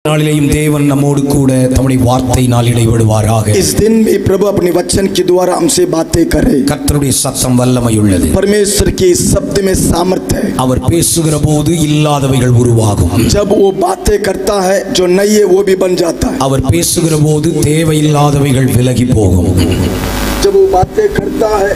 நாளிலேயும் தேவன் நம்மோடு கூட தம்முடைய வார்த்தையினால் இடைபடுவாராக. इस दिन भी प्रभु अपने वचन के द्वारा हमसे बातें करे. கர்த்தருடைய சத்தம் வல்லமை உள்ளது. परमेश्वर के शब्द में सामर्थ्य है. அவர் பேசுகிற போது இல்லாதவைகள் உருவாகும். जब वो बातें करता है जो नहीं है वो भी बन जाता है. அவர் பேசுகிற போது தேவையில்லாதவைகள் விலகி போகும். जब वो बातें करता है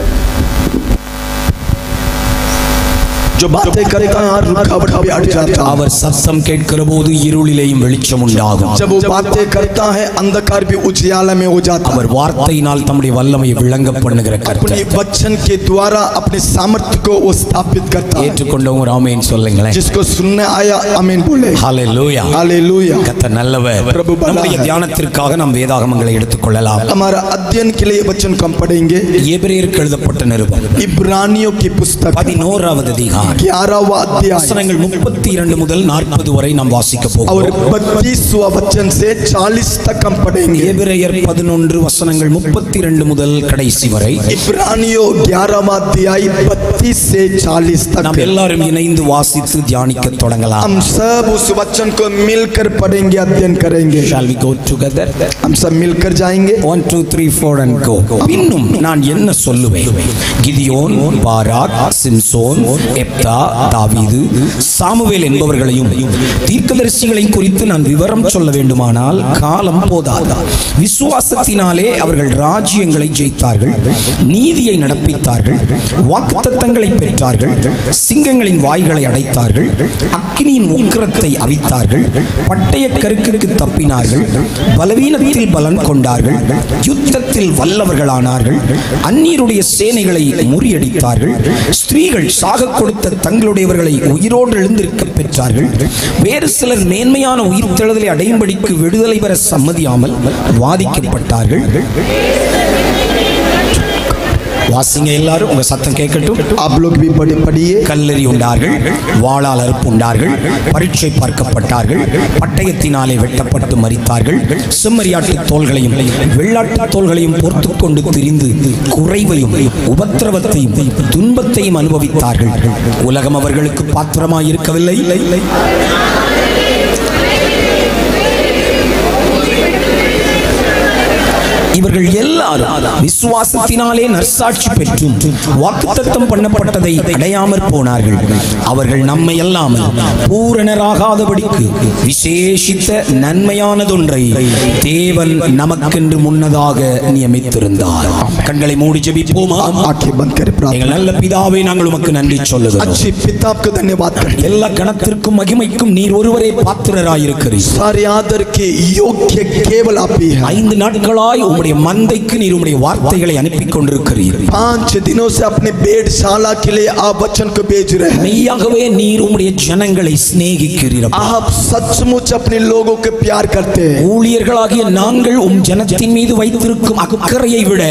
जो बातें करता है रुकावट भी हट जाता है. அவர் சத்தம் கேட்கிற போது இருளிலேயும் வெளிச்சம் உண்டாகும். जब वो बातें करता है अंधकार भी उजियाला में हो जाता है. அவர் வார்த்தையினால் தம்முடைய வல்லமையை விளங்க பண்ணுகிற கர்த்தர். अपने वचन के द्वारा अपने सामर्थ्य को वो स्थापित करता है. ஏற்றுக்கொண்டவங்க ஆமென் சொல்லுங்களேன். जिसको सुनने आया आमीन बोले. ஹalleluya हालेलुया. கர்த்தர் நல்லவர். நம்முடைய தியானத்திற்காக நாம் வேதாகமங்களை எடுத்துக்கொள்ளலாம். हमारा अध्ययन के लिए वचन को हम पढ़ेंगे. எபிரேயருக்கு எழுதப்பட்ட நிருபம் इब्रानियों की पुस्तक 11வது அதிகாரம் 11वां अध्याय வசனங்கள் 32 முதல் 40 வரை நாம் வாசிக்க और போகிறோம். 32वां वचन से 40 तक हम पढ़ेंगे. எபிரேயர் 11 வசனங்கள் 32 முதல் கடைசி வரை इब्रानियों 11वां अध्याय 32 से 40 நாம் तक எல்லாரும் இணைந்து வாசித்து தியானிக்க தொடங்கலாம். हम सब उस वचन को मिलकर पढ़ेंगे, अध्ययन करेंगे. Shall we go together? हम सब मिलकर जाएंगे. 1 2 3 4 and go. இன்னும் நான் என்ன சொல்லுவேன்? கிதியோன், பாராக், சிம்சோன், எப்தா, தாவீது, சாமுவேல் என்பவர்களையும் தீர்க்கதரிசிகளையும் குறித்து நான் விவரம் சொல்ல வேண்டுமானால் காலம் போதாது. விசுவாசத்தினாலே அவர்கள் ராஜ்யங்களை ஜெயித்தார்கள், நீதியை நடப்பித்தார்கள், வாக்குத்தத்தங்களை பெற்றார்கள், சிங்கங்களின் வாய்களை அடைத்தார்கள், அக்கினியின் உக்கிரத்தை அவித்தார்கள், பட்டய கருக்குக்கு தப்பினார்கள், பலவீனத்தில் பலன் கொண்டார்கள், யுத்தத்தில் வல்லவர்களானார்கள், அந்நியருடைய சேனைகளை முறியடித்தார்கள், ஸ்திரீகள் சாக கொடுத்த தங்களுடையவர்களை உயிரோடு எழுந்திருக்க பெற்றார்கள், வேறு சிலர் மேன்மையான உயிர்த்தெழுதலை அடையும்படிக்கு விடுதலை பெற சம்மதியாமல் வாதிக்கப்பட்டார்கள். வாசிங்க எல்லாரும், உங்க சத்தம் கேட்கட்டும். आप लोग भी पढ़िए. கல்லெறி உண்டார்கள், வாளால் அறுப்பு உண்டார்கள், பரீட்சை பார்க்கப்பட்டார்கள், பட்டயத்தினாலே வெட்டப்பட்டு மரித்தார்கள், செம்மறியாட்டு தோள்களையும் வெள்ளாட்டு தோள்களையும் பொறுத்து கொண்டு திரிந்து குறைவையும் உபத்திரவத்தையும் துன்பத்தையும் அனுபவித்தார்கள். உலகம் அவர்களுக்கு பாத்திரமாய் இருக்கவில்லை. இவர்கள் எல்லாரும் விசுவாசத்தினாலே நற்சாட்சி பெற்றும் வாக்குத்தத்தம் பண்ணப்பட்டதை அடையாமற் போனார்கள். அவர்கள் நம்மை அல்லாமல் பூரணராகாதபடிக்கு விசேஷித்த நன்மையானதொன்றை தேவன் நமக்கென்று முன்னதாக நியமித்திருந்தார். கண்களை மூடி ஜெபிப்போமா? आंखें बंद करें. எங்கள் நல்ல பிதாவே, நாங்கள் உமக்கு நன்றி சொல்லுகிறோம். अच्छे पिता आपको धन्यवाद करते हैं. எல்லா கணத்திற்கும் மகிமைக்கும் நீர் ஒருவரே பாத்திரராயிருக்கிறீர். सारे आदर के योग्य केवल आप ही हैं. 5 நாட்களாய் உம்முடைய மந்தைக்கு நீர் உம்முடைய வார்த்தைகளை அனுப்பி கொண்டிருக்கிறீர். 5 दिनों से अपने भेड़शाला के लिए आप वचन को भेज रहे हैं. மெய்யாகவே நீர் உம்முடைய ஜனங்களை சிநேகிக்கிறீர். आप सचमुच अपने लोगों को प्यार करते हैं. ஊழியர்களாகிய நாங்கள் உம் ஜனத்தின் மீது வைத்திருக்கும் அக்கறையை விட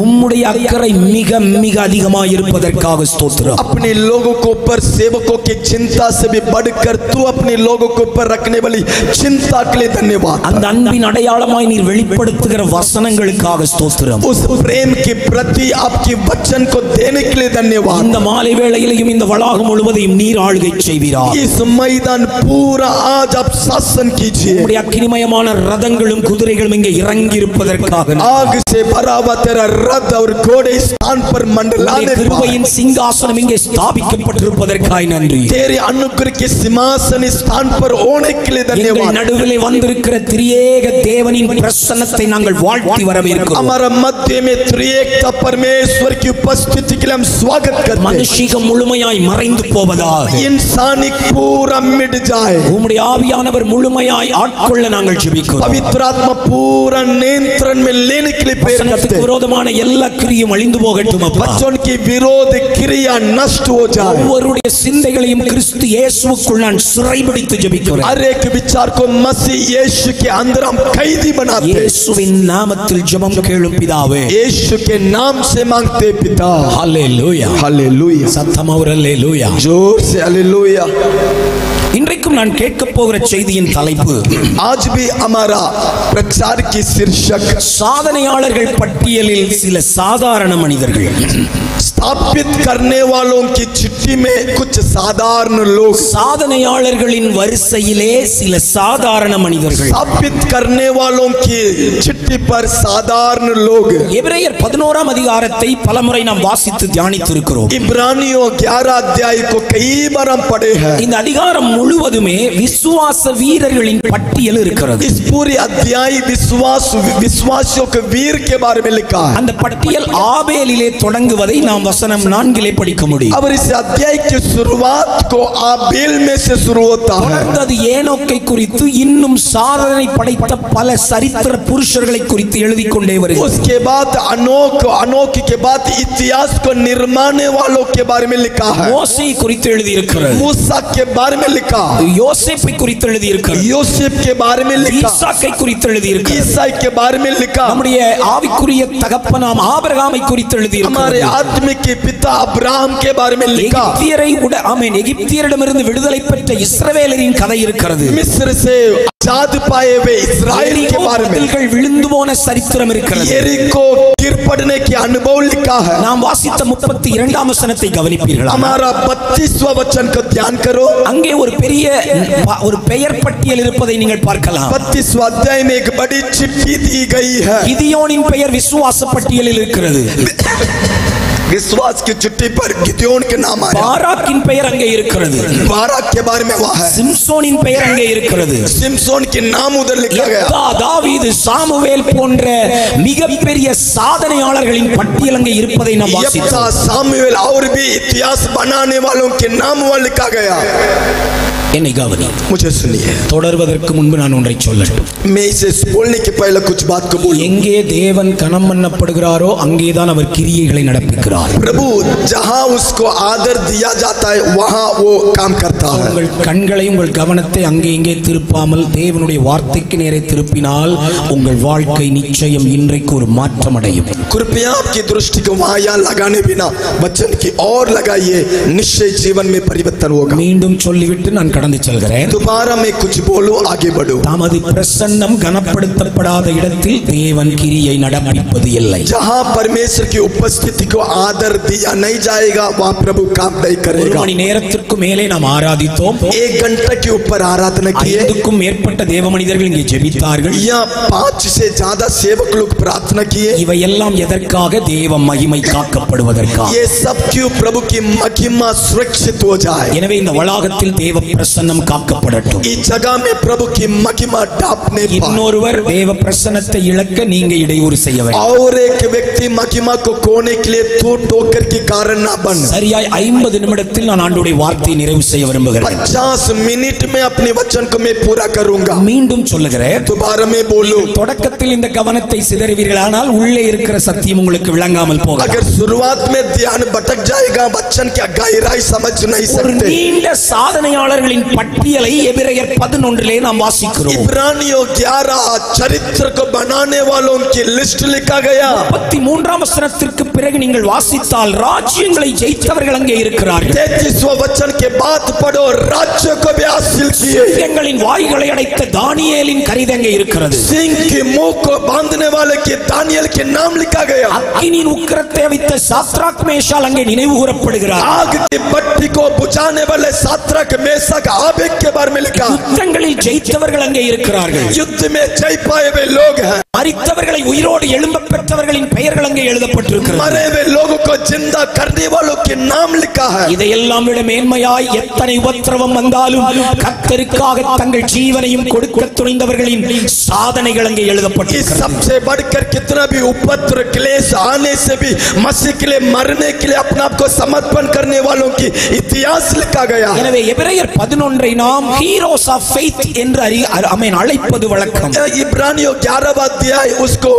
உம்முடைய அக்கறை மிக மிக அதிகமாக இருப்பதற்காக ஸ்தோத்திரம். अपने लोगों को ऊपर सेवकों की चिंता से भी बढ़कर तू अपने लोगों को ऊपर रखने वाली चिंता के लिए धन्यवाद. அந்த அன்பின் அடையாளமாய் நீர் வெளிப்படுத்துகிற வசனங்களுக்காக ஸ்தோத்திரம். उस प्रेम के प्रति आपकी वचन को देने के लिए धन्यवाद. இந்த மாலை வேளையிலும் இந்த வளாகம் முழுவதையும் நீர் ஆளுகை செய்வீராக. इस मैदान पूरा आज आप शासन कीजिए. உம்முடைய அக்கினிமயமான ரதங்களும் குதிரைகளும் இங்கே இறங்கி இருப்பதற்காக आग से भरा हुआ तेरा रथ और घोड़े स्थान पर मंडलाने கிருபையின் சிங்காசனம் இங்கே ஸ்தாபிக்கப்பட்டிருப்பதற்காக நன்றி. तेरे अनुग्रह के सिंहासन स्थान पर होने के लिए எங்கள் धन्यवाद. நடுவிலே வந்திருக்கிற திரியேக தேவனின் பிரசன்னத்தை நாங்கள் வாழ்த்தி வரவேற்கிறோம். हमारा मध्य में त्रिएकता परमेश्वर की उपस्थिति के लिए हम स्वागत करते हैं. மனுஷிகம் முழுமையாய் மறைந்து போவதாக इंसानिक पूरा मिट जाए. உம்முடைய ஆவியானவர் முழுமையாய் ஆட்கொள்ள நாங்கள் ஜெபிக்கிறோம். पवित्र आत्मा पूरा नियंत्रण में लेने के लिए प्रेरित करते வசனத்துக்கு हैं. விரோதமான எல்லா கிரியும் அழிந்து போகட்டும் அப்பா. बच्चों की विरोध क्रिया नष्ट हो जाए. ஒவ்வொருடைய சிந்தைகளையும் கிறிஸ்து இயேசுவுக்குள் நான் சிறைபிடித்து ஜெபிக்கிறேன். हर एक विचार को मसीह यीशु के अंदर हम कैदी बनाते हैं. இயேசுவின் நாமத்தில் ஜெபம் கேளும் பிதாவே. यीशु के नाम से मांगते पिता. ஹல்லேலூயா. हालेलुया. சத்தமா ஒரு ஹல்லேலூயா. जोर से हालेलुया. இன்றைக்கும் நான் கேட்க போகிற செய்தியின் தலைப்பு, आज भी हमारा प्रचार की शीर्षक சாதனையாளர்கள் பட்டியலில் சில சாதாரண மனிதர்கள். स्थापित करने वालों की चिट्ठी में कुछ साधारण लोग, சாதனையாளர்களின் வரிசையிலே சில சாதாரண மனிதர்கள், स्थापित करने वालों की चिट्ठी पर साधारण लोग। எபிரேயர் 11ஆம் அதிகாரத்தை பலமுறை நாம் வாசித்து தியானித்திருக்கிறோம். इब्रानियों 11 अध्याय को कई बार हम पढ़े हैं। இந்த அதிகாரம் முழுவதுமே விசுவாச வீரர்களின் பட்டியல் இருக்கிறது. इस पूरी अध्याय विश्वासियों के वीर के बारे में लिखा है। அந்த பட்டியல் ஆபேலிலே தொடங்குவதை நாம் வசனம் 4 படிக்க முடியும். अब इस अध्याय की शुरुआत को आबेल में से शुरू होता है। தொடர்ந்து ஏனோக்கை குறித்து இன்னும் சாதனை படைத்த பல சரித்திர புருஷர்களை குறித்து எழுதி கொண்டே வருகிறது. उसके बाद अनोक के बाद इतिहास को निर्माने वालों के बारे में लिखा है। மோசே குறித்து எழுதி இருக்கிறது, मूसा के बारे में लिखा, யோசேப்பை குறித்து எழுதி இருக்கிறது, यूसुफ के बारे में लिखा, ஈசாக்கை குறித்து எழுதி இருக்கிறது, ईसाई के बारे में लिखा, நம்முடைய ஆவிக்குரிய தகப்பனாம் ஆபிரகாமை குறித்து எழுதி हमारे இருக்கிறது, आत्मिक पिता अब्राहम के बारे में लिखा, எகிப்தியரிடமிருந்து விடுதலை பெற்ற இஸ்ரவேலரின் கதை இருக்கிறது, मिस्र से आजाद पाए हुए इस्राएल के बारे में, விழுந்து போன சரித்திரம் இருக்கிறது, यरीको गिर पड़ने की अनुभव लिखा है। நாம் வாசித்த 32ஆம் வசனத்தை கவனிப்பீர்களா? हमारा 32वां वचन को ध्यान करो। அங்கே ஒரு பெரிய பெயர் பட்டியல் இருப்பதை நீங்கள் பார்க்கலாம். 32वां अध्याय में एक बड़ी चिट्ठी दी गई है। கிதியோனின் பெயர் விசுவாச பட்டியலில் இருக்கிறது. विश्वास की चिट्ठी पर गिदोन के नाम आया। பாராக்கின் பெயர் அங்கே இருக்கிறது. बाराक के बारे में वहाँ है। சிம்சோனின் பெயர் அங்கே இருக்கிறது. सिमसोन के नाम उधर लिखा गया। தாவீது, சாமுவேல் போன்ற மிகப்பெரிய சாதனையாளர்களின் பட்டியல் அங்கே இருப்பதை நாம் வாசித்தோம். सामुएल और भी इतिहास बनाने वालों के नाम वहाँ लिखा गया। என்னை கவனி, मुझे सुनिए। தொடர்வதற்கு முன்பு நான் ஒன்றை சொல்லட்டும். मैं इसे बोलने के पहले कुछ बात को बोलूं। எங்கே தேவன் கனம் பண்ணப்படுகிறாரோ அங்கேதான் அவர் கிரியைகளை நடப்பிக்கிறார். प्रभु जहाँ उसको आदर दिया जाता है वहाँ वो काम करता है। உங்கள் कண்களை உங்கள் கவனத்தை அங்கே இங்கே திருப்பாமல் தேவனுடைய வார்த்தைக்கு நேரே திருப்பினால் உங்கள் வாழ்க்கை நிச்சயம் இன்றைக்கு ஒரு மாற்றம் அடையும். कृपया आपकी दृष्टि को वहाँ यहाँ लगाने बिना वचन की ओर लगाइए, निश्चय जीवन में परिवर्तन होगा। மீண்டும் சொல்லிவிட்டு நான் கடந்து செல்கிறேன். दोबारा मैं कुछ बोलूं, आगे बढ़ो। தமது பிரசன்னம் கனப்படுத்தப்படாத இடத்தில் தேவன் கிரியை நடப்பிப்பது இல்லை. जहाँ परमेश्वर की उपस्थिति को आदर दिया नहीं जाएगा वहाँ प्रभु काम नहीं ஒரு करेगा। மணி நேரத்திற்கு மேலே நாம் ஆராதித்தோம். 1 घंटे के ऊपर आराधना किए। 5க்கும் மேற்பட்ட தேவ மனிதர்கள் இங்கே ஜெபித்தார்கள். यहाँ 5 से ज्यादा सेवक लोग प्रार्थना किए। இவையெல்லாம் எதற்காக? தேவ மகிமை காக்கப்படுவதற்காக. ये सब क्यों? प्रभु की महिमा सुरक्षित हो जाए। எனவே இந்த வளாகத்தில் தேவ பிரசன்னம் காக்கப்படட்டும். इस जगह में प्रभु की महिमा ढापने पाए। இன்னொருவர் தேவ பிரசன்னத்தை இழக்க நீங்க இடையூறு செய்ய வேண்டும். और एक व्यक्ति महिमा को खोने के लिए तू ठोकर के कारण ना बन। சரியாய் 50 நிமிடத்தில் நான் ஆண்டவருடைய வார்த்தையை நிறைவு செய்ய விரும்புகிறேன். 50 मिनट में अपने वचन को मैं पूरा करूंगा। மீண்டும் சொல்லுகிறேன், दोबारा मैं बोलूं। தொடக்கத்தில் இந்த கவனத்தை சிதறுவீர்களானால் உள்ளே இருக்கிற சத்தியம் உங்களுக்கு விளங்காமல் போகும். अगर शुरुआत में ध्यान भटक जाएगा, वचन की गहराई समझ नहीं ஒரு सकते। நீண்ட சாதனையாளர்களின் பட்டியலை எபிரேயர் 11 நாம் வாசிக்கிறோம். इब्रानियों 11 चरित्र को बनाने वालों की लिस्ट लिखा गया। 33ஆம் வசனத்திற்கு பிறகு நீங்கள் வாசித்தால் ராஜ்யங்களை ஜெயித்தவர்கள் அங்கே இருக்கிறார்கள். 33वां वचन के बाद पढ़ो, राज्य को भी हासिल किए। எங்களின் வாய்களை அடைத்த தானியேலின் கரிதை அங்கே இருக்கிறது. सिंह के मुंह को बांधने वाले के दानियल के नाम लिखा गया। அக்கினியின் உக்கிரத்தை அவித்த சாத்ராக் மேஷால் அங்கே நினைவு கூறப்படுகிறார். आग की भट्टी को बुझाने वाले सात्रक मेशक आबेद के बारे में लिखा। யுத்தங்களில் ஜெயித்தவர்கள் அங்கே இருக்கிறார்கள். युद्ध में जय पाए हुए लोग हैं। மரித்தவர்களை உயிரோடு எழும்ப பெற்றவர்களின் பெயர்கள் அங்கே எழுதப்பட்டிருக்கிறது. मरे हुए लोगों को जिंदा करने वालों के नाम लिखा है। இதையெல்லாம் விட மேன்மையாய் எத்தனை உபத்திரவம் வந்தாலும் கர்த்தருக்காக தங்கள் ஜீவனையும் கொடுக்க துணிந்தவர்களின் சாதனைகள் அங்கே எழுதப்பட்டிருக்கிறது. सबसे बढ़कर कितना भी उपद्र क्लेश आने से भी मसीह के लिए मरने के लिए अपने आप को समर्पण करने वालों की इतिहास लिखा गया। எனவே எபிரேயர் 11 நாம் ஹீரோஸ் ஆஃப் ஃபெய்த் என்று அழைப்பது வழக்கம். इब्रानियों 11वां अध्याय उसको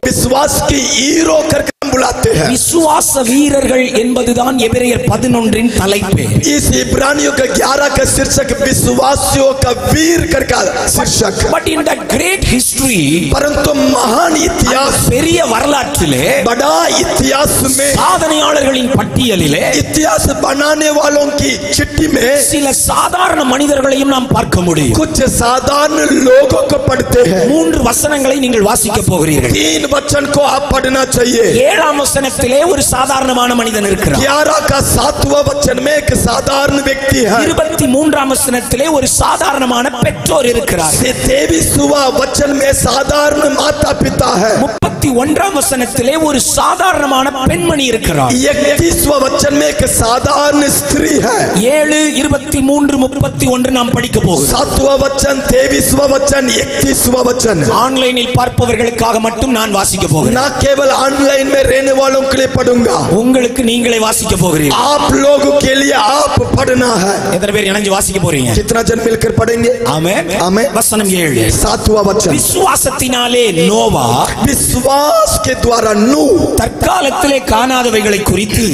विश्वास की हीरो करके बुलाते हैं। விசுவாச வீரர்கள் என்பதுதான் எபிரேயர் 11 தலைப்பு. इस इब्रानियों का 11 का शीर्षक विश्वासियों का वीर करके शीर्षक। But in that great history, परंतु महान इतिहास, பெரிய வரலாற்றிலே, बड़ा इतिहास में, சாதனையாளர்களின் பட்டியலிலே, इतिहास बनाने वालों की चिट्ठी में சில சாதாரண மனிதர்களையும் நாம் பார்க்க முடியும். कुछ साधारण लोगों को पढ़ते हैं। 3 வசனங்களை நீங்கள் வாசிக்க போகிறீர்கள். 3 वचन को आप पढ़ना चाहिए। 7ஆம் 7ஆம் வசனத்திலே ஒரு சாதாரணமான மனிதன் இருக்கிறார். 11 का 7वां वचन में एक साधारण व्यक्ति है. 23ஆம் வசனத்திலே ஒரு சாதாரணமான பெற்றோர் இருக்கிறார். 23वां वचन में साधारण माता पिता है. 31ஆம் வசனத்திலே ஒரு சாதாரணமான பெண்மணி இருக்கிறார். 31वां वचन में एक साधारण स्त्री है. 7, 23, 31 நாம் படிக்க போகிறோம். 7वां वचन, 23वां वचन, 31वां वचन. ஆன்லைனில் பார்ப்பவர்களுக்காக மட்டும் நான் வாசிக்க போகிறேன். ना केवल ऑनलाइन में रहने वालों के लिए पढ़ूंगा, உங்களுக்கு நீங்களே வாசிக்க போகிறீர்கள். आप लोगों के लिए आप पढ़ना है. எத்தனை பேர் இணைஞ்சு வாசிக்க போறீங்க? कितना जन मिलकर पढ़ेंगे? ஆமென். आमेन. வசனம் 7. 7वां वचन. விசுவாசத்தினாலே நோவா विश्वास के द्वारा नूह தற்காலத்திலே காணாதவைகளை குறித்து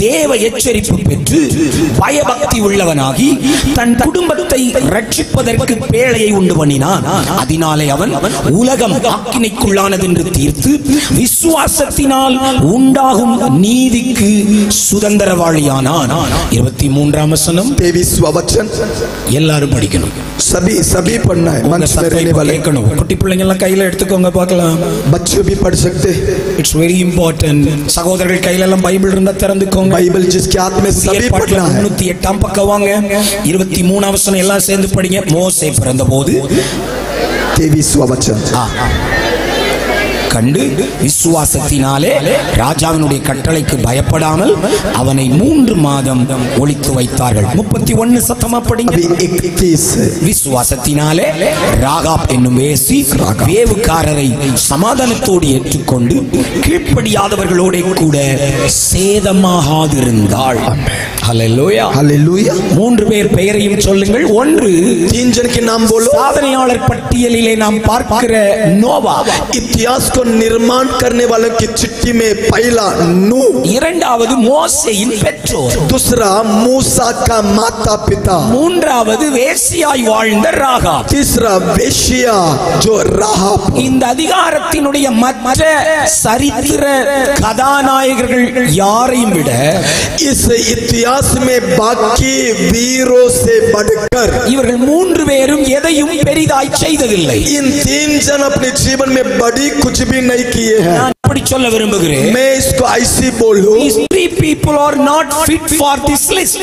தேவ எச்சரிப்பு பெற்று பயபக்தி உள்ளவனாகி தன் குடும்பத்தை ரட்சிப்பதற்கு பேழையை உண்டு பண்ணினான். அதனாலே அவன் உலகம் அக்கினிக்குள்ளானது என்று தீர்த்து விசுவாசத்தினால் உண்டாகும் நீதிக்கு சுதந்திரவாளியானான். 23ஆம் வசனம். 23वां वचन எல்லாரும் படிக்கணும். सभी पढ़ना है. मंच में रहने वाले குட்டி பிள்ளைங்க எல்லாம் கையில எடுத்துக்கோங்க பார்க்கலாம். बच्चे भी पढ़ सकते. It's very important. சகோதரர்கள் கையில எல்லாம் பைபிள் இருந்தா திறந்துக்கோங்க. बाइबल जिसके हाथ में सभी पढ़ना है. 308ஆம் பக்கம் வாங்க. 23ஆம் வசனம் எல்லாம் சேர்ந்து படிங்க. மோசே பிறந்தபோது 23वां वचन கண்டு விசுவாசத்தினாலே ராஜாவினுடைய கட்டளைக்கு பயப்படாமல் அவனை 3 மாதம் ஒளித்து வைத்தார்கள். 31 சத்தமா படிங்க. 31 விசுவாசத்தினாலே ராகாப் என்னும் வேசி வேவுக்காரரை சமாதானத்தோடு ஏற்றுக்கொண்டு கீழ்ப்படியாதவர்களோட கூட சேதமாகாதிருந்தாள். ஹல்லேலூயா. हालेलुया. 3 பேர் பெயரையும் சொல்லுங்கள். 1, 3 जन के नाम बोलो. சாதனையாளர் பட்டியலிலே நாம் பார்க்கிற நோவா. इतिहास को निर्माण करने वालों की चिट्ठी में पहला नूह. 2வது மோசேயின் பெற்றோர். दूसरा मूसा का माता पिता. 3வது வேசியாய் வாழ்ந்த ராகாப். तीसरा वेश्या जो राहाब. இந்த அதிகாரத்தினுடைய மற்ற சரித்திர கதாநாயகர்கள் யாரையும் விட इस इतिहास में बाकी वीरों से बढ़कर இவர்கள் 3 பேரும் எதையும் பெரிதாய் செய்ததில்லை. इन 3 जन अपने जीवन में बड़ी कुछ भी नहीं किए हैं. நான் அப்படி சொல்ல விரும்புகிறேன். मैं इसको ऐसी बोलूं, These 3 people are not fit for this list.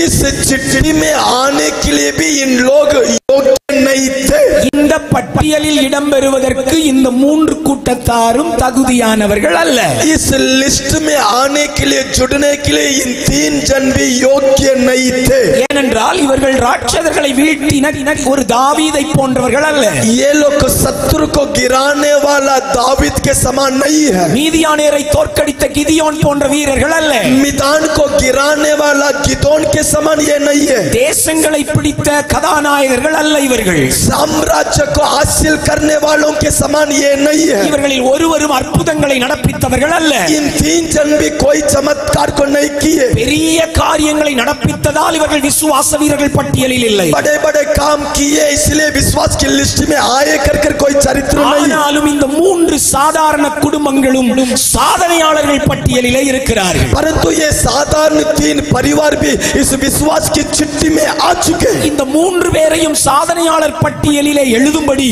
इस चिट्ठी में आने के लिए भी इन लोग योग्य नहीं थे. இந்த பட்டியலில் இடம்பெறுவதற்கு இந்த 3 கூட்டத்தாரும் தகுதியானவர்கள் அல்ல. इस लिस्ट में आने के लिए, जुड़ने के लिए इन 3 जन भी योग्य नहीं थे. ஏனென்றால் இவர்கள் ராட்சதர்களை வீழ்த்தின ஒரு தாவீதை போன்றவர்கள் அல்ல. ये लोग शत्रु को गिराने वाला दाऊद के समान नहीं है. மீதியானியரை தோற்கடித்த கிதியோன் போன்ற வீரர்கள் அல்ல. मिदान को गिराने वाला गिदोन के समान ये नहीं है. தேசங்களை பிடித்த கதாநாயகர்கள் அல்ல இவர்கள். साम्राज्य को हासिल करने वालों के समान ये नहीं है. இவர்களில் ஒருவரும் அற்புதங்களை நடப்பித்தவர்கள் அல்ல. इन 3 जन भी कोई चमत्कार को नहीं किए. பெரிய காரியங்களை நடப்பித்ததால் இவர்கள் விசுவாச வீரர்கள் பட்டியலில் இல்லை. बड़े बड़े काम किए इसलिए विश्वास की लिस्ट में आए कर कोई चरित्र नहीं. ஆனாலும் இந்த 3 சாதாரண குடும்பங்களும் சாதனையாளர்கள் பட்டியலிலே இருக்கிறார்கள். परंतु ये साधारण 3 परिवार भी इस विश्वास की चिट्ठी में आ चुके हैं. இந்த 3 பேரையும் சாதனையாளர் பட்டியலிலே எழுதும்படி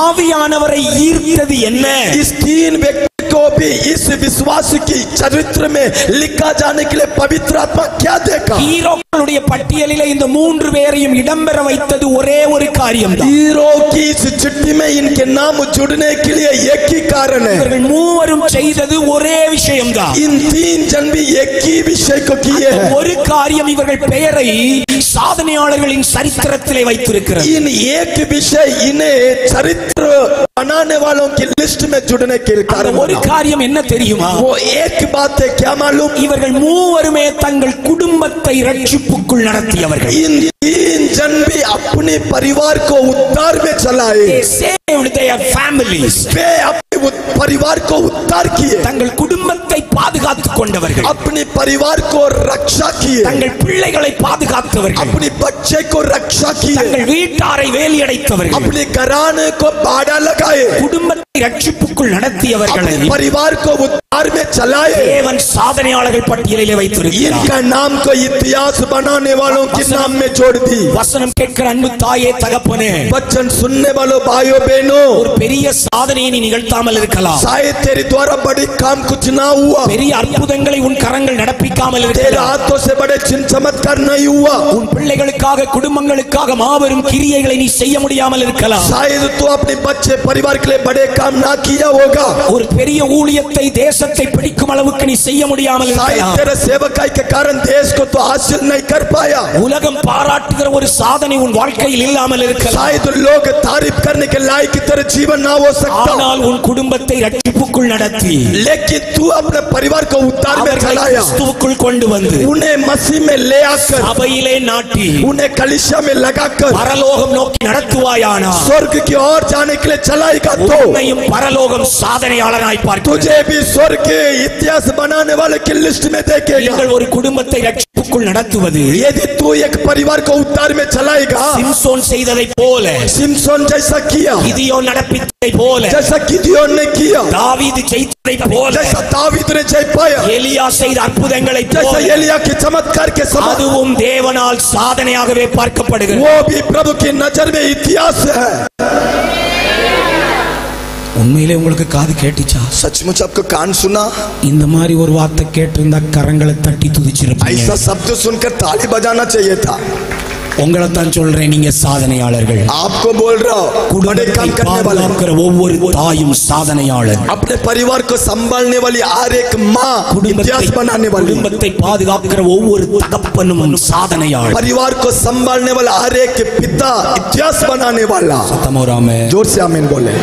ஆவியானவரை ஈர்த்தது என்ன? इस 3 व्यक्ति को भी इस विश्वास की चरित्र में लिखा जाने के लिए पवित्र आत्मा क्या देखा? ஹீரோக்களுடைய பட்டியலிலே இந்த 3 பேரையும் இடம்பெற வைத்தது ஒரே ஒரு காரியம் தான். हीरो की इस चिट्ठी में इनके नाम जुड़ने के लिए एक ही कारण है. இவர்கள் மூவரும் செய்தது ஒரே விஷயம் தான். इन 3 जन भी एक ही विषय को किए हैं. ஒரு காரியம் இவர்கள் பெயரை சாதனையாளர்களின் சரித்திரத்திலே வைத்திருக்கிறது. इन एक विषय इन्हें चरित्र बनाने वालों की लिस्ट में जुड़ने के कारण. ஒரு காரியம் என்ன தெரியுமா? वो एक बात है, क्या मालूम? இவர்கள் மூவருமே தங்கள் குடும்பத்தை ரட்சிப்புக்குள் நடத்தியவர்கள். इन 3 जन भी अपने परिवार को उद्धार में चलाए. They saved their families. वे अपने परिवार को उद्धार किए. தங்கள் குடும்பத்தை பாதுகாத்துக் கொண்டவர்கள். अपने परिवार को रक्षा किए. தங்கள் பிள்ளைகளை பாதுகாத்தவர்கள். अपने बच्चे को रक्षा किए. தங்கள் வீட்டாரை வேலியடைத்தவர்கள். अपने घराने को बाड़ा लगाए. குடும்பத்தை ரட்சிப்புக்குள் நடத்தியவர்களை अपने परिवार को उद्धार उद्धार में चलाए। தேவன் சாதனையாளர்கள் பட்டியலிலே வைத்திருக்கிறார். इनका नाम को इतिहास बनाने वालों के नाम में जोड़ दी। வசனம் கேட்கிற அன்பு தாயே தகப்பனே, वचन सुनने वालों भाइयों बहनों, ஒரு பெரிய சாதனையை நீ நிகழ்த்தாமல் இருக்கலாம். शायद तेरे द्वारा बड़ी काम कुछ ना हुआ, பெரிய அற்புதங்களை உன் கரங்கள் நடப்பிக்காமல் तेरे இருக்கலாம். हाथों से बड़े चिन्ह चमत्कार नहीं हुआ, உன் பிள்ளைகளுக்காக குடும்பங்களுக்காக மாபெரும் கிரியைகளை நீ செய்ய முடியாமல் இருக்கலாம். शायद तू अपने बच्चे परिवार के लिए बड़े काम ना किया होगा, ஒரு பெரிய ஊழியத்தை தேசத்தை பிடிக்கும் அளவுக்கு நீ செய்ய முடியாமல் शायद இருக்கலாம். तेरे सेवकाई के कारण देश को तो हासिल नहीं कर पाया, உலகம் பாராட்டுகிற ஒரு சாதனை உன் வாழ்க்கையில் இல்லாமல் இருக்கலாம். शायद लोग तारीफ करने के लायक की तरह जीवन ना हो सकता, ஆனால் உன் குடும்பத்தை ரட்சிப்புக்குள் நடத்தி लेकिन तू अपने परिवार को उद्धार में அவர்களை चलाया, கிறிஸ்துவுக்குள் கொண்டு வந்து उन्हें मसीह में ले आकर, சபையிலே நாட்டி उन्हें कलीसिया में लगाकर பரலோகம் நோக்கி நடத்துவாயானா स्वर्ग की ओर जाने के लिए चलाएगा तो உன்னையும் பரலோகம் சாதனையாளனாய் பார்க்கிறது. तुझे भी स्वर्ग के इतिहास बनाने वाले की लिस्ट में देखेगा। நீங்கள் ஒரு குடும்பத்தை ரட்சிப்புக்குள் நடத்துவது यदि तू एक परिवार को उद्धार में चलाएगा, சிம்சோன் செய்ததைப் போல, सिमसोन जैसा किया, கிதியோன் நடப்பித்ததைப் போல, जैसा गिदियोन ने किया, தாவீது செய்ததைப் போல, जैसा दावीद ने जय पाया, எலியா செய்த அற்புதங்களைப் जैसा போல, एलिया के चमत्कार के समान அதுவும் தேவனால் சாதனையாகவே பார்க்கப்படுகிறது. वो भी प्रभु की नजर में इतिहास है। உண்மையிலே உங்களுக்கு காது கேட்டுச்சா? सचमुच आपको कान सुना? இந்த மாதிரி ஒரு வார்த்தை கேட்டிருந்தா கரங்களை தட்டி துதிச்சிருப்பீங்க. ऐसा शब्द सुनकर ताली बजाना चाहिए था। உங்களை தான் சொல்றேன், நீங்க சாதனையாளர்கள். आपको बोल रहा हूँ, बड़े काम करने वाले, பாதுகாக்கிற ஒவ்வொரு தாயும் சாதனையாளர். अपने परिवार को संभालने वाली हर एक माँ इतिहास बनाने वाली, குடும்பத்தை பாதுகாக்கிற ஒவ்வொரு தகப்பனும் சாதனையாளர். परिवार को संभालने वाला हर एक पिता इतिहास बनाने वाला। சத்தமோராமே जोर से आमीन बोले।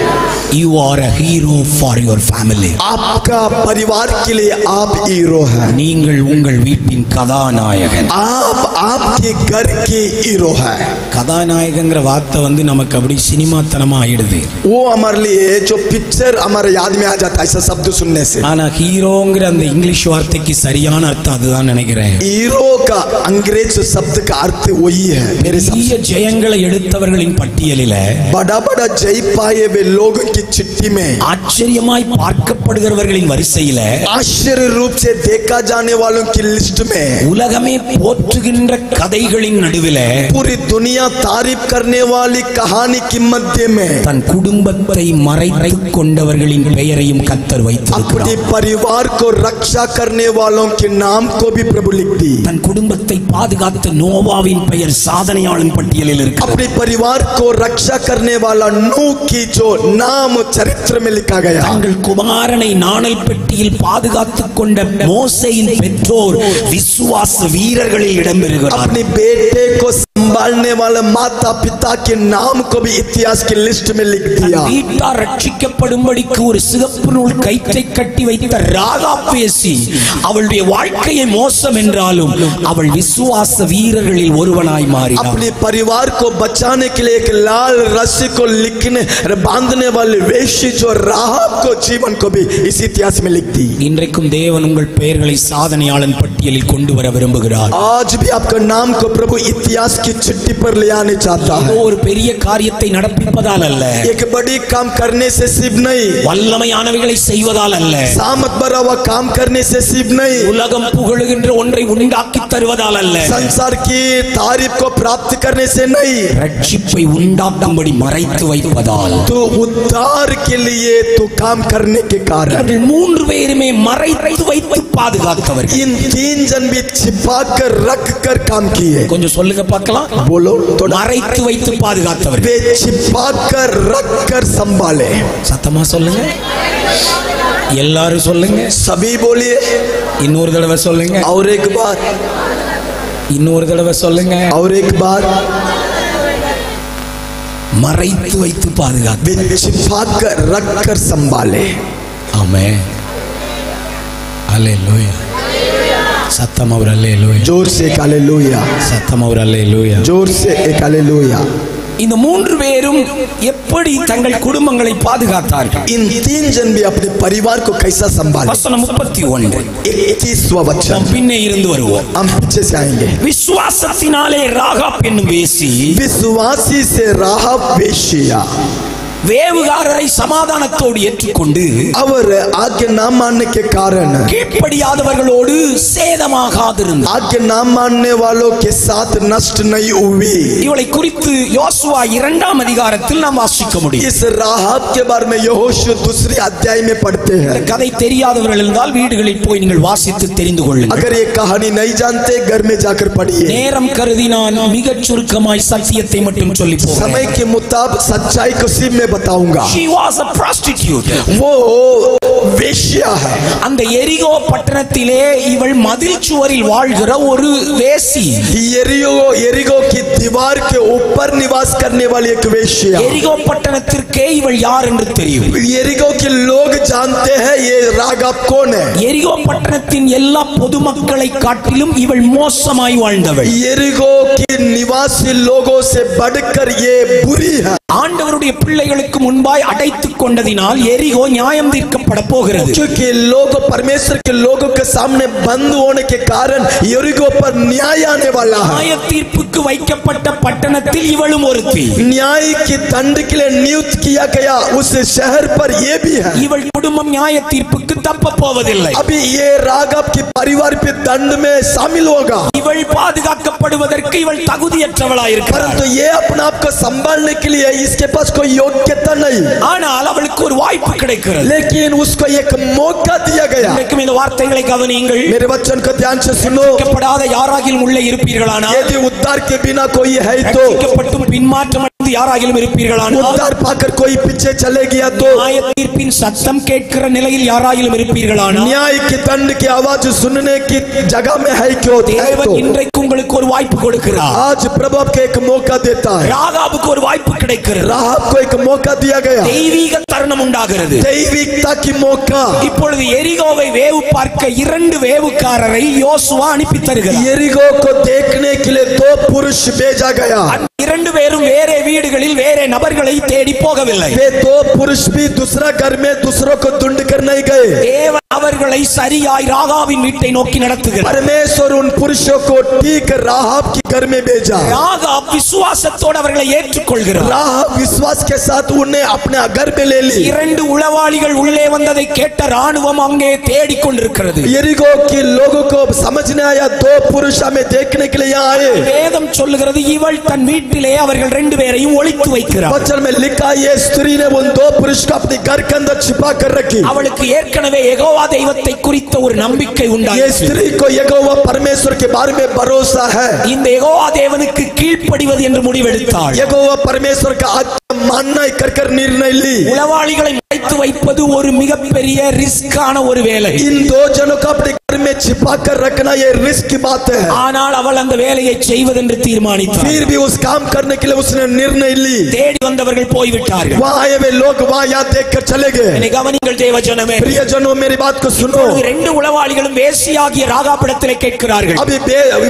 You are a hero for your family. आपका परिवार के लिए आप हीरो हैं, நீங்கள் உங்கள் வீட்டின் கதாநாயகன். आप आपके घर के हीरो है। கதாநாயகங்கிற வார்த்தை வந்து நமக்கு அப்படி சினிமாத்தனமா ஆயிடுது. वो हमारे लिए जो पिक्चर हमारे याद में आ जाता है ऐसा शब्द सुनने से। ஆனா ஹீரோங்கிற அந்த இங்கிலீஷ் வார்த்தைக்கு சரியான அர்த்தம் அதுதான் நினைக்கிறேன். हीरो का अंग्रेज शब्द का अर्थ वही है मेरे பெரிய ஜெயங்களை எடுத்தவர்களின் பட்டியலில बड़ा बड़ा जय पाए वे लोगों की चिट्ठी में, ஆச்சரியமாய் பார்க்கப்படுகிறவர்களின் வரிசையில, आश्चर्य रूप से देखा जाने वालों की लिस्ट में, உலகமே போற்றுகின்ற கதைகளின் நடுவில पूरी दुनिया तारीफ करने वाली कहानी की मध्य में தன் குடும்பத்தை மறைத்துக் கொண்டவர்களின் பெயரையும் கர்த்தர் வைத்திருக்கிறார். अपने परिवार को रक्षा करने वालों के नाम को भी प्रभु लिख दी। தன் குடும்பத்தை பாதுகாத்த நோவாவின் பெயர் சாதனையாளன் பட்டியலில் இருக்கு. अपने परिवार को रक्षा करने वाला नूह की जो नाम चरित्र में लिखा गया। தங்கள் குமாரனை நாணல் பெட்டியில் பாதுகாத்துக் கொண்ட மோசேயின் பெற்றோர் விசுவாச வீரர்களில் இடம்பெறுகிறார். अपने बेटे को संभालने वाले माता पिता के नाम को भी इतिहास की लिस्ट में लिख दिया। வீட்டார் ரட்சிக்கப்படும்படிக்கு ஒரு சிகப்பு நூல் கயிற்றை கட்டி வைத்த ராகாப் வேசி அவளுடைய வாழ்க்கையை மோசம் என்றாலும் அவள் விசுவாச வீரர்களில் ஒருவனாய் மாறினாள். अपने परिवार को बचाने के लिए एक लाल रस्सी को लिखने बांधने वाले वेश्या जो राहाब को जीवन को भी इस इतिहास में लिख दी। இன்றைக்கும் தேவன் உங்கள் பெயர்களை சாதனையாளன் பட்டியலில் கொண்டு வர விரும்புகிறார். आज भी आपका नाम को प्रभु इतिहास की चिट्ठी पर ले आने चाहता है। ஒரு பெரிய காரியத்தை நடப்பிப்பதால் அல்ல, एक बड़ी काम करने से सिर्फ नहीं, வல்லமையானவைகளை செய்வதால் அல்ல, सामत भरा हुआ काम करने से सिर्फ नहीं, உலகம் புகழுகின்ற ஒன்றை உண்டாக்கி தருவதால் அல்ல, संसार की तारीफ को प्राप्त करने से नहीं, ரட்சிப்பை உண்டாக்கும்படி மறைத்து வைப்பதால். तो उद्धार के लिए तो काम करने के कारण அவர்கள் மூன்று பேருமே மறைத்து வைத்து பாதுகாத்தவர்கள். इन तीन जन भी छिपा कर रख कर काम किए। கொஞ்சம் சொல்லுங்க பார்க்கலாம். बोलो तो மறைத்து வைத்து பாதுகாத்தவர்கள். वे छिपा कर रख कर संभाले। சத்தமா சொல்லுங்க, எல்லாரும் சொல்லுங்க, सभी बोलिए இன்னொரு தடவை சொல்லுங்க, और एक बार, இன்னொரு தடவை சொல்லுங்க. और एक बार, மறைத்து வைத்து பாதுகாத்து. वे छिपा कर रख कर संभाले। ஆமென். அல்லேலூயா. சத்தம் அவர் அல்லேலூயா. जोर से एक हालेलुया, சத்தம் அவர் அல்லேலூயா. जोर से एक हालेलुया। இந்த மூன்று பேரும் எப்படி தங்கள் குடும்பங்களை பாதுகாத்தார்கள்? इन तीन जन भी अपने परिवार को कैसा संभाले। வசனம் 31. 31वां वचन, பின்னே இருந்து வருவோம். हम पीछे से आएंगे। விசுவாசத்தினாலே ராகாப் என்னும் வேசி विश्वासी से राहाब वेश्या, வேவுகாரரை சமாதானத்தோடு ஏற்றுக்கொண்டு और आज्ञा ना मानने के कारण கீழ்ப்படியாதவர்களோடு சேதமாகாதிருந்தார். आज्ञा ना मानने वालों के साथ नष्ट नहीं हुई. இவளை குறித்து யோசுவா 2ஆம் அதிகாரத்தில் நாம் வாசிக்க முடியும். इस राहाब के बारे में यहोशू दूसरे अध्याय में पढ़ते हैं. கதை தெரியாதவர்கள் இருந்தால் வீடுகளில் போய் நீங்கள் வாசித்து தெரிந்து கொள்ளுங்கள். अगर ये कहानी नहीं जानते घर में जाकर पढ़िए. நேரம் கருதி நான் மிகச் சுருக்கமாய் சத்தியத்தை மட்டும் சொல்லி போகிறேன். समय के मुताबिक सच्चाई को सिर्फ मैं बताऊंगा. She was a prostitute. वो वेश्या है. அந்த எரிகோ பட்டணத்திலே இவள் மதில் சுவரில் வாழ்கிற ஒரு வேசி. एरिगो की दीवार के ऊपर निवास करने वाली एक वेश्या. எரிகோ பட்டணத்திற்கே இவள் யார் என்று தெரியும். एरिगो के लोग जानते हैं ये रागाब कौन है. எரிகோ பட்டணத்தின் எல்லா பொதுமக்களை காட்டிலும் இவள் மோசமாய் வாழ்ந்தவள். एरिगो के निवासी लोगों से बढ़कर ये बुरी है. ஆண்டவருடைய பிள்ளைகளுக்கு முன்பாய் அடைத்துக் கொண்டதினால் எரிகோ நியாயம் தீர்க்கப்பட போகிறது. क्योंकि लोग परमेश्वर के लोगों के सामने बंद होने के कारण एरिगो पर न्याय आने वाला है. நியாய தீர்ப்புக்கு வைக்கப்பட்ட பட்டணத்தில் இவளும் ஒருத்தி. न्याय की दंड के लिए नियुक्त किया गया उस शहर पर ये भी है. இவள் குடும்பம் நியாய தீர்ப்புக்கு தப்ப போவதில்லை. अभी ये रागाब के परिवार पे दंड में शामिल होगा. இவள் பாதுகாக்கப்படுவதற்கு இவள் தகுதியற்றவளாய் இருக்கிறாள். परंतु ये अपने आप को संभालने के लिए इसके पास कोई योग्यता नहीं. ஆனால் அவளுக்கு ஒரு வாய்ப்பு கிடைக்கிறது. लेकिन उसको एक मौका दिया गया. இன்றைக்கு இந்த வார்த்தைகளை கவனியுங்கள். मेरे वचन को ध्यान से सुनो. ரட்சிக்கப்படாத யாராகிலும் உள்ளே இருப்பீர்களானால், यदि उद्धार के बिना कोई है तो, ரட்சிக்கப்பட்டும் பின்மாற்றம் அடைந்து யாராகிலும் இருப்பீர்களானால், उद्धार पाकर कोई पीछे चले गया तो, நியாய தீர்ப்பின் சத்தம் கேட்கிற நிலையில் யாராகிலும் இருப்பீர்களானால், न्याय की दंड की आवाज सुनने की जगह में है क्यों? தேவன் இன்றைக்கு உங்களுக்கு ஒரு வாய்ப்பு கொடுக்கிறார். आज प्रभु आपको एक मौका देता है. ராகாபுக்கு ஒரு வாய்ப்பு கிடைக்கிறது. राहाब को एक मौका दिया गया. தெய்வீக தருணம் உண்டாகிறது. दैविकता की मौका. இப்பொழுது எரிகோவை வேவு பார்க்க 2 வேவுக்காரரை யோசுவா அனுப்பி தருகிறார். एरिगो को देखने के लिए 2 पुरुष भेजा गया. 2 பேரும் வேறே வீடுகளில் வேறே நபர்களை தேடி போகவில்லை. वे 2 पुरुष भी दूसरा घर में दूसरों को ढूंढ कर नहीं गए. தேவன் அவர்களை சரியாய் ராகாவின் வீட்டை நோக்கி நடத்துகிறார். परमेश्वर उन पुरुषों को ठीक राहाब की घर में भेजा. ராகாப் விசுவாசத்தோடு அவர்களை ஏற்றுக்கொள்கிறார். राहाब विश्वास के साथ उन्हें अपने घर में ले ली. 2 உளவாளிகள் உள்ளே வந்ததை கேட்ட ராணுவம் அங்கே தேடிக் கொண்டிருக்கிறது. एरिगो के लोगों को समझने आया 2 पुरुष हमें देखने के लिए यहाँ आए. வேதம் சொல்லுகிறது இவள் தன் வீட்டிலே அவர்கள் 2 பேரையும் ஒளித்து வைக்கிறார். वचन में लिखा ये स्त्री ने उन 2 पुरुष को अपने घर के अंदर छिपा कर रखी. அவளுக்கு ஏற்கனவே யெகோவா தெய்வத்தை குறித்த ஒரு நம்பிக்கை ये உண்டாயிற்று. स्त्री को यहोवा परमेश्वर के बारे में भरोसा है. இந்த யெகோவா தேவனுக்கு கீழ்ப்படிவது என்று முடிவெடுத்தாள். यहोवा परमेश्वर का आज्ञा मानना कर निर्णय ली. உளவாளிகளை மறைத்து வைப்பது ஒரு மிகப்பெரிய ரிஸ்கான ஒரு வேலை. इन 2 जनों को अपने घर में छिपा कर रखना ये रिस्क की बात है. ஆனால் அவள் அந்த வேலையை செய்வதென்று தீர்மானித்தாள். फिर भी उस काम करने के लिए उसने निर्णय ली. தேடி வந்தவர்கள் போய்விட்டார்கள். वहाँ आए हुए लोग वहाँ यहाँ देख कर चले गए. என்னை கவனிங்கள் தேவஜனமே. प्रियजनों मेरी बात को सुनो. 2 உளவாளிகளும் வேசியாகிய ராகாபிடத்திலே கேட்கிறார்கள். अभी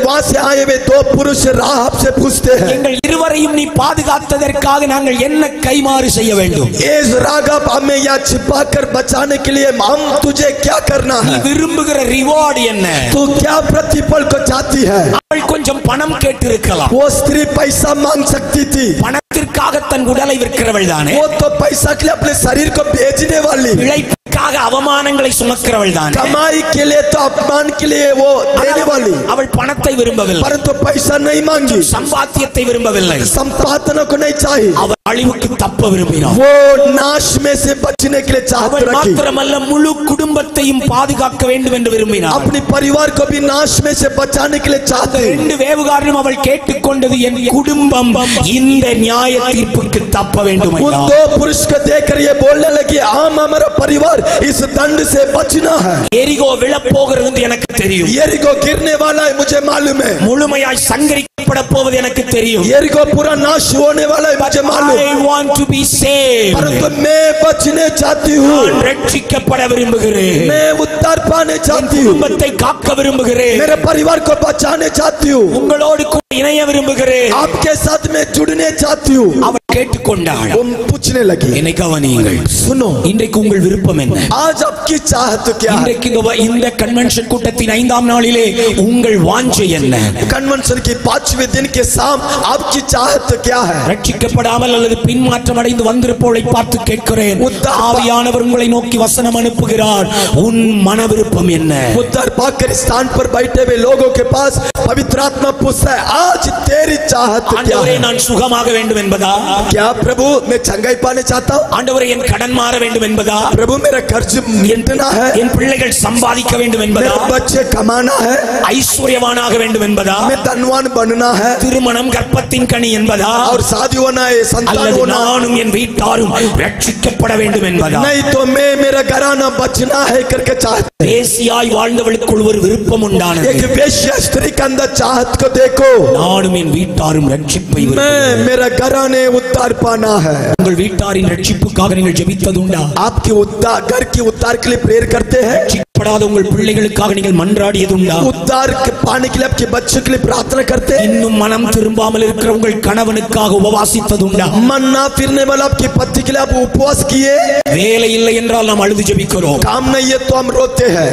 वहाँ से आए हुए 2 पुरुष राहाब से पूछते हैं எங்கள் இருவரையும் நீ பாதுகாத்ததற்காக நாங்கள் என்ன கைமாறு செய்ய வேண்டும்? इस राघव हमें यहाँ छिपा कर बचाने के लिए हम तुझे क्या करना நீ है? விரும்புகிற ரிவார்ட் என்ன? तू क्या प्रतिफल को चाहती है? அவள் கொஞ்சம் பணம் கேட்டிருக்கலாம். वो स्त्री पैसा मांग सकती थी. பணத்திற்காக தன் உடலை விற்கிறவள் தானே. वो तो पैसा के लिए अपने शरीर को बेचने वाली. இழைப்புக்காக அவமானங்களை சுமக்கிறவள் தானே. कमाई के लिए तो अपमान के लिए वो देने वाली. அவள் பணத்தை விரும்பவில்லை. परंतु पैसा नहीं मांगी. சம்பாத்தியத்தை விரும்பவில்லை. संपादन को नहीं चाहिए. அவள் அழிவுக்கு தப்ப விரும்பினாள். वो नाश में से बचने के लिए चाहत அவள் रखी. மாத்திரமல்ல முழு குடும்பத்தையும் பாதுகாக்க வேண்டும் என்று விரும்பினாள். अपने परिवार को भी नाश में से बचाने के लिए चाहते. 2 வேவுகாரனும் அவள் கேட்டுக்கொண்டது என் குடும்பம் இந்த நியாய தீர்ப்புக்கு தப்ப வேண்டும். उन 2 पुरुष को देखकर ये बोलने लगी हम हमारा परिवार इस दंड से बचना है. எரிகோ விழப்போகிறது என்று எனக்கு தெரியும். एरिगो गिरने वाला है मुझे मालूम है. முழுமையாய் சங்கரிக்கப்பட போவது எனக்கு தெரியும். एरिगो पूरा नाश होने वाला है मुझे मालूम. I want to be saved. परंतु मैं बचने चाहती हूँ. நான் ரட்சிக்கப்பட விரும்புகிறேன். मैं उद्धार पाने चाहती हूँ. குடும்பத்தை காக்க விரும்புகிறேன். मेरे परिवार को बचाने चाहती हूँ. உங்களோடு கூட இணைய விரும்புகிறேன், आपके साथ मैं जुड़ने चाहती हूँ। அவள் கேட்டுக்கொண்டாள். वो पूछने लगी, என்னை கவனியுங்கள், सुनो இன்றைக்கு உங்கள் விருப்பம் என்ன? आज आपकी चाहत क्या है? இன்றைக்கு இந்த கன்வென்ஷன் கூட்டத்தின் 5ஆம் நாளிலே உங்கள் வாஞ்சை என்ன? कन्वेंशन के 5वें दिन के शाम आपकी चाहत क्या है? ரட்சிக்கப்படாமல் அல்லது பின்மாற்றம் அடைந்து வந்திருப்போரை பார்த்து கேட்கிறேன். ஆவியானவர் உங்களை நோக்கி வசனம் அனுப்புகிறார். உன் மன விருப்பம் என்ன? उद्धार पाकर स्थान पर बैठे हुए लोगों के पास पवित्र आत्मा पूछता है, आज तेरी चाहत क्या ஆண்டவரே, है? நான் சுகமாக வேண்டும் என்பதா? क्या प्रभु मैं चंगाई पाने चाहता हूँ? ஆண்டவரே, என் கடன் மாற வேண்டும் என்பதா? प्रभु मेरा कर्ज मिटना है, என் பிள்ளைகள் சம்பாதிக்க வேண்டும் என்பதா? मेरे बच्चे कमाना है, ஐஸ்வர்யவானாக வேண்டும் என்பதா? मैं धनवान बनना है திருமணம் கர்ப்பத்தின் கனி என்பதா? और शादी होना है, संतान அல்லது होना है। நானும் என் வீட்டாரும் ரட்சிக்கப்பட வேண்டும் என்பதா? नहीं तो मैं मेरा घराना बचना है करके चाहते। வேசியாய் வாழ்ந்தவளுக்குள் ஒரு விருப்பம் உண்டானது. एक वेश्या स्त्री के अंदर चाहत को देखो, நானும் என் வீட்டாரும் ரட்சிப்பை मैं விரும்புகிறேன். मेरा घराने उद्धार पाना है। உங்கள் வீட்டாரின் ரட்சிப்புக்காக நீங்கள் ஜெபித்ததுண்டா? आपके उद्धार घर की उद्धार के लिए प्रेयर करते हैं? ரட்சிக்கப்படாத உங்கள் பிள்ளைகளுக்காக நீங்கள் மன்றாடியதுண்டா? उद्धार के पाने के लिए आपके बच्चों के लिए प्रार्थना करते हैं? இன்னும் மனம் திரும்பாமல் இருக்கிற உங்கள் கணவனுக்காக உபவாசித்ததுண்டா? मन ना फिरने वाला आपके पति के लिए आप उपवास किए? வேலை இல்லை என்றால் நாம் அழுது ஜெபிக்கிறோம். काम नहीं है तो हम रोते हैं,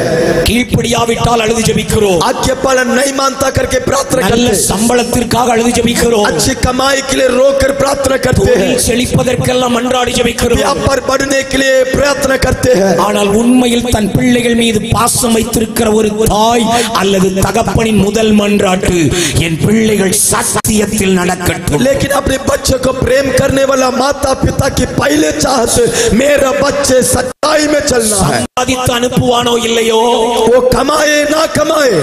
கீழ்ப்படியாவிட்டால் அழுது ஜெபிக்கிறோம். आज्ञा पालन नहीं मानता करके प्रार्थना நல்ல करते हैं, சம்பளத்திற்காக அழுது ஜெபிக்கிறோம். अच्छी कमाई के लिए रोकर प्रार्थना करते हैं, தொழில் செழிப்பதற்கெல்லாம் மன்றாடி ஜெபிக்கிறோம். व्यापार बढ़ने के लिए प्रार्थना करते हैं। ஆனால் உண்மையில் தன் பிள்ளைகள் மீது பாசம் வைத்திருக்கிற ஒரு தாய் அல்லது தகப்பனின் முதல் மன்றாட்டு, என் பிள்ளைகள் சத்தியத்தில் நடக்கட்டும். लेकिन अपने बच्चे को प्रेम करने वाला माता पिता की पहले चाहत, मेरा बच्चे सच्चाई में चलना है। சம்பாதித்து அனுப்புவானோ இல்லையோ, वो कमाए ना कमाए,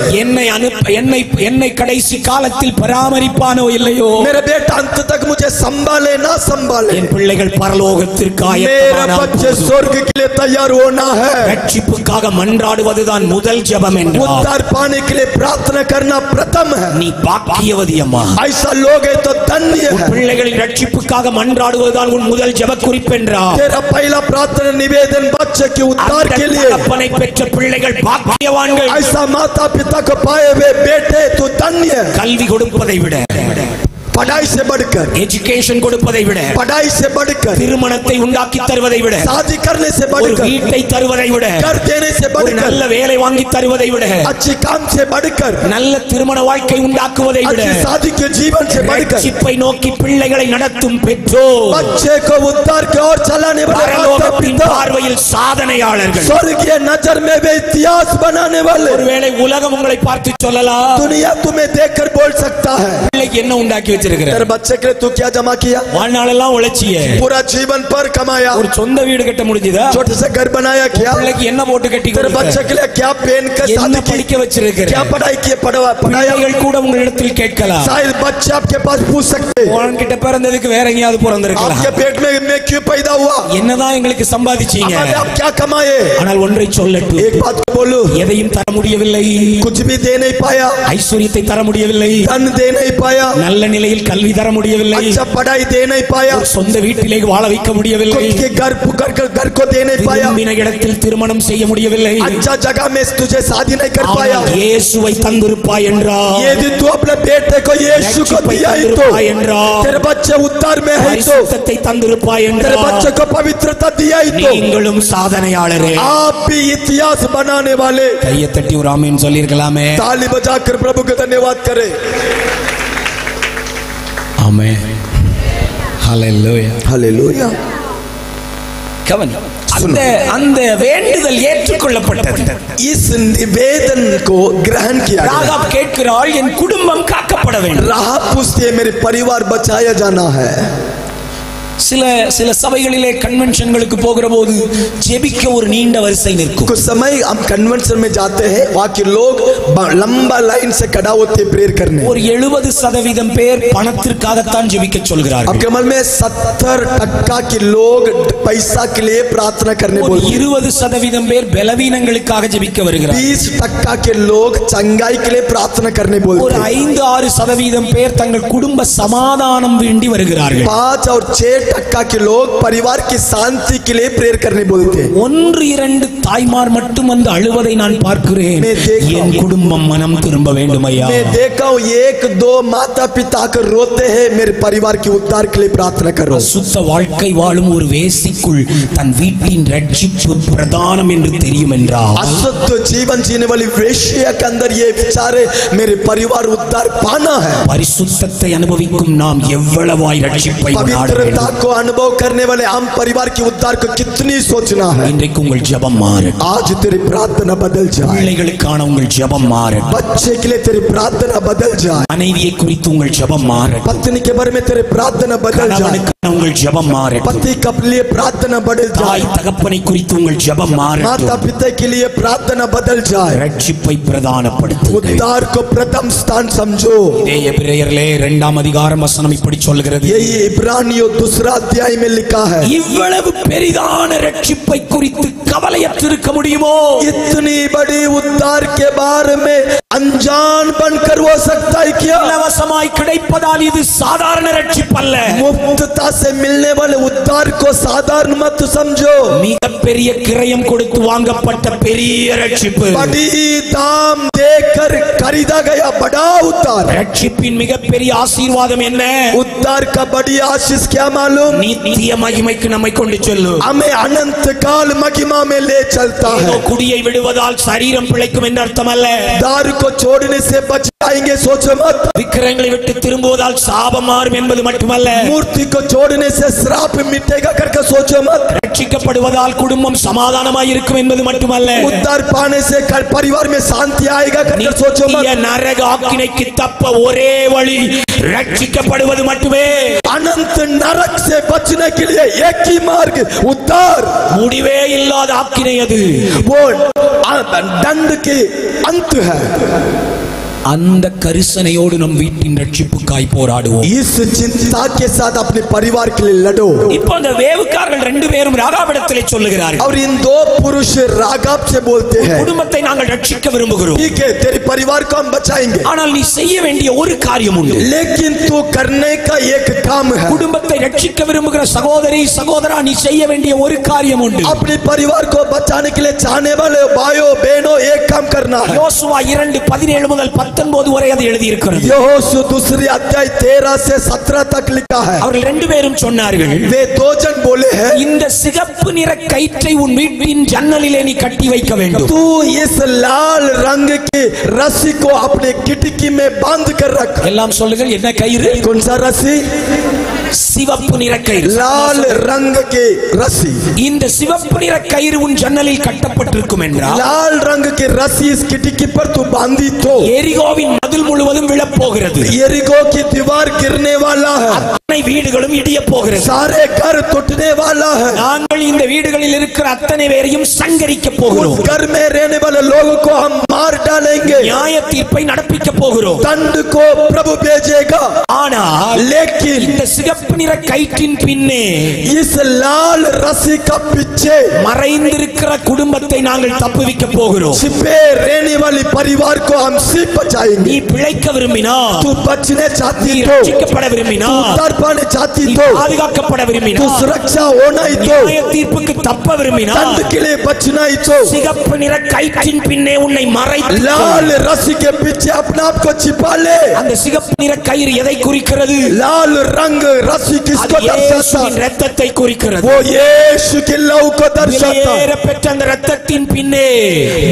என்னை கடைசி காலத்தில் பராமரிப்பானோ இல்லையோ, मेरा बेटा अंत तक मुझे संभाले ना संभाले, என் பிள்ளைகள் பரலோகத்திற்கு मेरा ஆயத்தமானால் बच्चे स्वर्ग के लिए तैयार होना है। ரட்சிப்புக்காக மன்றாடுவதுதான் முதல் ஜெபம் என்றார். उद्धार पाने के लिए प्रार्थना करना प्रथम है। நீ பாக்கியவதி அம்மா. ऐसा लोग है तो धन्य உன் है। பிள்ளைகளின் ரட்சிப்புக்காக மன்றாடுவதுதான் உன் முதல் ஜெப குறிப்பென்றார். तेरा पहला प्रार्थना निवेदन बच्चे के उद्धार के लिए। தகப்பனை பெற்ற பிள்ளைகள் பாக்கியவான்கள். ऐसा माता पिता को पाए हुए बेटे तो धन्य है। கல்வி கொடுப்பதை விட, पढ़ाई से बढ़कर, எஜுகேஷன் கொடுப்பதை விட, पढ़ाई से बढ़कर, திருமணத்தை உண்டாக்கி தருவதை விட, शादी करने से ஒரு बढ़कर, வீட்டை தருவதை விட, घर देने से ஒரு बढ़कर, நல்ல வேலை வாங்கி தருவதை விட, अच्छी काम से बढ़कर, நல்ல திருமண வாழ்க்கை உண்டாக்குவதை விட, अच्छी शादी के जीवन से बढ़कर, ரட்சிப்பை நோக்கி பிள்ளைகளை நடத்தும் பெற்றோர் बच्चे को उद्धार की ओर चलाने वाले माता பரலோகத்தின் पिता, பார்வையில் சாதனையாளர்கள். स्वर्गीय नजर में वे इतिहास बनाने वाले। ஒருவேளை உலகம் உங்களை பார்த்து சொல்லலாம், दुनिया तुम्हें देखकर बोल सकता है, பிள்ளைக்கு என்ன உண்டாக்கி வச்சிருக்கிற? तेरे बच्चे के लिए तू क्या जमा किया? வாழ்நாளெல்லாம் உழைச்சிய, पूरा जीवन पर कमाया, ஒரு சொந்த வீடு கட்ட முடிஞ்சதா? छोटे से घर बनाया क्या? பிள்ளைக்கு என்ன போட்டு கட்டி तेरे கொடுத்த? बच्चे के लिए क्या पहन कर என்ன शादी की? படிக்க வச்சிருக்கிற? क्या पढ़ाई की? पढ़ाया। பிள்ளைகள் கூட உங்களிடத்தில் கேட்கலாம், शायद बच्चे आपके पास पूछ सकते, உன்கிட்ட பிறந்ததுக்கு வேற எங்கேயாவது பிறந்திருக்கலாம், आपके पेट में मैं क्यों पैदा हुआ? என்னதான் எங்களுக்கு சம்பாதிச்சீங்க? आप क्या कमाए? ஆனால் ஒன்றை சொல்லட்டும், एक बात को बोलो, எதையும் தர முடியவில்லை. कुछ भी दे नहीं पाया, ஐஸ்வர்யத்தை தர முடியவில்லை, धन दे नहीं पाया, நல்ல நிலையில் கல்வி தர முடியவில்லை, अच्छा पढ़ाई दे नहीं पाया, ஒரு சொந்த வீட்டிலே வாழ வைக்க முடியவில்லை, खुद के घर को दे नहीं पाया, விரும்பின இடத்தில் திருமணம் செய்ய முடியவில்லை. अच्छा जगह में तुझे शादी नहीं कर पाया। ஆனால் இயேசுவை தந்திருப்பாய் என்றார், यदि तू अपने बेटे को यीशु को दिया ही तो, तेरे बच्चे उद्धार में है तो, பரிசுத்தத்தை தந்திருப்பாய் तेरे என்றார், बच्चे को पवित्रता दिया ही तो, நீங்களும் சாதனையாளரே. आप भी इतिहास बनाने वाले। கையை தட்டி ஒரு ஆமென் சொல்லிருக்கலாமே. ताली बजाकर प्रभु को धन्यवाद करें। ஆமென். ஹalleluya. हालेलुया। அந்த வேண்டுதல் ஏற்றுக்கொள்ளப்பட்டது. इस निवेदन को ग्रहण किया गया। ராகாப் கேட்கிறாள், என் குடும்பம் காக்கப்பட வேண்டும். राहाब पूछती है, मेरे परिवार बचाया जाना है। சில சபைகளிலே கன்வென்ஷன்களுக்கு போகிற போது ஜெபிக்க ஒரு நீண்ட வரிசை நிற்கும். कुछ समय हम कन्वेंशन में जाते हैं, वहाँ के लोग लंबा लाइन से खड़ा होते हैं प्रेयर करने। ஒரு 70% பேர் பணத்திற்காகத்தான் ஜெபிக்க சொல்கிறார்கள். आपके मन में 70% के लोग पैसा के लिए प्रार्थना करने ஒரு बोलते हैं। 20% பேர் பலவீனங்களுக்காக ஜெபிக்க வருகிறார்கள். 20% के लोग चंगाई के लिए प्रार्थना करने ஒரு बोलते हैं। 5-6% பேர் தங்கள் குடும்ப சமாதானம் வேண்டி வருகிறார்கள். 5 और 6 1% के लोग परिवार की शांति के लिए प्रेयर करने बोलते हैं। 1-2 தாய்மார் மட்டும் வந்து அழுவதை நான் பார்க்கிறேன். என் குடும்பம் மனம் திரும்ப வேண்டும் ஐயா. मैं देखा हूँ 1-2 माता पिता आकर रोते हैं, मेरे परिवार के उद्धार के लिए प्रार्थना करो। சுத்த வாழ்க்கை வாழும் ஒரு வேசிக்குள் தன் வீட்டின் ரட்சிப்பு பிரதானம் என்று தெரியும் என்றால், अशुद्ध जीवन जीने वाली वेश्या के अंदर ये विचार है मेरे परिवार उद्धार पाना है। பரிசுத்தத்தை அனுபவிக்கும் நாம் எவ்வளவாய் ரட்சிப்பை நாட पवित्रता வேண்டும். को अनुभव करने वाले हम परिवार के उद्धार को कितनी सोचना है। இன்றைக்கு உங்கள் ஜெபம் மாறட்டும். आज तेरी प्रार्थना बदल जाए, பிள்ளைகளுக்கான உங்கள் ஜெபம் மாறட்டும். बच्चे के लिए तेरी प्रार्थना बदल जाए, மனைவியை குறித்து உங்கள் ஜெபம் மாறட்டும். पत्नी के बारे में तेरी प्रार्थना बदल जाए, கணவனுக்கான உங்கள் ஜெபம் மாறட்டும். पति के लिए प्रार्थना बदल जाए, தாய் தகப்பனை குறித்து உங்கள் ஜெபம் माता மாறட்டும். पिता के लिए प्रार्थना बदल जाए, ரட்சிப்பை பிரதானப்படுத்துங்கள். उद्धार को प्रथम स्थान समझो। இதே எபிரேயரிலே 2ஆம் அதிகாரம் வசனம் இப்படி சொல்கிறது. यही इब्रानियों 2 अध्याय में लिखा है, இவ்வளவு பெரிதான ரட்சிப்பை குறித்து கவலையற்றிருக்க முடியுமோ? इतनी बड़ी उद्धार के बारे में अनजान बनकर हो सकता है क्या? இலவசமாய் கிடைப்பதால் இது சாதாரண ரட்சிப்பு அல்ல. मुफ्तता से मिलने वाले उद्धार को साधारण मत समझो, மிகப்பெரிய கிரயம் கொடுத்து வாங்கப்பட்ட பெரிய ரட்சிப்பு. बड़ी दाम देकर खरीदा गया बड़ा उद्धार। ரட்சிப்பின் மிகப்பெரிய ஆசீர்வாதம் என்ன? उद्धार का बड़ी आशीष क्या मालूम? நித்திய மகிமைக்கு நம்மை கொண்டு செல்லும். हमें अनंत काल महिमा में ले चलता है। குடியை விடுவதால் சரீரம் பிழைக்கும் என்ற அர்த்தம் அல்ல. दारू को छोड़ने से बच जाएंगे सोचो मत। விக்கிரங்களை விட்டு திரும்புவதால் சாபம் மாறும் என்பது மட்டுமல்ல. मूर्ति को छोड़ने से श्राप मिटेगा करके सोचो मत। ரட்சிக்கப்படுவதால் குடும்பம் சமாதானமாய் இருக்கும் என்பது மட்டுமல்ல. उद्धार पाने से परिवार में शांति आएगा करके सोचो मत। நித்திய நரக ஆக்கினைக்கு தப்ப ஒரே வழி ரட்சிக்கப்படுவது மட்டுமே. अनंत नरक से बचने के लिए एक ही मार्ग उद्धार। முடிவே இல்லாத ஆக்கினை அது. वो दंड के अंत है। அந்த கரிசனையோடு நம் வீட்டின் ரட்சிப்புக்காய் போராடுவோம். इस चिंता के साथ अपने परिवार के लिए लड़ो। இப்போ அந்த வேவுக்காரர்கள் 2 பேரும் ராகாபிடத்திலே சொல்லுகிறார்கள், और इन 2 पुरुष रागाब से बोलते हैं, குடும்பத்தை நாங்கள் ரட்சிக்க விரும்புகிறோம். ठीक है तेरे परिवार को हम बचाएंगे, ஆனால் நீ செய்ய வேண்டிய ஒரு காரியம் உண்டு. लेकिन तू करने का एक काम है। குடும்பத்தை ரட்சிக்க விரும்புகிற சகோதரி சகோதரா, நீ செய்ய வேண்டிய ஒரு காரியம் உண்டு. अपने परिवार को बचाने के लिए चाहने वाले भाइयों बहनों एक काम करना है। யோசுவா 2:17 முதல் 19 வரை அது எழுதி இருக்கிறது. यहोशू 2 अध्याय 13 से 17 तक लिखा है। அவர்கள் 2 பேரும் சொன்னார்கள், वे 2 जन बोले हैं, இந்த சிகப்பு நிற கயிற்றை உன் வீட்டின் ஜன்னலிலே நீ கட்டி வைக்க வேண்டும். तू इस लाल रंग की रस्सी को अपने खिड़की में बांध कर रख। எல்லாம் சொல்லுங்கள், என்ன கயிறு? कौन सा रस्सी? சிவப்பு நிற கயிறு. लाल रंग की रस्सी। இந்த சிவப்பு நிற கயிறு உன் ஜன்னலில் கட்டப்பட்டிருக்கும் என்றால், लाल रंग की रस्सी इस खिड़की पर तू बांधी तो எரிகோவின் மதில் முழுவதும் விழப் போகிறது. यरीको की दीवार गिरने वाला है, அத்தனை வீடுகளும் இடியப் போகிறது. सारे घर टूटने वाला है। நாங்கள் இந்த வீடுகளில் இருக்கிற அத்தனை பேரையும் சங்கரிக்க போகிறோம். उस घर में रहने वाले लोगों को हम मार डालेंगे, நியாய தீர்ப்பை நடப்பிக்க போகிறோம். दंड को प्रभु भेजेगा। ஆனால் लेकिन இந்த சிகப்பு நிற கயிற்றின் பின்னே इस लाल रस्सी का पीछे மறைந்திருக்கிற குடும்பத்தை நாங்கள் தப்புவிக்க போகிறோம். छिपे रहने वाली परिवार को हम सिर्फ बचाएंगे। நீ பிழைக்க விரும்பினா, तू बचने चाहती நீ तो, ரட்சிக்கப்பட तू விரும்பினா, उद्धार पाने चाहती நீ तो, பாதுகாக்கப்பட விரும்பினா, तू सुरक्षा होना ही तो, நியாய தீர்ப்புக்கு தப்ப விரும்பினா, दंड के लिए बचना ही तो, சிகப்பு நிற கயிற்றின் பின்னே உன்னை மறைத்து लाल रस्सी के पीछे अपने आप को छिपा ले। அந்த சிகப்பு நிற கயிறு எதை குறிக்கிறது? लाल रंग रस्सी किसको அது दर्शाता? இயேசுவின் இரத்தத்தை குறிக்கிறது. वो यीशु के लहू को दर्शाता। விலையேற பெற்ற அந்த இரத்தத்தின் பின்னே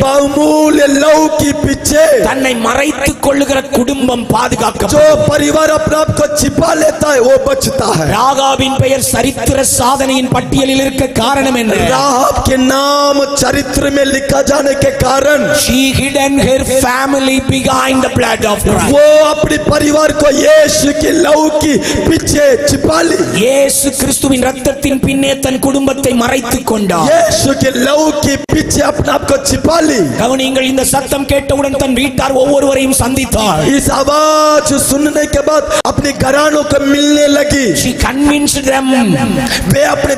बहुमूल्य लहू के पीछे தன்னை மறைத்துக் கொள்ளுகிற குடும்பம் जो பாதுகாக்கப்படும். परिवार अपने आप को छिपा लेता है वो बचता है। ராகாபின் பெயர் சரித்திர சாதனையின் பட்டியலில் இருக்க காரணம் என்ன? राहब के नाम चरित्र में लिखा जाने के कारण She hidden her family behind the blood of Christ. वो अपने परिवार को यीशु के लहू के पीछे छिपा ली। இயேசு கிறிஸ்துவின் இரத்தத்தின் பின்னே தன் குடும்பத்தை மறைத்துக் கொண்டார். यीशु के लहू के पीछे अपने आप को छिपा ली। கவனியுங்கள், இந்த சத்தம் கேட்டவுடன் தன் வீட்டார் ஒவ்வொருவரையும் சந்தித்தார். इस आवाज सुनने के बाद अपने घरानों को मिलने लगी। She convinced them. वे अपने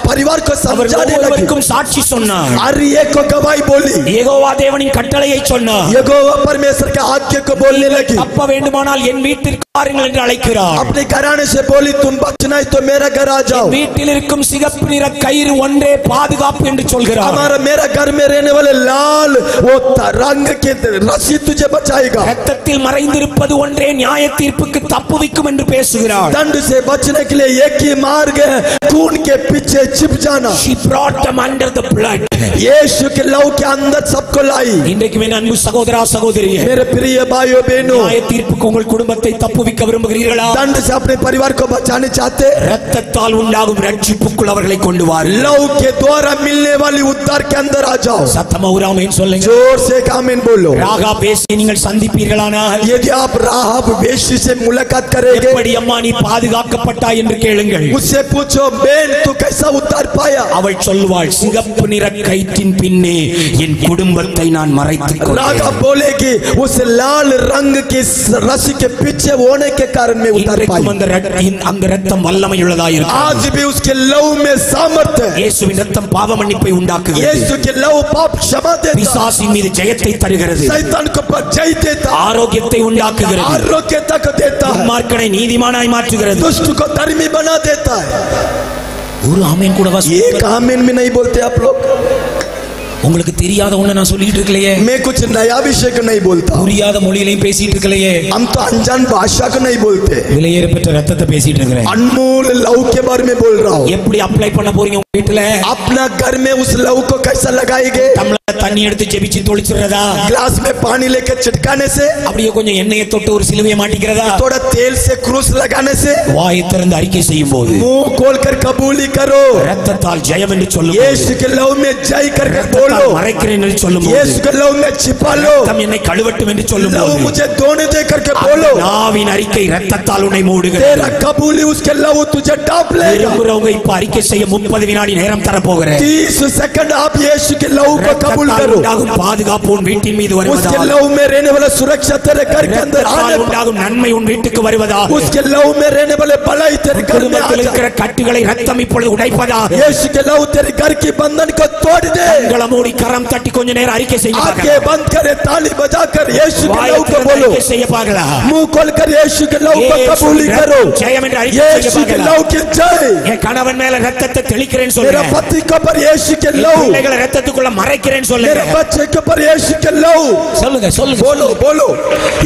परिवार को அவர் समझाने लगी, ஒவ்வொருவருக்கும் சாட்சி சொன்னார். हर एक को गवाही बोली, யெகோவா தேவனின் கட்டளையை சொன்னார். यहोवा परमेश्वर के आज्ञा को बोलने लगी। தப்ப வேண்டுமானால் என் வீட்டிற்கு வாருங்கள் என்று அழைக்கிறார். अपने घराने से बोली तुम बचना है तो मेरा घर आ जाओ। வீட்டில் இருக்கும் சிகப்பு நிற கயிறு ஒன்றே பாதுகாப்பு என்று சொல்கிறார். हमारा मेरा घर में रहने वाले लाल वो रंग के रस्सी तुझे बचाएगा। ரத்தத்தில் மறைந்திருப்பது ஒன்றே நியாய தீர்ப்புக்கு தப்புவிக்கும் என்று பேசுகிறார். दंड से बचने के लिए एक ही मार्ग है, खून के पीछे छिप जाना। She brought them under the blood. यीशु के लहू के अंदर सबको लाई। இன்றைக்கு என் அன்பு சகோதரா சகோதரியே, मेरे प्रिय भाइयों बहनों, நியாய தீர்ப்புக்கு உங்கள் குடும்பத்தை தப்புவிக்க விரும்புகிறீர்களா? दंड से अपने परिवार को बचाने चाहते? ரத்தத்தால் உண்டாகும் ரட்சிப்புக்குள் அவர்களை கொண்டு வாருங்கள். लहू के द्वारा मिलने वाली उद्धार के अंदर आ जाओ। சத்தமா ஒரு ஆமென் சொல்லுங்க. जोर से एक आमीन बोलो। ராகாப் வேசியை நீங்கள் சந்திப்பீர்களானால், यदि आप राहाब वेश्या से मुलाकात करेंगे, எப்படி அம்மா நீ பாதுகாக்கப்பட்டாய் என்று கேளுங்கள். उससे पूछो बेन तू कैसा उद्धार पाया? அவள் சொல்வாள், சிகப்பு நிற கயிற்றின் பின்னே என் குடும்பத்தை நான் மறைத்துக் கொண்டேன். राघव बोलेगी उस लाल रंग की रस्सी के पीछे होने के कारण मैं उतार पाई। அந்த ரத்தம் வல்லமையுள்ளதாய் இருக்கு. आज भी उसके लहू में सामर्थ्य है। இயேசுவின் ரத்தம் பாவ மன்னிப்பை உண்டாக்குகிறது. यीशु के लहू पाप क्षमा देता है। பிசாசின் மீது ஜெயத்தை தருகிறது. शैतान को पर जय देता है। ஆரோக்கியத்தை உண்டாக்குகிறது. आरोग्यता को देता है। துன்மார்க்கனை நீதிமானாய் மாற்றுகிறது. दुष्ट को धर्मी बना देता है। ஒரு ஆமென் கூட एक आमीन भी नहीं बोलते आप लोग। உங்களுக்கு தெரியாத ஒண்ணு நான் சொல்லிட்டு இருக்கலையே. मैं कुछ नया विषय को नहीं बोलता। புரியாத மொழியிலையும் பேசிட்டு இருக்கலையே. हम तो अनजान भाषा को नहीं बोलते। விலையேற பெற்ற ரத்தத்தை பேசிட்டு இருக்கிறேன். अनमोल लहू के बारे में बोल रहा हूँ। எப்படி அப்ளை பண்ண போறீங்க உங்க வீட்டுல? अपना घर में उस लहू को कैसा लगाएंगे? டம்ளர் தண்ணி எடுத்து ஜெபிச்சு தொளிச்சிரதா? ग्लास में पानी लेकर छिड़काने से? அப்படியே கொஞ்சம் எண்ணெயை தொட்டு ஒரு சிலுவையை மாட்டிக்கிறதா? थोड़ा तेल से क्रूस लगाने से? வாயை திறந்து அறிக்கை செய்யும் போது, मुंह खोलकर कबूली करो। ரத்தத்தால் ஜெயம் என்று சொல்லும் போது, यीशु के लहू में जय करके बोलो। மறைக்கிறேன் என்று சொல்லும் போது, यीशु के लहू में छिपा लो। ரத்தம் என்னை கழுவட்டும் என்று சொல்லும் लहू போது, मुझे धोने दे करके बोलो। நாவின் அறிக்கை ரத்தத்தால் உன்னை மூடுகிறது. तेरा कबूली उसके लहू तुझे ढांप लेगा। விரும்புறவங்க இப்ப அறிக்கை செய்ய 30 வினாடி நேரம் தர போகிறேன். 30 सेकंड आप यीशु के लहू को कबूल करो। உண்டாகும் பாதுகாப்பு உன் வீட்டின் மீது उसके வருவதாக, लहू में रहने वाला सुरक्षा तेरे घर के अंदर आने உண்டாகும் நன்மை உன் வீட்டுக்கு வருவதாக, उसके लहू में रहने वाले भलाई तेरे घर में आ குடும்பத்தில் जाए। இருக்கிற கட்டுகளை ரத்தம் இப்பொழுது உடைப்பதாக, यीशु के लहू तेरे घर की बंधन को तोड़ दे। கண்களை மூடி கரம் தட்டி கொஞ்ச நேரம் அறிக்கை செய்ய आंखें बंद करे, ताली बजाकर यीशु के வாயை लहू को திறந்து बोलो। அறிக்கை செய்ய பார்க்கலா. मुंह खोलकर यीशु के लहू को कबूली करो। ஜெயம் என்று அறிக்கை செய்ய यीशु के பார்க்கலா. लहू की जय। என் கணவன் மேல ரத்தத்தை தெளிக்கிறேன்னு मेरा சொல்லுங்க. पति के ऊपर यीशु के என் लहू, பிள்ளைகளை ரத்தத்துக்குள்ள மறைக்கிறேன்னு சொல்லுங்க. मेरे बच्चे के ऊपर यीशु के लहू। சொல்லுங்க சொல்லுங்க. बोलो बोलो,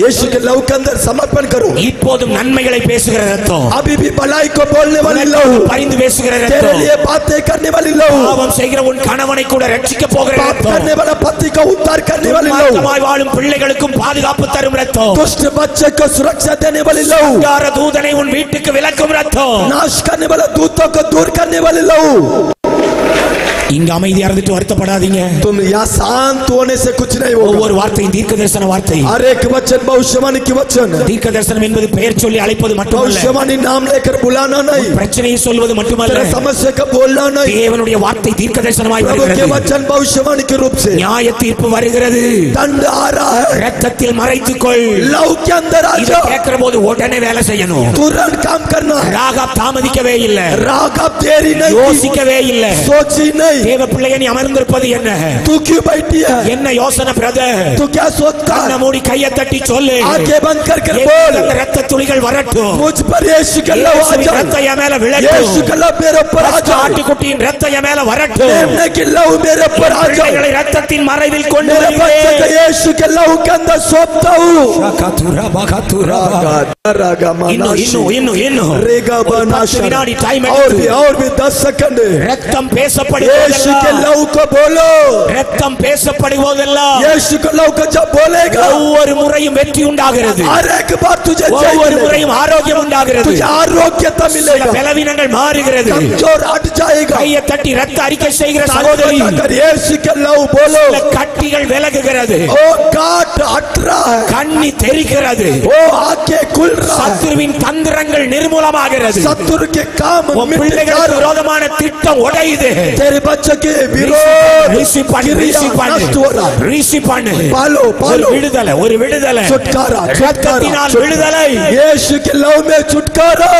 यीशु के लहू के अंदर समर्पण करो। இப்போதும் நன்மைகளை பேசுகிற ரத்தம், अभी भी भलाई को बोलने वाली लहू, பரிந்து பேசுகிற तेरे ரத்தம், लिए बातें करने वाली लहू, பாவம் செய்கிற உன் கணவனை கூட ரட்சிக்க போகிற पाप ரத்தம், करने वाला पति को उद्धार करने वाली लहू, துன்மார்க்கமாய் வாழும் பிள்ளைகளுக்கும் பாதுகாப்பு தரும் ரத்தம், दुष्ट बच्चे को सुरक्षा देने वाली लहू, சங்கார தூதனை உன் வீட்டுக்கு விலக்கும் ரத்தம். नाश करने वाला दूतों को दूर करने वाली लहू। இங்க அமைதியா இருந்துட்டு வருத்தப்படாதீங்க. तुम यहाँ शांत होने से कुछ नहीं होगा। ஒவ்வொரு வார்த்தையும் தீர்க்க தரிசன வார்த்தை. हर एक वचन भविष्यवाणी की वचन। தீர்க்க தரிசனம் என்பது பெயர் சொல்லி அழைப்பது மட்டுமல்ல, भविष्यवाणी नाम लेकर बुलाना नहीं, பிரச்சனையை சொல்வது மட்டுமல்ல, तेरा समस्या का बोलना नहीं। தேவனுடைய வார்த்தை தீர்க்க தரிசனமாய் प्रभु के வருகிறது. वचन भविष्यवाणी के रूप से। நியாய தீர்ப்பு வருகிறது. दंड आ रहा है, ரத்தத்தில் மறைத்துக்கொள். लहू के अंदर आ இதை जाओ। கேட்கிற போது உடனே வேலை செய்யணும். तुरंत काम करना है। ராகாப் தாமதிக்கவே இல்லை, राघव देरी नहीं की, யோசிக்கவே இல்லை. सोची नहीं। தேவ பிள்ளையை நீ அமர்ந்திருப்பது என்ன? तू क्यों बैठी है? என்ன யோசனை பிரதர்? तू क्या सोचता கண்ணை है? மூடி கையை தட்டி சொல்லு. आंखें बंद करके என் बोल, அந்த ரத்த துளிகள் வரட்டும். मुझ पर यीशु का लहू आ இயேசுவின் जाए। ரத்தம் என் மேல यीशु விழட்டும். का लहू मेरे ऊपर आ जाए। ஆட்டுக்குட்டியின் ரத்தம் என் மேல வரட்டும். मेमने की लहू मेरे ऊपर आ जाए। பிள்ளைகளை ரத்தத்தின் மறைவில் கொண்டு मेरे बच्चे को வருகிறேன். यीशु के लहू के अंदर सौंपता हूँ। இன்னும் रेगा बना 10 வினாடி டைம் और भी 10 सेकंड। ரத்தம் यीशु के பேசப்படுவதெல்லாம், लहू को बोलो। ரத்தம் பேசப்படுவதெல்லாம் यीशु के लहू को जब बोलेगा, ஒவ்வொரு முறையும் வெற்றி உண்டாகிறது. हर एक बार तुझे जय ஒவ்வொரு मिलेगा। முறையும் ஆரோக்கியம் உண்டாகிறது. तुझे आरोग्यता சில मिलेगा। பலவீனங்கள் மாறுகிறது. कमजोर हट जाएगा। கையை தட்டி ரத்த அறிக்கை செய்கிற சகோதரி, अगर यीशु के लहू बोलो, சில கட்டிகள் விலகுகிறது. ओ काट हट रहा है, கண்ணி தெரிக்கிறது. ओ आंखें खुल रहा है, சத்துருவின் தந்திரங்கள் நிர்மூலமாகிறது. शत्रु के काम உன் मिट பிள்ளைகளுக்கு जा- விரோதமான திட்டம் உடையுது. तेरे बच्चों के विरोध ரிசீவ் பண்ணு, क्रिया ரிசீவ் பண்ணு, नष्ट हो रहा है। ரிசீவ் பண்ணு. पालो ஒரு पालो, விடுதலை, ஒரு விடுதலை. छुटकारा ரத்தத்தினால் छुटकारा। விடுதலை. यीशु के लहू में छुटकारा।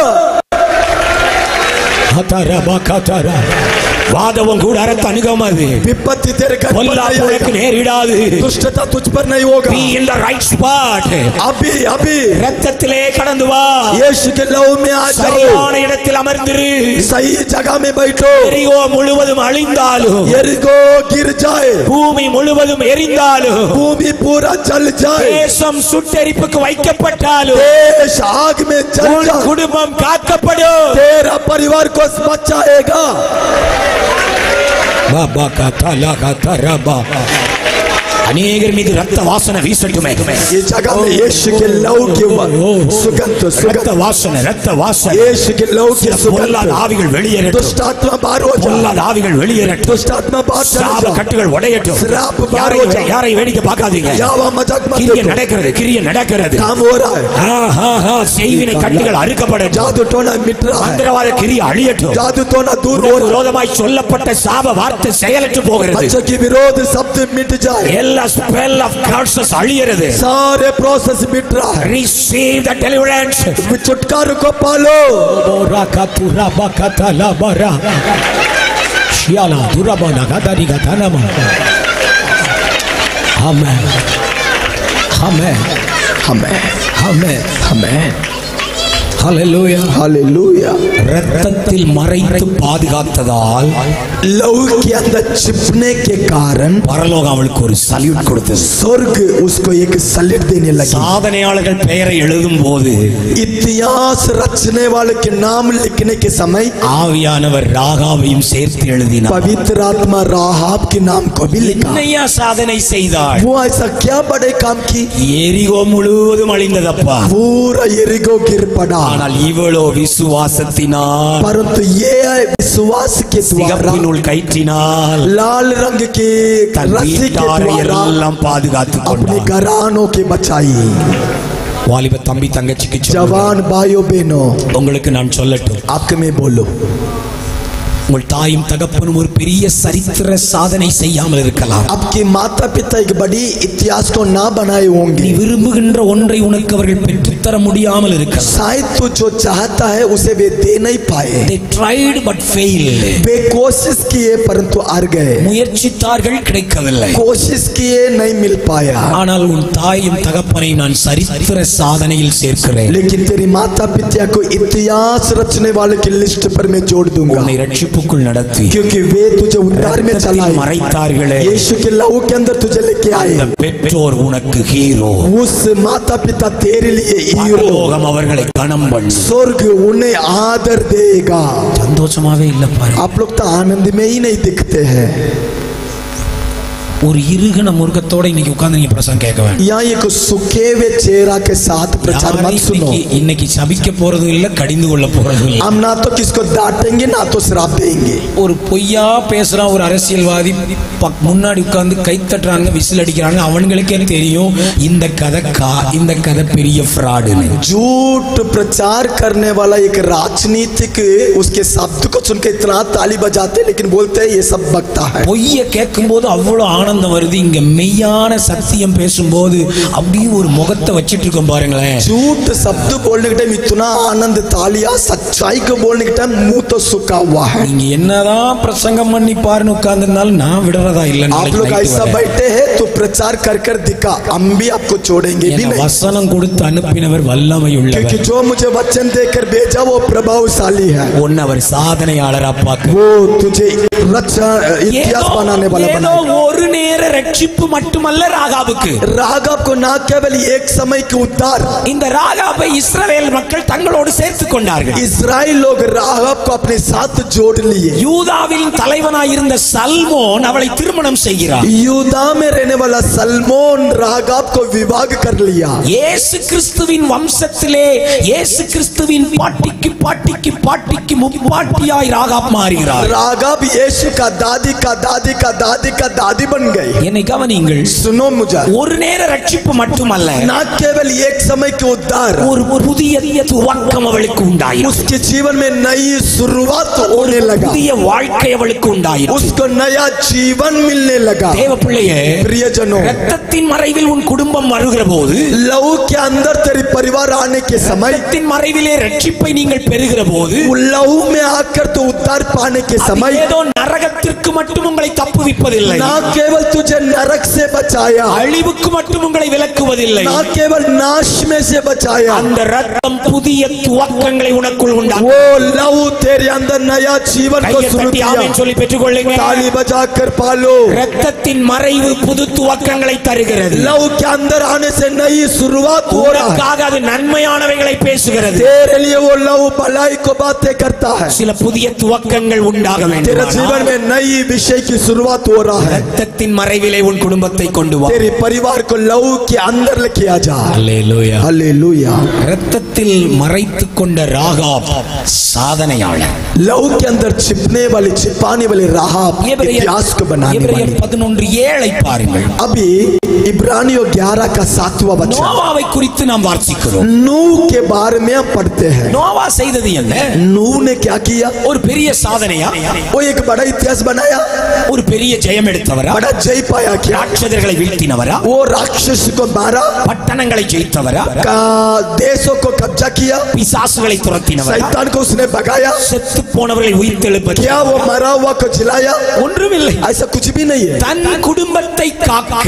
வாதவம் கூட அரத்த அணுகாமது विपत्ति तेरे घर पर नहीं உனக்கு நேரிடாது दुष्टता तुझ पर नहीं होगा be in the right spot अभी இரத்தத்திலே கடந்து வா यीशु के लहू में आ जाओ சரியான இடத்தில் அமர்ந்திரு सही जगह में बैठो எரிகோ முழுவதும் அழிந்தாலும் यरीको गिर जाए பூமி முழுவதும் எரிந்தாலும் भूमि पूरा जल जाए தேசம் சுட்டெரிப்புக்கு வைக்கப்பட்டாலும் देश आग में जल जाए குடும்பம் காக்கப்படும் तेरा परिवार को बचाएगा பாபா கதா லகா தரபா अनेकर मीद रक्त वासन வீசட்டுமே ये जगह में यीशु के लहू की सुगंध रक्त वासन यीशु के लहू की பொல்லாத ஆவிகள் வெளியேறட்டும் दुष्ट आत्मा बाहर हो जाए பொல்லாத ஆவிகள் வெளியேறட்டும் दुष्ट आत्मा बाहर चले சாப जाए கட்டுகள் உடையட்டும் श्राप बाहर हो जाए யாரை வேடிக்கை பார்க்காதீங்க यावा मजाक मत கிரியை நடக்கிறது काम हो रहा है செய்வினை கட்டுகள் அறுக்கப்படட்டும் जादू टोना मिट रहा है மந்திரவாத கிரியை அழியட்டும் जादू टोना दूर हो रहा है விரோதமாய் சொல்லப்பட்ட சாப வார்த்தை செயலற்று போகிறது बच्चों की विरोध शब्द मिट जाए எல்லா spell of curses அழியிறது सारे प्रोसेस मिट रहा है receive the deliverance छुटकारे को पालो बोरा का तुरा बकता ला बरा शियाला तुरा बना गादारी गाना मा हमें हमें हमें हमें हमें हालेलुया हालेलुया ரத்தத்தில் மறைத்து பாதுகாத்ததால் लहू के अंदर छिपने के कारण பரலோகம் அவளுக்கு ஒரு சல்யூட் கொடுத்தது स्वर्ग उसको एक सल्यूट देने लगी சாதனையாளர்கள் பெயரை எழுதும் போது इतिहास रचने वाले के नाम लिखने के समय ஆவியானவர் ராகாவையும் சேர்த்து எழுதினார் पवित्र आत्मा राहाब के नाम को भी लिखा என்னையா சாதனை செய்தாள் वो ऐसा क्या बड़े काम की எரிகோ முழுவதும் அழிந்ததப்பா पूरा यरीको गिर पड़ा ஆனால் இவளோ விசுவாசத்தினால் परंतु ये विश्वास के द्वारा சிகப்பினுள் கயிற்றினால் लाल रंग के தன் रस्सी के வீட்டாரை द्वारा எல்லாம் பாதுகாத்துக் अपने கொண்டார் घरानों के बचाई வாலிப தம்பி தங்கச்சிக்கு சொல்லுங்க, जवान भाइयों बहनों உங்களுக்கு நான் சொல்லட்டும் आपके में बोलो உங்கள் தாயும் தகப்பனும் ஒரு பெரிய சரித்திர சாதனை செய்யாமல் இருக்கலாம் आपके माता पिता एक बड़ी इतिहास को ना बनाए நீ होंगे விரும்புகின்ற ஒன்றை உனக்கு அவர்கள் பெற்றுத்தர முடியாமல் இருக்கலாம் शायद तो जो चाहता है उसे वे दे नहीं पाए they tried but failed वे कोशिश किए परंतु हार गए முயற்சித்தார்கள் கிடைக்கவில்லை कोशिश किए नहीं मिल पाया ஆனால் உன் தாயும் தகப்பனை நான் சரித்திர சாதனையில் சேர்க்கிறேன் लेकिन तेरी माता पिता को इतिहास रचने वाले की लिस्ट पर मैं जोड़ दूंगा உன்னை ரட்சிப்புக்குள் நடத்தி क्योंकि वे तुझे उद्धार में चलाए மறைத்தார்களே यीशु के लहू के अंदर तुझे लेके आए அந்த பெற்றோர் உனக்கு ஹீரோ उस माता पिता तेरे लिए हीरो பரலோகம் அவர்களை கனம் பண்ணி स्वर्ग उन्हें आदर देगा சந்தோஷமாவே இல்ல பாரு आप लोग तो आनंद में ही नहीं दिखते हैं ஒரு இருகன முருகத்தோட இன்னைக்கு உட்கார்ந்து நீங்க பிரசங்கம் கேட்க வேண்டாம் यहाँ एक सूखे हुए चेहरा के साथ प्रचार मत सुनो இன்னைக்கு சபிக்க போறதும் இல்ல கடிந்து கொள்ள போறதும் இல்ல हम ना तो किसको डांटेंगे ना तो श्राप देंगे ஒரு பொய்யா பேசுறான் ஒரு அரசியல்வாதி முன்னாடி உட்கார்ந்து கை தட்டுறாங்க விசில் அடிக்கிறாங்க அவங்களுக்கே தெரியும் இந்த கதை பெரிய ஃப்ராடுன்னு झूठ प्रचार करने वाला एक राजनीतिक उसके शब्द को सुन के इतना ताली बजाते लेकिन बोलते हैं ये सब बकता है பொய்ய கேட்கும்போது அவ்வளவு ஆனந்தம் வருது இங்க மெய்யான சத்தியம் பேசும்போது அப்படியே ஒரு முகத்தை வச்சிட்டு இருக்கோம் பாருங்களேன் झूठ शब्द बोलने के टाइम इतना आनंद तालियां सच्चाई को बोलने के टाइम मुंह तो सूखा हुआ है நீங்க என்னதான் பிரசங்கம் பண்ணி பாருன்னு உட்கார்ந்திருந்தாலும் நான் விடுறதா இல்ல आप लोग ऐसा बैठे हैं तो प्रचार कर कर दिखा हम भी आपको छोड़ेंगे भी नहीं வசனம் கொடுத்து அனுப்பினவர் வல்லமை உள்ளவர் क्योंकि जो मुझे वचन देकर भेजा वो प्रभावशाली है உன்னை அவர் சாதனையாளரா பார்க்க वो तुझे इतिहास बनाने वाला ஏதோ बनाएगा ஒரு நேர ரட்சிப்பு மட்டுமல்ல ராகாபுக்கு राघव को ना केवल एक समय के उद्धार இந்த ராகாபை இஸ்ரவேல் மக்கள் தங்களோடு சேர்த்துக் கொண்டார்கள் इस्राएल लोग राघव को अपने साथ जोड़ लिए யூதாவின் தலைவனாய் இருந்த சல்மோன் அவளை திருமணம் செய்கிறார் यूदा में रहने वाला सलमोन राघव को विवाह कर लिया இயேசு கிறிஸ்துவின் வம்சத்திலே இயேசு கிறிஸ்துவின் பாட்டிக்கு முப்பாட்டியாய் ராகாப் மாறுகிறார் राघव यीशु का दादी का दादी का दादी का दादी बन गए என்னை கவனியுங்கள் सुनो मुझे ஒரு நேர ரட்சிப்பு மட்டுமல்ல ना केवल एक समय के उद्धार ஒரு புதிய துவக்கம் அவளுக்கு உண்டாயிற்று उसके जीवन में नई शुरुआत होने लगा புதிய வாழ்க்கை அவளுக்கு உண்டாயிற்று उसको नया जीवन मिलने लगा தேவ பிள்ளையே प्रियजनों இரத்தத்தின் மறைவில் உன் குடும்பம் வருகிற போது लहू के अंदर तेरी परिवार आने के समय இரத்தத்தின் மறைவிலே ரட்சிப்பை நீங்கள் பெறுகிற போது लहू में आकर तो उद्धार पाने के समय ஏதோ நரகத்திற்கு மட்டும் உங்களை தப்புவிப்பதில்லை, ना केवल तुझे नरक से बचाया, அழிவுக்கு மட்டும் உங்களை விலக்குவதில்லை, ना केवल नाश में से बचाया, அந்த ரத்தம் புதிய துவக்கங்களை உனக்குள் உண்டாக்கும். वो लहू तेरे अंदर नया जीवन को शुरू किया. ஆமென் சொல்லி பெற்றுக்கொள்ளுங்க. ताली बजाकर पालो. ரத்தத்தின் மறைவு புது துவக்கங்களை தருகிறது. लहू के अंदर आने से नई शुरुआत हो रहा है. அது நன்மையானவைகளை பேசுகிறது. तेरे लिए वो लहू भलाई को बातें करता है. சில புதிய துவக்கங்கள் உண்டாக வேண்டும். तेरे जीवन में नई विषय की शुरुआत हो रहा है. ரத்தத்தின் மறைவிலே உன் குடும்பத்தை கொண்டு வா. तेरे परिवार को लहू के अंदर लेके आ जा. Hallelujah hallelujah. ரத்தத்தில் மறைத்துக் கொண்ட ராகாப் சாதனையாளர். लहू के अंदर छिपने वाली छिपाने वाली राहाब इतिहास को बनाने वाली. 11:7 பாருங்கள். अभी इब्रानियों 11 का 7वां वचन. நோவாவை குறித்து நாம் வாசிக்கிறோம். नूह के बारे में हम पढ़ते हैं. நோவா செய்தது என்ன? नूह ने क्या किया? ஒரு பெரிய சாதனையா? वो एक बड़ा इतिहास बनाया. ஒரு பெரிய ஜெயம் எடுத்தவரா? बड़ा जय पाया. क्या? ராட்சதர்களை வீழ்த்தினவரா? वो राक्षस को मारा. பட்டணங்களை ஜெயித்தவரா? देशों को कब्जा किया. பிசாசுகளை துரத்தினவரா? शैतान को उसने भगाया. செத்து போனவர்களை உயிர்த்தெழுப்ப क्या वो मरा हुआ को जिलाया? ஒன்றுமில்லை. ऐसा कुछ भी नहीं है. தன் குடும்பத்தை காக்க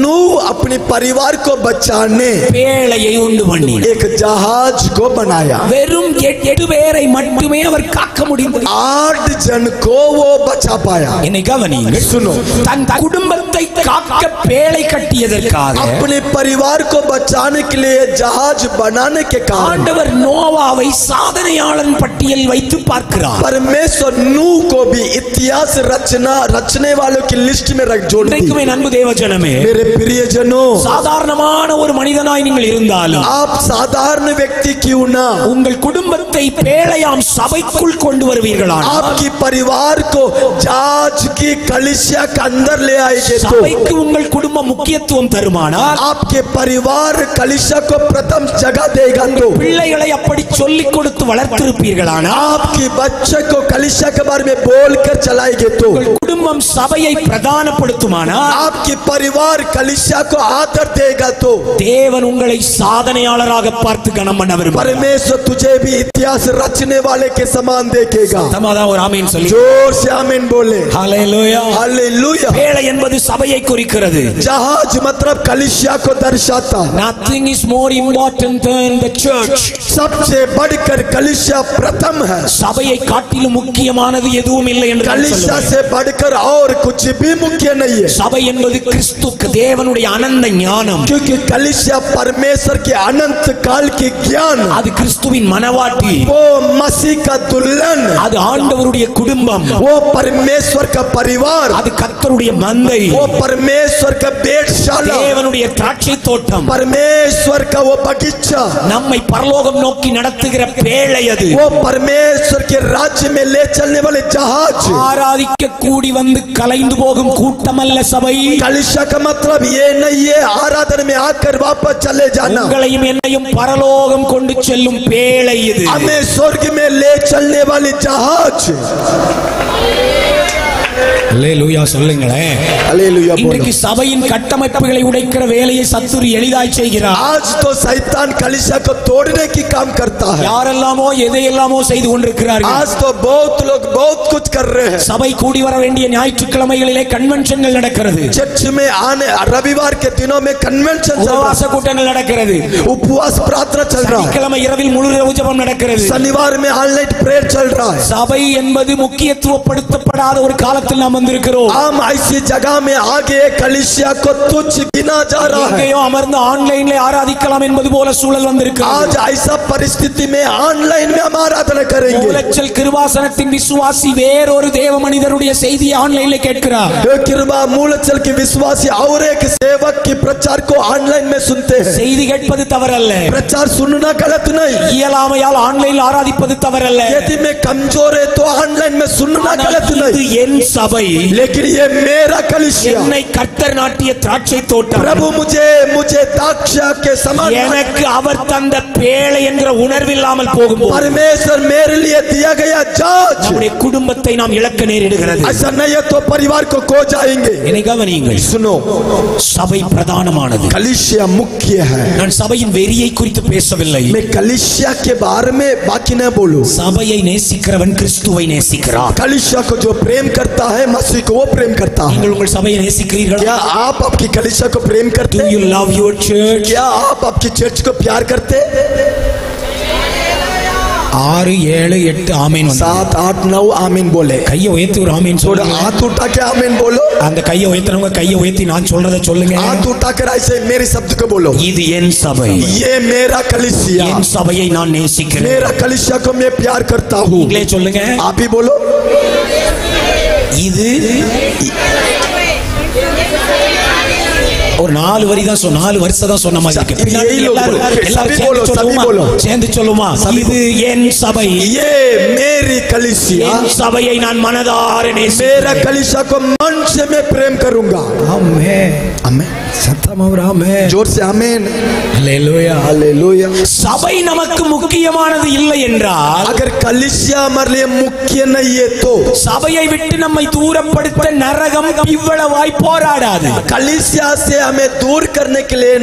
नूह अपने परिवार को बचाने பேழையை உண்டு பண்ணினார். एक जहाज को बनाया. வெறும் 8 பேரை மட்டுமே அவர் காக்க முடிந்தது. 8 जन को वो बचा पाया. என்னை கவனியுங்கள். सुनो. தன் குடும்பத்தை காக்க பேழை கட்டியதற்காக अपने परिवार को बचाने के लिए जहाज बनाने के कारण ஆண்டவர் நோவாவை சாதனையாளன் பட்டியல் வைத்து பார்க்கிறார். परमेश्वर नूह को भी इतिहास रचने वालों की लिस्ट में रख जोड़ दी. என் அன்பு தேவஜனமே, मेरे प्रियजनों, சாதாரணமான ஒரு மனிதனாய் நீங்கள் இருந்தாலும் आप साधारण व्यक्ति क्यों ना உங்கள் குடும்பத்தை பேழையாம் சபைக்குள் கொண்டு வருவீர்களானால், आपकी परिवार को जहाज की कलीसिया के अंदर ले आएंगे तो சபைக்கு உங்கள் குடும்பம் முக்கியத்துவம் தருமானால், आपके परिवार कलीसिया को प्रथम जगह देगा तो பிள்ளைகளை அப்படி சொல்லிக் கொடுத்து வளர்த்திருப்பீர்களானால், आपके बच्चे को कलीसिया के बारे में बोलकर चलाएंगे तो குடும்பம் சபையை பிரதானப்படுத்துமானால், आपके परिवार कलीसिया को आदर देगा तो தேவன் உங்களை சாதனையாளராக பார்த்து கனம் பண்ண விரும்புகிறார். परमेश्वर तुझे भी इतिहास रचने वाले के समान देखेगा. சமாதான ஒரு ஆமென் சொல்லி जोर से आमीन बोले. ஹalleluya. हालेलुया. பேழை என்பது சபையை குறிக்கிறது. जहाज मतलब कलीसिया को दर्शाता. Nothing is more important than the church. सबसे बढ़कर कलीसिया प्रथम है. சபையை காட்டிலும் முக்கியமானது எதுவும் இல்லை என்று நான் कलीसिया சொல்லுவேன். से बढ़कर और कुछ भी मुख्य नहीं है. சபை என்பது கிறிஸ்து தேவனுடைய அனந்த ஞானம். क्योंकि कलीसिया परमेश्वर के अनंत काल के ज्ञान, அது கிறிஸ்துவின் மனவாட்டி, वो मसीह का दुल्हन, அது ஆண்டவருடைய குடும்பம், वो परमेश्वर का परिवार, அது கர்த்தருடைய மந்தை, वो परमेश्वर का भेड़शाला, தேவனுடைய திராட்சை தோட்டம், परमेश्वर का वो बगीचा, நம்மை பரலோகம் நோக்கி நடத்துகிற பேழை, அது वो परमेश्वर के राज्य में ले चलने वाले जहाज. ஆராதிக்க கூடி வந்து கலைந்து போகும் கூட்டம் அல்ல சபை. कलीसिया का मतलब ये नहीं है आराधना में आकर वापस चले जाना. உங்களையும் என்னையும் பரலோகம் கொண்டு செல்லும் பேழை இது. हमें स्वर्ग में ले चलने वाली जहाज. அல்லேலூயா சொல்லுங்களேன். हालेलुया बोलो. இன்றைக்கு சபையின் கட்டமைப்புகளை உடைக்கிற வேலையை சத்துரு எளிதாய் செய்கிறார். आज तो शैतान कलीसिया को तोड़ने की काम करता है. யாரெல்லாமோ எதையெல்லாமோ செய்து கொண்டிருக்கிறார்கள். आज तो बहुत लोग बहुत कुछ कर रहे हैं. சபை கூடி வர வேண்டிய ஞாயிற்றுக்கிழமைகளிலே கன்வென்ஷன்கள் நடக்கிறது. चर्च में आने रविवार के दिनों में कन्वेंशन चल रहा உபவாச கூட்டங்கள் நடக்கிறது. है. उपवास प्रार्थना चल रहा है. சனிக்கிழமை இரவில் முழு இரவு ஜெபம் நடக்கிறது. शनिवार में ऑनलाइन प्रेयर चल रहा है. சபை என்பது முக்கியத்துவப்படுத்தப்படாத ஒரு காலத்தில் நாம் வந்திருக்கிறோம். हम ऐसी जगह में आगे कलीसिया को तुच्छ गिना जा रहा है. எங்கேயோ அமர்ந்து ஆன்லைன்ல ஆராதிக்கலாம் என்பது போல சூழல் வந்திருக்கிறது. आज ऐसा परिस्थिति में ऑनलाइन में हम आराधना करेंगे. மூலச்சல் கிருபாசனத்தின் விசுவாசி வேறொரு தேவ மனிதருடைய செய்தியை ஆன்லைன்ல கேட்கிறார். कृपा मूलचल के विश्वासी और एक सेवक की प्रचार को ऑनलाइन में सुनते हैं. செய்தி கேட்பது தவறல்ல, प्रचार सुनना गलत नहीं. இயலாமையால் ஆன்லைன்ல ஆராதிப்பது தவறல்ல. यदि मैं कमजोर है तो ऑनलाइन में सुनना गलत இது नहीं. என் சபை, लेकिन ये मेरा कलीसिया, என்னை கர்த்தர் நாட்டிய திராட்சை தோட்டம், प्रभु मुझे दाक्षा के समान, எனக்கு அவர் தந்த பேழை என்கிற உணர்வில்லாமல் போகும்போது परमेश्वर मेरे लिए दिया गया जाज, நம்முடைய குடும்பத்தை நாம் இழக்க நேரிடுகிறது. ऐसा नहीं है तो परिवार को खो जाएंगे. என்னை கவனியுங்கள், सुनो, சபை பிரதானமானது. कलीसिया मुख्य है. நான் சபையின் வெறியை குறித்து பேசவில்லை. मैं कलीसिया के बारे में बाकी न बोलूं. சபையை நேசிக்கிறவன் கிறிஸ்துவை நேசிக்கிறார். कलीसिया को जो प्रेम करता है मसीह को वो प्रेम करता है. நீங்கள் உங்கள் சபையை நேசிக்கிறீர்களா? क्या आप आपकी कलीसिया को प्रेम करते Do हैं? you love your church? क्या आप आपकी चर्च को प्यार करते हैं? 6 7 8 ஆமென். 7 8 9 आमीन बोले. கையை உயர்த்தி ஒரு ஆமென் थोड़ा சொல்லுங்க. हाथ उठा के आमीन बोलो. அந்த கையை உயர்த்தினவங்க கையை உயர்த்தி நான் சொல்றதை சொல்லுங்க. हाथ उठाकर ऐसे मेरे शब्द को बोलो. இது என் சபை. ये मेरा कलीसिया, என் சபையை நான் நேசிக்கிறேன். मेरा कलीसिया को मैं प्यार करता हूँ. நீங்களே சொல்லுங்க. आप ही बोलो. இது ஒரு 4 வரி தான் 4 வருஷம் தான் சொன்ன மாதிரி இருக்கு. எல்லாரும் சேர்ந்து சொல்லுமா? இது என் சபை. ये मेरी कलीसिया, என் சபையை நான் மனதார நேசிக்கிறேன். मेरा कलीसिया को मन से मैं प्रेम करूंगा. ஆமென். आमीन. சத்தமா ஒரு ஆமென். जोर से आमीन. ஹalleluya. हालेलुया. சபை நமக்கு முக்கியமானது இல்லை என்றால், अगर कलीसिया हमारे लिए मुख्य नहीं है तो சபையை விட்டு நம்மை தூரப்படுத்த நரகம் இவ்வளவாய் போராடாது. कलीसिया से हमें दूर करने के लिए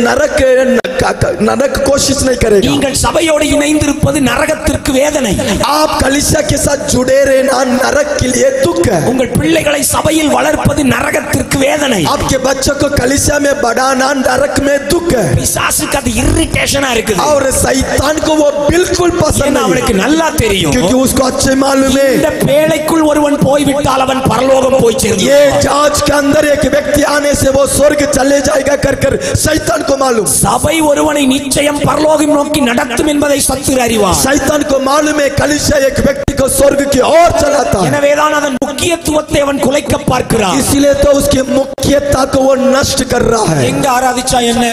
नरक कोशिश नहीं करेगा. நீங்கள் சபையோடு இணைந்திருப்பது நரகத்திற்கு வேதனை. आप कलीसिया के साथ जुड़े रहना नरक के लिए दुख है. உங்கள் பிள்ளைகளை சபையில் வளர்ப்பது நரகத்திற்கு வேதனை. आपके बच्चों को कलीसिया में बढ़ाना नरक में दुख है. பிசாசுக்கு அது இரிட்டேஷனா இருக்குது. और शैतान को वो बिल्कुल पसंद ஏன்னா அவனுக்கு नहीं, நல்லா தெரியும், क्योंकि उसको अच्छे मालूम है இந்த பேழைக்குள் ஒருவன் போய்விட்டால் அவன் பரலோகம் போய் ये சேர்ந்து. जांच के अंदर एक व्यक्ति आने से वो स्वर्ग चले जाएगा कर शैतान को मालूम. சபை ஒருவனை நிச்சயம் பரலோகம் நோக்கி நடத்தும் என்பதை சத்துரு அறிவார். शैतान को मालूम है कलीसिया एक व्यक्ति को स्वर्ग की ओर चलाता है. எனவேதான் அதன் முக்கியத்துவத்தை அவன் குலைக்க பார்க்கிறான். इसलिए तो उसकी मुख्यता को वो नष्ट कर रहा है. எங்க ஆராதிச்சா என்ன,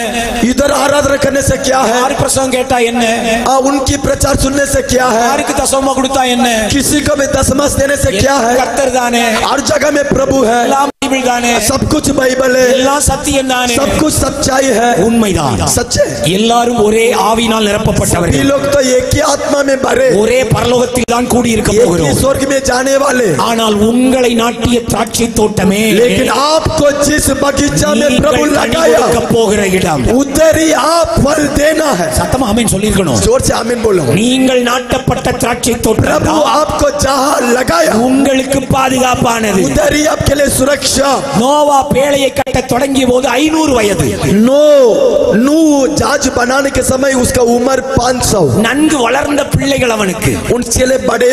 इधर आराधना करने से क्या है, யாரு பிரசங்கம் கேட்டா என்ன, उनकी प्रचार सुनने से क्या है, யாருக்கு தசமா கொடுத்தா என்ன, किसी को भी दशमांश देने से क्या है. கர்த்தர் தானே, हर जगह में प्रभु है, எல்லாம் பைபிள் தானே, सब कुछ बाइबल है, எல்லாம் சத்தியம் தானே. सब कुछ सच्चाई है. உண்மைதான். सच्चे எல்லாரும் ஒரே ஆவியினால் सभी நிரப்பப்பட்டவர்கள். लोग तो एक ही आत्मा में भरे, ஒரே பரலோகத்தில் தான் கூடி இருக்க एक ही போகிறோம். स्वर्ग में जाने वाले. ஆனால் உங்களை நாட்டிய திராட்சை தோட்டமே, लेकिन आपको जिस बगीचा में प्रभु நீங்கள் கனி लगाया கொடுக்க போகிற இடம். उधर ही आप फल देना है. சத்தமா ஆமென் சொல்லிருக்கணும். जोर से आमीन बोलो. நீங்கள் நாட்டப்பட்ட திராட்சை தோட்டம் प्रभु आपको जहाँ लगाया உங்களுக்கு பாதுகாப்பானது. उधर ही आपके लिए सुरक्षा. நோவா பேழையை कट தொடங்கிய போது 500 வயது. नू जहाज बनाने के समय उसका उम्र 500. நன்கு வளர்ந்த பிள்ளைகள் அவனுக்கு. उनके लिए बड़े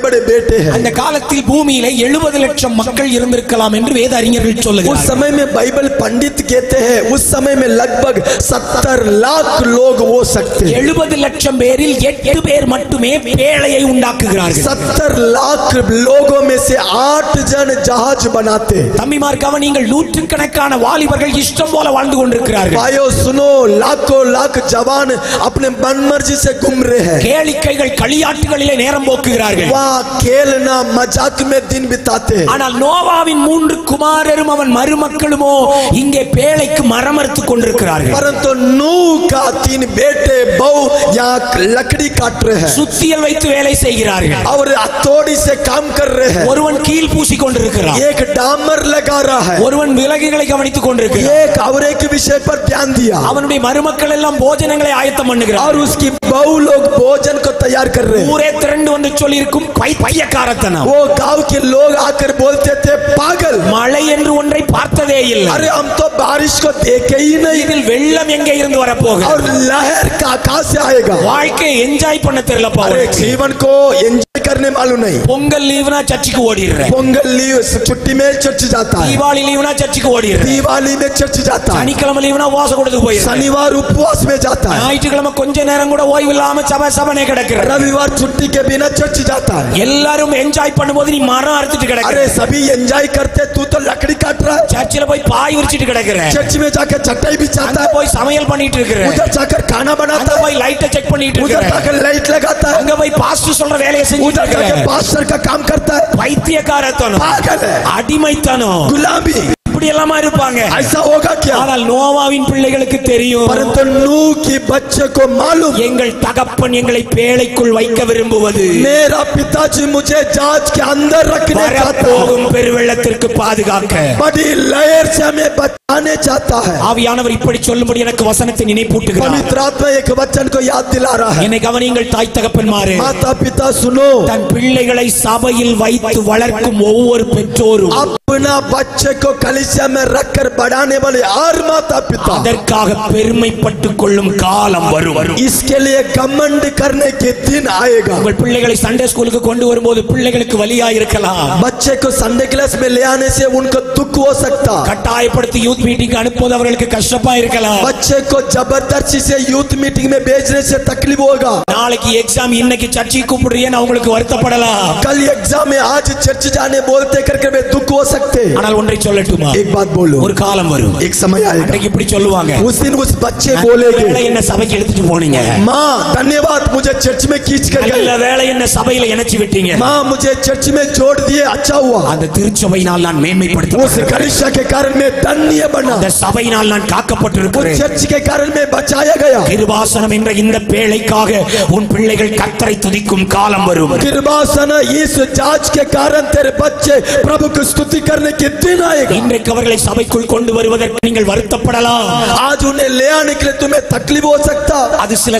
बड़े बेटे हैं. அந்த காலத்தில் பூமியில 70 லட்சம் மக்கள் இருந்திருக்கலாம் என்று வேத அறிஞர்கள் उस சொல்லுகிறார்கள். समय में बाइबल पंडित कहते हैं उस समय में लगभग 70 लाख लोग हो सकते हैं. 70 லட்சம் பேரில் 8 பேர் மட்டுமே பேழையை உண்டாக்குகிறார்கள். 70 लाख लोगों में से 8 जन जहाज बनाते हैं. தம்பிமார் கவனிங்கள், நூற்றுக்கணக்கான வாலிபர்கள் இஷ்டம் போல வாழ்ந்து கொண்டிருக்கிறார்கள். भाइयों सुनो, लाखों लाख जवान अपने मनमर्जी से घूम रहे हैं. கேளிக்கைகள் களியாட்டுகளிலே நேரம் போக்குகிறார்கள். वहाँ खेलना मजाक में दिन बिताते हैं. ஆனால் நோவாவின் 3 குமாரரும் அவன் மருமக்களுமோ இங்கே பேழைக்கு மரம் அறுத்துக் கொண்டிருக்கிறார்கள். परंतु नूह का 3 बेटे बहू यहाँ लकड़ी काट रहे हैं சுத்தியல் வைத்து வேலை செய்கிறார்கள். और हथौड़ी से काम कर रहे हैं. ஒருவன் கீல் பூசி கொண்டிருக்கிறான், एक डामर लगा रहा है, ஒருவன் விலங்குகளை கவனித்துக் கொண்டிருக்கிறான், एक और एक विषय पर ध्यान दिया அவனுடைய மருமக்கள் எல்லாம் போஜனங்களை ஆயத்தம் பண்ணுகிறார். और उसकी बहू लोग भोजन को तैयार कर रहे हैं. ஊரே திரண்டு வந்து சொல்லியிருக்கும் பையக்காரத்தனம். वो गांव के लोग आकर बोलते थे पागल, மழை என்று ஒன்றை பார்த்ததே இல்லை, अरे हम तो बारिश को देखे ही नहीं இதில் வெள்ளம் எங்கே இருந்து வரப்போகுது, और लहर का कहां से आएगा. வாழ்க்கையை என்ஜாய் பண்ண தெரியலப்பா. अरे जीवन को एंजॉय करने मालूम नहीं. பொங்கல் லீவுனா சர்ச்சுக்கு ஓடிடுற, पोंगल लीव छुट्टी में चर्च जाता है, தீபாவளி லீவுனா சர்ச்சுக்கு ஓடிடுற, दिवाली में चर्च जाता है, சனிக்கிழமை லீவுனா உபவாசம் கொடுத்து போயிடுற, शनिवार उपवास में जाता है, ஞாயிற்றுக்கிழமை கொஞ்ச நேரம் கூட ஓய்வு இல்லாம சபனே கிடக்குற. रविवार छुट्टी के बिना चर्च जाता है. எல்லாரும் என்ஜாய் பண்ணும்போது நீ மரம் அறுத்துட்டு கிடக்குற. अरे सभी एंजॉय करते, तू तो लकड़ी काट रहा है. சர்ச்சில் போய் பாய் விரிச்சிட்டு கிடக்குற, चर्च में जाकर चटाई बिछाता அங்க है, போய் சமையல் பண்ணிட்டு இருக்கிற, उधर जाकर खाना அங்க बनाता है, போய் லைட்டை செக் பண்ணிட்டு उधर இருக்கிற, जाकर लाइट लगाता है, அங்க போய் பாஸ்டர் சொல்ற வேலையை செஞ்சுட்டு उधर இருக்கிற. जाकर पास्टर का काम करता है, பைத்தியக்காரத்தனம், पागल है, அடிமைத்தனம், गुलामी, இப்படி எல்லாமா இருப்பாங்க. ऐसा होगा क्या? ஆனால் நோவாவின் பிள்ளைகளுக்கு தெரியும், परंतु नूह की बच्चे को मालूम, எங்கள் தகப்பன் எங்களை பேழைக்குள் வைக்க விரும்புவது मेरा पिताजी मुझे जहाज के अंदर रखने चाहता है, வரப்போகும் பெருவெள்ளத்திற்கு பாதுகாக்க. बड़ी लहर से हमें बचाने चाहता है. ஆவியானவர் இப்படி சொல்லும்படி எனக்கு வசனத்தை நினைப்பூட்டுகிறார். पवित्र आत्मा एक वचन को याद दिला रहा है. என்னை கவனியுங்கள் தாய் தகப்பன்மாரே, माता पिता सुनो, தன் பிள்ளைகளை சபையில் வைத்து வளர்க்கும் ஒவ்வொரு பெற்றோரும் अपना बच्चे को कलीसिया में रखकर बढ़ाने वाले हर माता पिता அதற்காக பெருமைப்பட்டுக் கொள்ளும் காலம் வரும். इसके लिए घमंड करने के दिन आएगा. உங்கள் பிள்ளைகளை சண்டே ஸ்கூலுக்கு கொண்டு வரும்போது பிள்ளைகளுக்கு வலியா இருக்கலாம், बच्चे को संडे क्लास में ले आने से उनको दुख हो सकता, கட்டாயப்படுத்தி யூத் மீட்டிங் அனுப்புவது அவர்களுக்கு கஷ்டமா இருக்கலாம், बच्चे को जबरदस्ती से यूथ मीटिंग में भेजने से तकलीफ होगा, நாளைக்கு எக்ஸாம் இன்னைக்கு சர்ச்சைக்கு கூப்பிடுறேன்னு அவங்களுக்கு வருத்தப்படலாம். कल एग्जाम में आज चर्च जाने बोलते करके वे दुख हो सकते. ஆனால் ஒன்றை சொல்லட்டுமா, एक बात बोलो, ஒரு காலம் வரும், एक समय आएगा, அன்றைக்கு இப்படி சொல்லுவாங்க, उस दिन उस बच्चे வேலை बोलेंगे, என்ன சபைக்கு எடுத்துட்டு போனீங்க, माँ धन्यवाद मुझे चर्च में खींच कर நல்ல गए, வேலை என்ன சபையில இணைச்சு விட்டீங்க, माँ मुझे चर्च में जोड़ दिए, अच्छा हुआ, அந்த திருச்சபையினால் நான் उस மேன்மைப்படுத்தப்பட்டிருக்கிறேன், कलीसिया के कारण मैं धन्य बना, அந்த சபையினால் நான் उस காக்கப்பட்டிருக்கிறேன். चर्च के कारण मैं बचाया गया. கிருபாசனம் என்ற இந்த பேழைக்காக உன் பிள்ளைகள் கர்த்தரை துதிக்கும் காலம் வரும். कृपासन इस जांच के कारण तेरे बच्चे प्रभु की स्तुति करने के दिन आएगा. இன்றைக்கு அவர்களை சபைக்குள் கொண்டு வருவதற்கு நீங்கள் வருத்தப்படலாம், आज उन्हें ले आने के लिए तुम्हें तकलीफ हो सकता, அது சில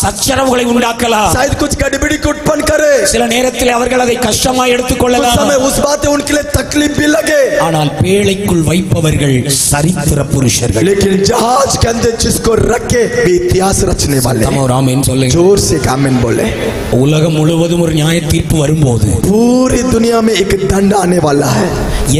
சச்சரவுகளை உண்டாக்கலாம், शायद कुछ गड़बड़ी को उत्पन्न करे, சில நேரத்தில் அவர்கள் அதை கஷ்டமாய் उस எடுத்துக்கொள்ளலாம். समय उस बात उनके लिए तकलीफ भी लगे, ஆனால் பேழைக்குள் வைப்பவர்கள் சரித்திர புருஷர்கள். लेकिन जहाज के अंदर जिसको रखे वे इतिहास रचने वाले. ராமேன் சொல்லுங்க, जोर से आमीन बोले. உலகம் முழுவதும் ஒரு நியாய தீர்ப்பு வரும்போது पूरी दुनिया में एक दंड आने वाला है.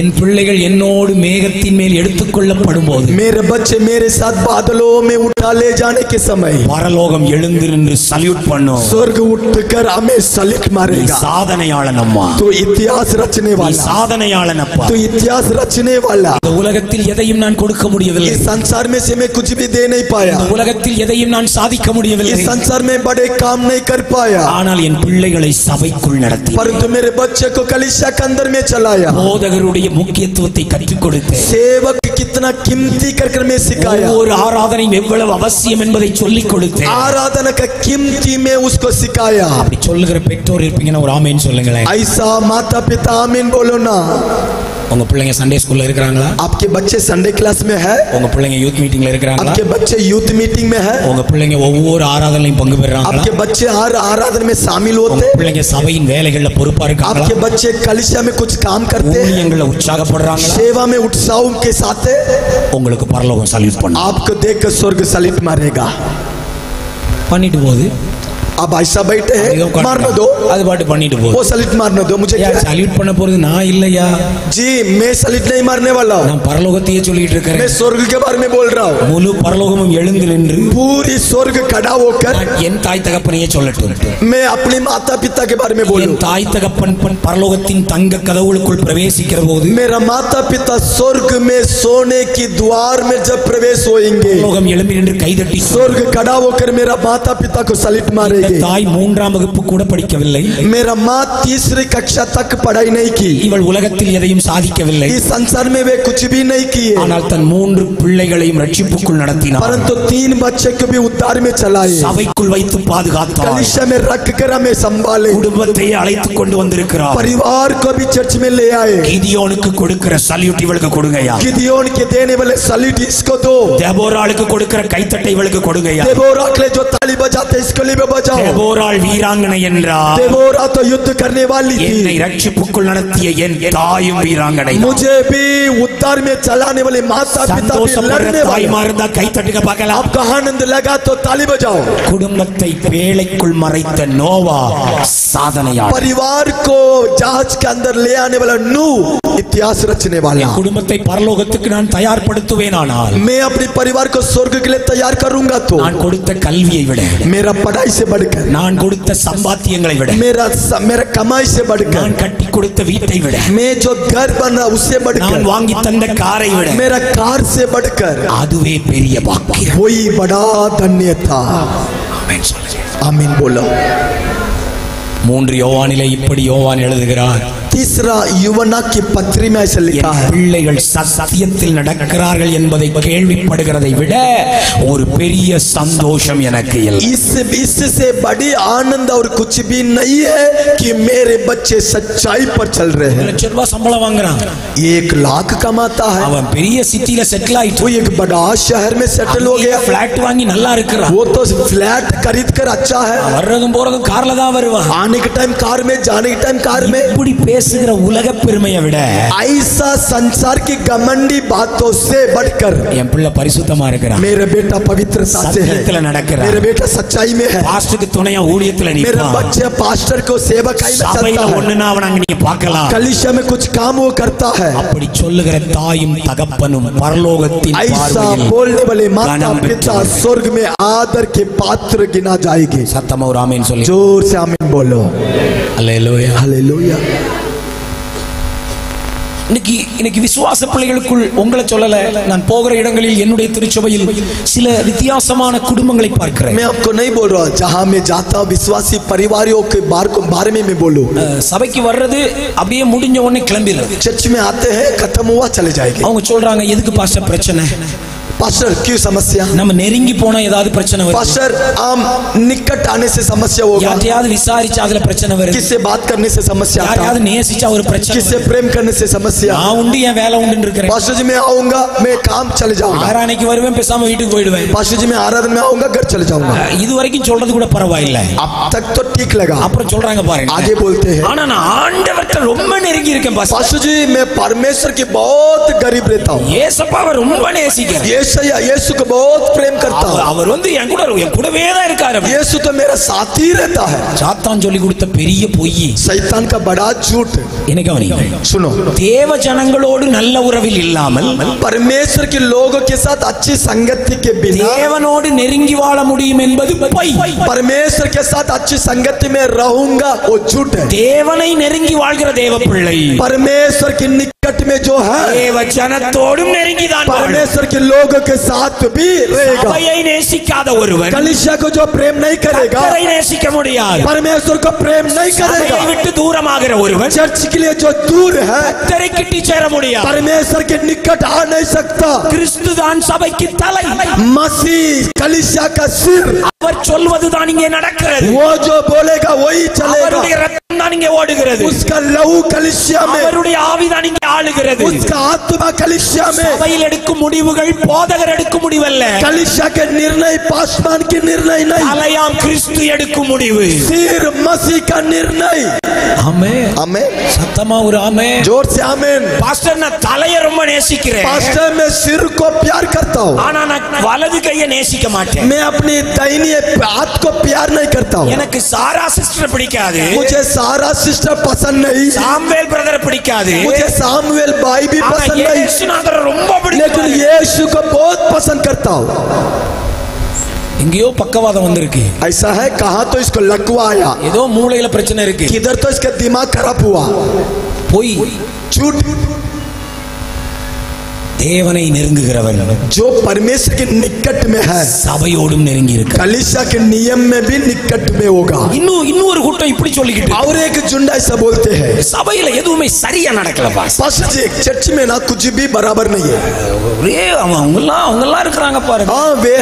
என் பிள்ளைகள் என்னோடு மேகத்தின் மேல் எடுத்துக்கொள்ளப்படும் போது मेरे बच्चे मेरे साथ बादलों में उठा ले जाने के समय பரலோகம் எழுந்து நின்று சல்யூட் பண்ணும். स्वर्ग उठकर हमें सलिट நீ मारेगा. சாதனையாளன் அம்மா, तो इतिहास रचने நீ वाला, சாதனையாளன் அப்பா. तो इतिहास रचने वाला. இந்த உலகத்தில் எதையும் நான் கொடுக்க முடியவில்லை, इस संसार में से मैं कुछ भी दे नहीं पाया, இந்த உலகத்தில் எதையும் நான் சாதிக்க முடியவில்லை, इस संसार में बड़े काम नहीं कर पाया, ஆனால் என் பிள்ளைகளை சபைக்குள் நடத்தி परंतु मेरे बच्चे को कलीसिया के अंदर में चलाया, போதகருடைய முக்கியத்துவத்தை கற்றுக் கொடுத்தேன், सेवक कितना कीमती कर मैं सिखाया, ஒவ்வொரு ஆராதனையும் எவ்வளவு அவசியம் என்பதை சொல்லிக் கொடுத்தேன். आराधना का कीमती में उसको सिखाया. அப்படி சொல்லுகிற பெற்றோர் இருப்பீங்கன்னா ஒரு ஆமேன்னு சொல்லுங்களேன். ऐसा माता पिता आमीन बोलो ना. உங்க பிள்ளைங்க சண்டே ஸ்கூல்ல இருக்கிறாங்களா? आपके बच्चे संडे क्लास में है? உங்க பிள்ளைங்க யூத் மீட்டிங்ல இருக்கிறாங்களா? आपके बच्चे यूथ मीटिंग में है? உங்க பிள்ளைங்க ஒவ்வொரு ஆராதனையிலும் பங்கு பெறாங்களா? आपके बच्चे हर आराधना में शामिल உங்க होते? பிள்ளைங்க சபையின் வேலைகள்ல பொறுப்பா இருக்காங்களா? आपके बच्चे कलीसिया में कुछ काम करते हैं? ஊழியங்களை உற்சாகப்படுறாங்களா? सेवा में उत्साह के साथ है? உங்களுக்கு பரலோகம் சல்யூட் பண்ணும். आपको देखकर स्वर्ग सलिट मारेगा. பண்ணிட்டு போகுது, अब ऐसा बैठे हैं, मारने दो, அது பாட்டு பண்ணிட்டு वो போகுது. सलिट मारने दो, मुझे क्या? சல்யூட் பண்ண போறது நான் இல்லையா, जी मैं सलिट नहीं मारने वाला हूँ, நான் பரலோகத்தையே சொல்லிட்டு मैं இருக்கிறேன். स्वर्ग के बारे में बोल रहा हूँ. முழு பரலோகமும் எழுந்து நின்று पूरी स्वर्ग खड़ा होकर என் தாய் தகப்பனையே சொல்லட்டும். मैं अपने माता पिता के बारे में என் बोलूं. தாய் தகப்பன் பரலோகத்தின் தங்க கதவுகளுக்குள் பிரவேசிக்கிற போது मेरा माता पिता स्वर्ग में सोने की द्वार में जब प्रवेश होंगे, பரலோகம் எழும்பி நின்று கைதட்டி स्वर्ग खड़ा होकर मेरा माता पिता को सलिट मारेगी. தாய் 3ஆம் வகுப்பு கூட படிக்கவில்லை, मेरा माँ तीसरी कक्षा तक पढ़ाई नहीं की, இவள் உலகத்தில் எதையும் சாதிக்கவில்லை, इस संसार में वे कुछ भी नहीं किए, ஆனால் தன் 3 பிள்ளைகளையும் ரட்சிப்புக்குள் நடத்தினார். परंतु 3 बच्चे को भी उद्धार में चलाए, சபைக்குள் வைத்து பாதுகாத்தார். कलीसिया में रख कर हमें संभाले, குடும்பத்தை அழைத்து கொண்டு வந்திருக்கிறார். परिवार को भी चर्च में ले आए. கிதியோனுக்கு கொடுக்கிற சல்யூட் இவளுக்கு கொடுங்கயா, गिदियोन के देने वाले सलिट इसको दो, தெபோராளுக்கு கொடுக்கிற கைத்தட்டை இவளுக்கு கொடுங்கயா. देबोरा के लिए जो ताली बजाते इसको लिए बजाओ. தெபோராள் வீராங்கனை என்றார், देबोरा तो युद्ध करने वाली என்னை थी, ரட்சிப்புக்குள் நடத்திய என் தாயும் வீராங்கனை. मुझे भी उद्धार में चलाने वाले माता पिता भी சந்தோஷப்படுற लड़ने वाले. தாய்மா இருந்தா கைத்தட்டுங்க பார்க்கலாம். आपका आनंद लगा तो ताली बजाओ. குடும்பத்தை வேலைக்குள் மறைத்த நோவா சாதனையாளர். परिवार को जहाज के अंदर ले आने वाला नूह इतिहास रचने वाला. குடும்பத்தை பரலோகத்துக்கு நான் தயார்படுத்துவேனானால் मैं अपने परिवार को स्वर्ग के लिए तैयार करूंगा तो நான் கொடுத்த கல்வியை விட, मेरा पढ़ाई से बढ़कर, நான் கொடுத்த சம்பாத்தியங்களை விட, விட, मेरा कमाई से बढ़कर, நான் கட்டி கொடுத்த வீட்டை விட, मैं जो घर बना उससे बढ़कर, நான் வாங்கி தந்த காரை விட, मेरा कार से बढ़कर, அதுவே பெரிய பாக்கியம். वही बड़ा धन्य था. आमीन बोलो. 3 யோவானிலே இப்படி யோவான் எழுதுகிறார், तीसरा यूवना की पत्री में ऐसा लिखा है, பிள்ளைகள் சத்தியத்தில் நடக்கிறார்கள் என்பதை கேள்விப்படுகிறதை விட ஒரு பெரிய சந்தோஷம் எனக்கு இல்லை. इससे बड़ी आनंद और कुछ भी नहीं है कि मेरे बच्चे सच्चाई पर चल रहे हैं. 1 லட்சம் ரூபாய் சம்பளம் வாங்குறான், 1 लाख कमाता है, அவன் பெரிய சிட்டில செட்டில் ஆயிட்டு, वो एक बड़ा शहर में सेटल हो गया, பிளாட் வாங்கி நல்லா இருக்கிறான், वो तो फ्लैट खरीद कर अच्छा है, வர்றதும் போறதும் கார்ல தான் வருவான், आने के टाइम कार में, जाने के टाइम कार में. இப்படி பேசுகிற உலக பெருமையை விட ऐसा संसार की घमंडी बातों से बढ़कर என் பிள்ளை பரிசுத்தமா இருக்கிறான், मेरा बेटा पवित्रता से है, சத்தியத்துல நடக்கிறான், मेरा बेटा सच्चाई में है, பாஸ்டருக்கு துணையா ஊழியத்துல मेरा நிற்கிறான், बच्चा पास्टर को सेवकाई में சபையில चलता है, ஒண்ணுனா அவன் அங்க நீங்க பார்க்கலாம். कलीसिया में कुछ काम वो करता है. அப்படி சொல்லுகிற தாயும் தகப்பனும் பரலோகத்தின் ऐसा பார்வையில் बोलने वाले माता गणम पिता बेटे। स्वर्ग में आदर के पात्र गिना जाएगी. சத்தமா ஒரு ஆமென் சொல்லி, जोर से आमीन बोलो. அல்லேலூயா. हालेलुया. இன்னைக்கு விசுவாச பிள்ளைகளுக்குள் உங்களை சொல்லல, நான் போகிற இடங்களில் என்னுடைய திருச்சபையில் சில வித்தியாசமான குடும்பங்களை பார்க்கிறேன். मैं आपको नहीं बोल रहा, जहां मैं जाता हूं विश्वासी परिवारों के बारे में मैं बोलूं. சபைக்கு வர்றது அப்படியே முடிஞ்ச உடனே கிளம்பிடுறது. चर्च में आते हैं, खत्म हुआ चले जाएंगे. அவங்க சொல்றாங்க, எதுக்கு பாஸ்டர் பிரச்சனை? पास्टर क्यों समस्या? நம்ம நெருங்கி போனா ஏதாவது பிரச்சனை வரும். पास्टर आम निकट आने से समस्या होगा, யாரையாவது விசாரிச்சா அதுல பிரச்சனை வரும், किससे बात करने से समस्या आता है, யாரையாவது நேசிச்சா ஒரு பிரச்சனை, किससे प्रेम करने से समस्या. நான் உண்டு என் வேலை உண்டுன்னு இருக்கிறேன். पास्टर जी मैं आऊंगा, मैं काम चले जाऊंगा. ஆராதனைக்கு வருவேன், பேசாம வீட்டுக்கு போயிடுவேன். पास्टर जी मैं आराधना में आऊंगा, घर चले जाऊंगा. இது வரைக்கும் சொல்றது கூட பரவாயில்லை. अब तक तो ठीक लगा. அப்புறம் சொல்றாங்க பாருங்க, आगे बोलते हैं, ஆனா நான் ஆண்டவர்ட்ட ரொம்ப நெருங்கி இருக்கேன் பாஸ்டர். पास्टर जी मैं परमेश्वर की बहुत करीब रहता हूँ, ஏசப்பாவை ரொம்ப நேசிக்கிறேன், यीशु को बहुत प्रेम करता हूँ, அவர் வந்து என் கூடவே தான் இருக்காரு. यीशु तो मेरा साथी रहता है. சாத்தான் சொல்லி கொடுத்த பெரிய பொய், शैतान का बड़ा झूठ. என்ன கவனிங்க, सुनो, தேவ ஜனங்களோடு நல்ல உறவில் இல்லாமல் परमेश्वर के लोगों के साथ अच्छी संगति के बिना தேவனோடு நெருங்கி வாழ முடியும் என்பது பொய். परमेश्वर के साथ अच्छी संगति में रहूंगा वो झूठ है. தேவனை நெருங்கி வாழ்கிற தேவ பிள்ளை परमेश्वर के निकट में जो है தேவ ஜனத்தோடும் நெருங்கி தான் வாழும். परमेश्वर के लोगों के साथ भी रहेगा. சபையை நேசிக்காத ஒருவன் कलीसिया को जो प्रेम नहीं करेगा, கர்த்தரை நேசிக்க முடியாது. परमेश्वर को प्रेम नहीं சபையை करेगा, விட்டு தூரமாகிற ஒருவன் चर्च के लिए जो दूर है கர்த்தரை கிட்டி சேர முடியாது. परमेश्वर के निकट आ नहीं सकता. கிறிஸ்து தான் சபைக்கு தலை, मसीह कलीसिया का सिर, அவர் சொல்வதுதான் இங்கே நடக்கிறது, वो जो बोलेगा वही चलेगा. அவருடைய ரத்தம் தான் இங்கே ஓடுகிறது, उसका लहू कलीसिया में, அவருடைய ஆவிதான் இங்கே ஆளுகிறது. उसका आत्मा कलीसिया में. சபையில் எடுக்கும் முடிவுகள் போதகர் எடுக்கும் முடிவல்ல, कलीसिया के निर्णय पासवान की निर्णय नहीं, தலையாம் கிறிஸ்து எடுக்கும் முடிவு. सिर मसीह का निर्णय. ஆமென். आमेन. சத்தமா ஒரு ஆமென். जोर से आमेन. பாஸ்டர், நான் தலையை ரொம்ப நேசிக்கிறேன், पास्टर मैं सिर को प्यार करता हूँ, ஆனா நான் வலது கையை நேசிக்க மாட்டேன். मैं अपनी दाहिनी हाथ को प्यार नहीं करता हूँ. எனக்கு சாரா சிஸ்டர் பிடிக்காது, मुझे सारा सिस्टर पसंद नहीं, சாமுவேல் பிரதர் பிடிக்காது, मुझे सामुएल भाई भी ஆனா पसंद नहीं, இயேசுநாதரை ரொம்ப लेकिन பிடிக்கும். यीशु को बहुत पसंद करता हूँ. எங்கேயோ பக்கவாதம் வந்திருக்கு, ऐसा है, कहा तो इसको लकवा आया, ஏதோ மூளையில பிரச்சனை இருக்கு, किधर तो इसका दिमाग खराब हुआ. போய் झूठ. தேவனை நெருங்குகிறவன் जो परमेश्वर के निकट में है சபையோடும் நெருங்கி இருக்கு. कलीसिया के नियम में भी निकट में होगा. இன்னொரு கூட்டம் இப்படி சொல்லிக்கிட்டு, और एक झुंड ऐसा बोलते हैं, சபையில எதுவுமே சரியா நடக்கல பாஸ், पास्टर जी चर्च में ना कुछ भी बराबर नहीं है. ஒரே அவங்க எல்லாம் இருக்கிறாங்க பாருங்க. हाँ वे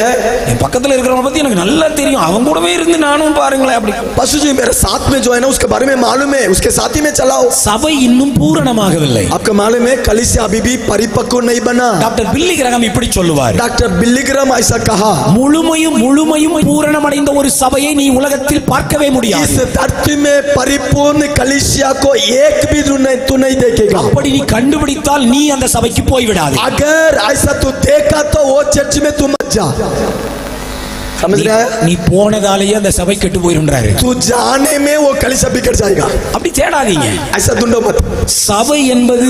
है. என் பக்கத்துல இருக்கிறவங்க பத்தி எனக்கு நல்லா தெரியும், அவங்க கூடவே இருந்து நானும் பாருங்களேன் அப்படி. पास्टर जी मेरे साथ में जो है ना उसके बारे में मालूम है, उसके साथ ही में चलाओ. சபை இன்னும் பூரணமாகவில்லை. आपको मालूम है कलीसिया अभी भी परिपक्व नहीं बना. டாக்டர் பில்லி கிரஹாம் இப்படி சொல்லுவார், डॉक्टर बिली ग्राहम ऐसा कहा, முழுமையும் பூரணமடைந்த ஒரு சபையை நீ உலகத்தில் பார்க்கவே முடியாது. इस धरती में परिपूर्ण कलीसिया को एक भी तू नहीं देखेगा. அப்படி நீ கண்டுபிடித்தால் நீ அந்த சபைக்கு போய் விடாதே. अगर ऐसा तू देखा तो वो चर्च में तू मत जा. समझ रहा है? நீ போனதாலேயே அந்த சபை கெட்டு போயிருன்றாரு. तू जाने में वो कलीसिया बिगड़ जाएगा. அப்படி தேடாதீங்க. ऐसा ढूंढो मत. சபை என்பது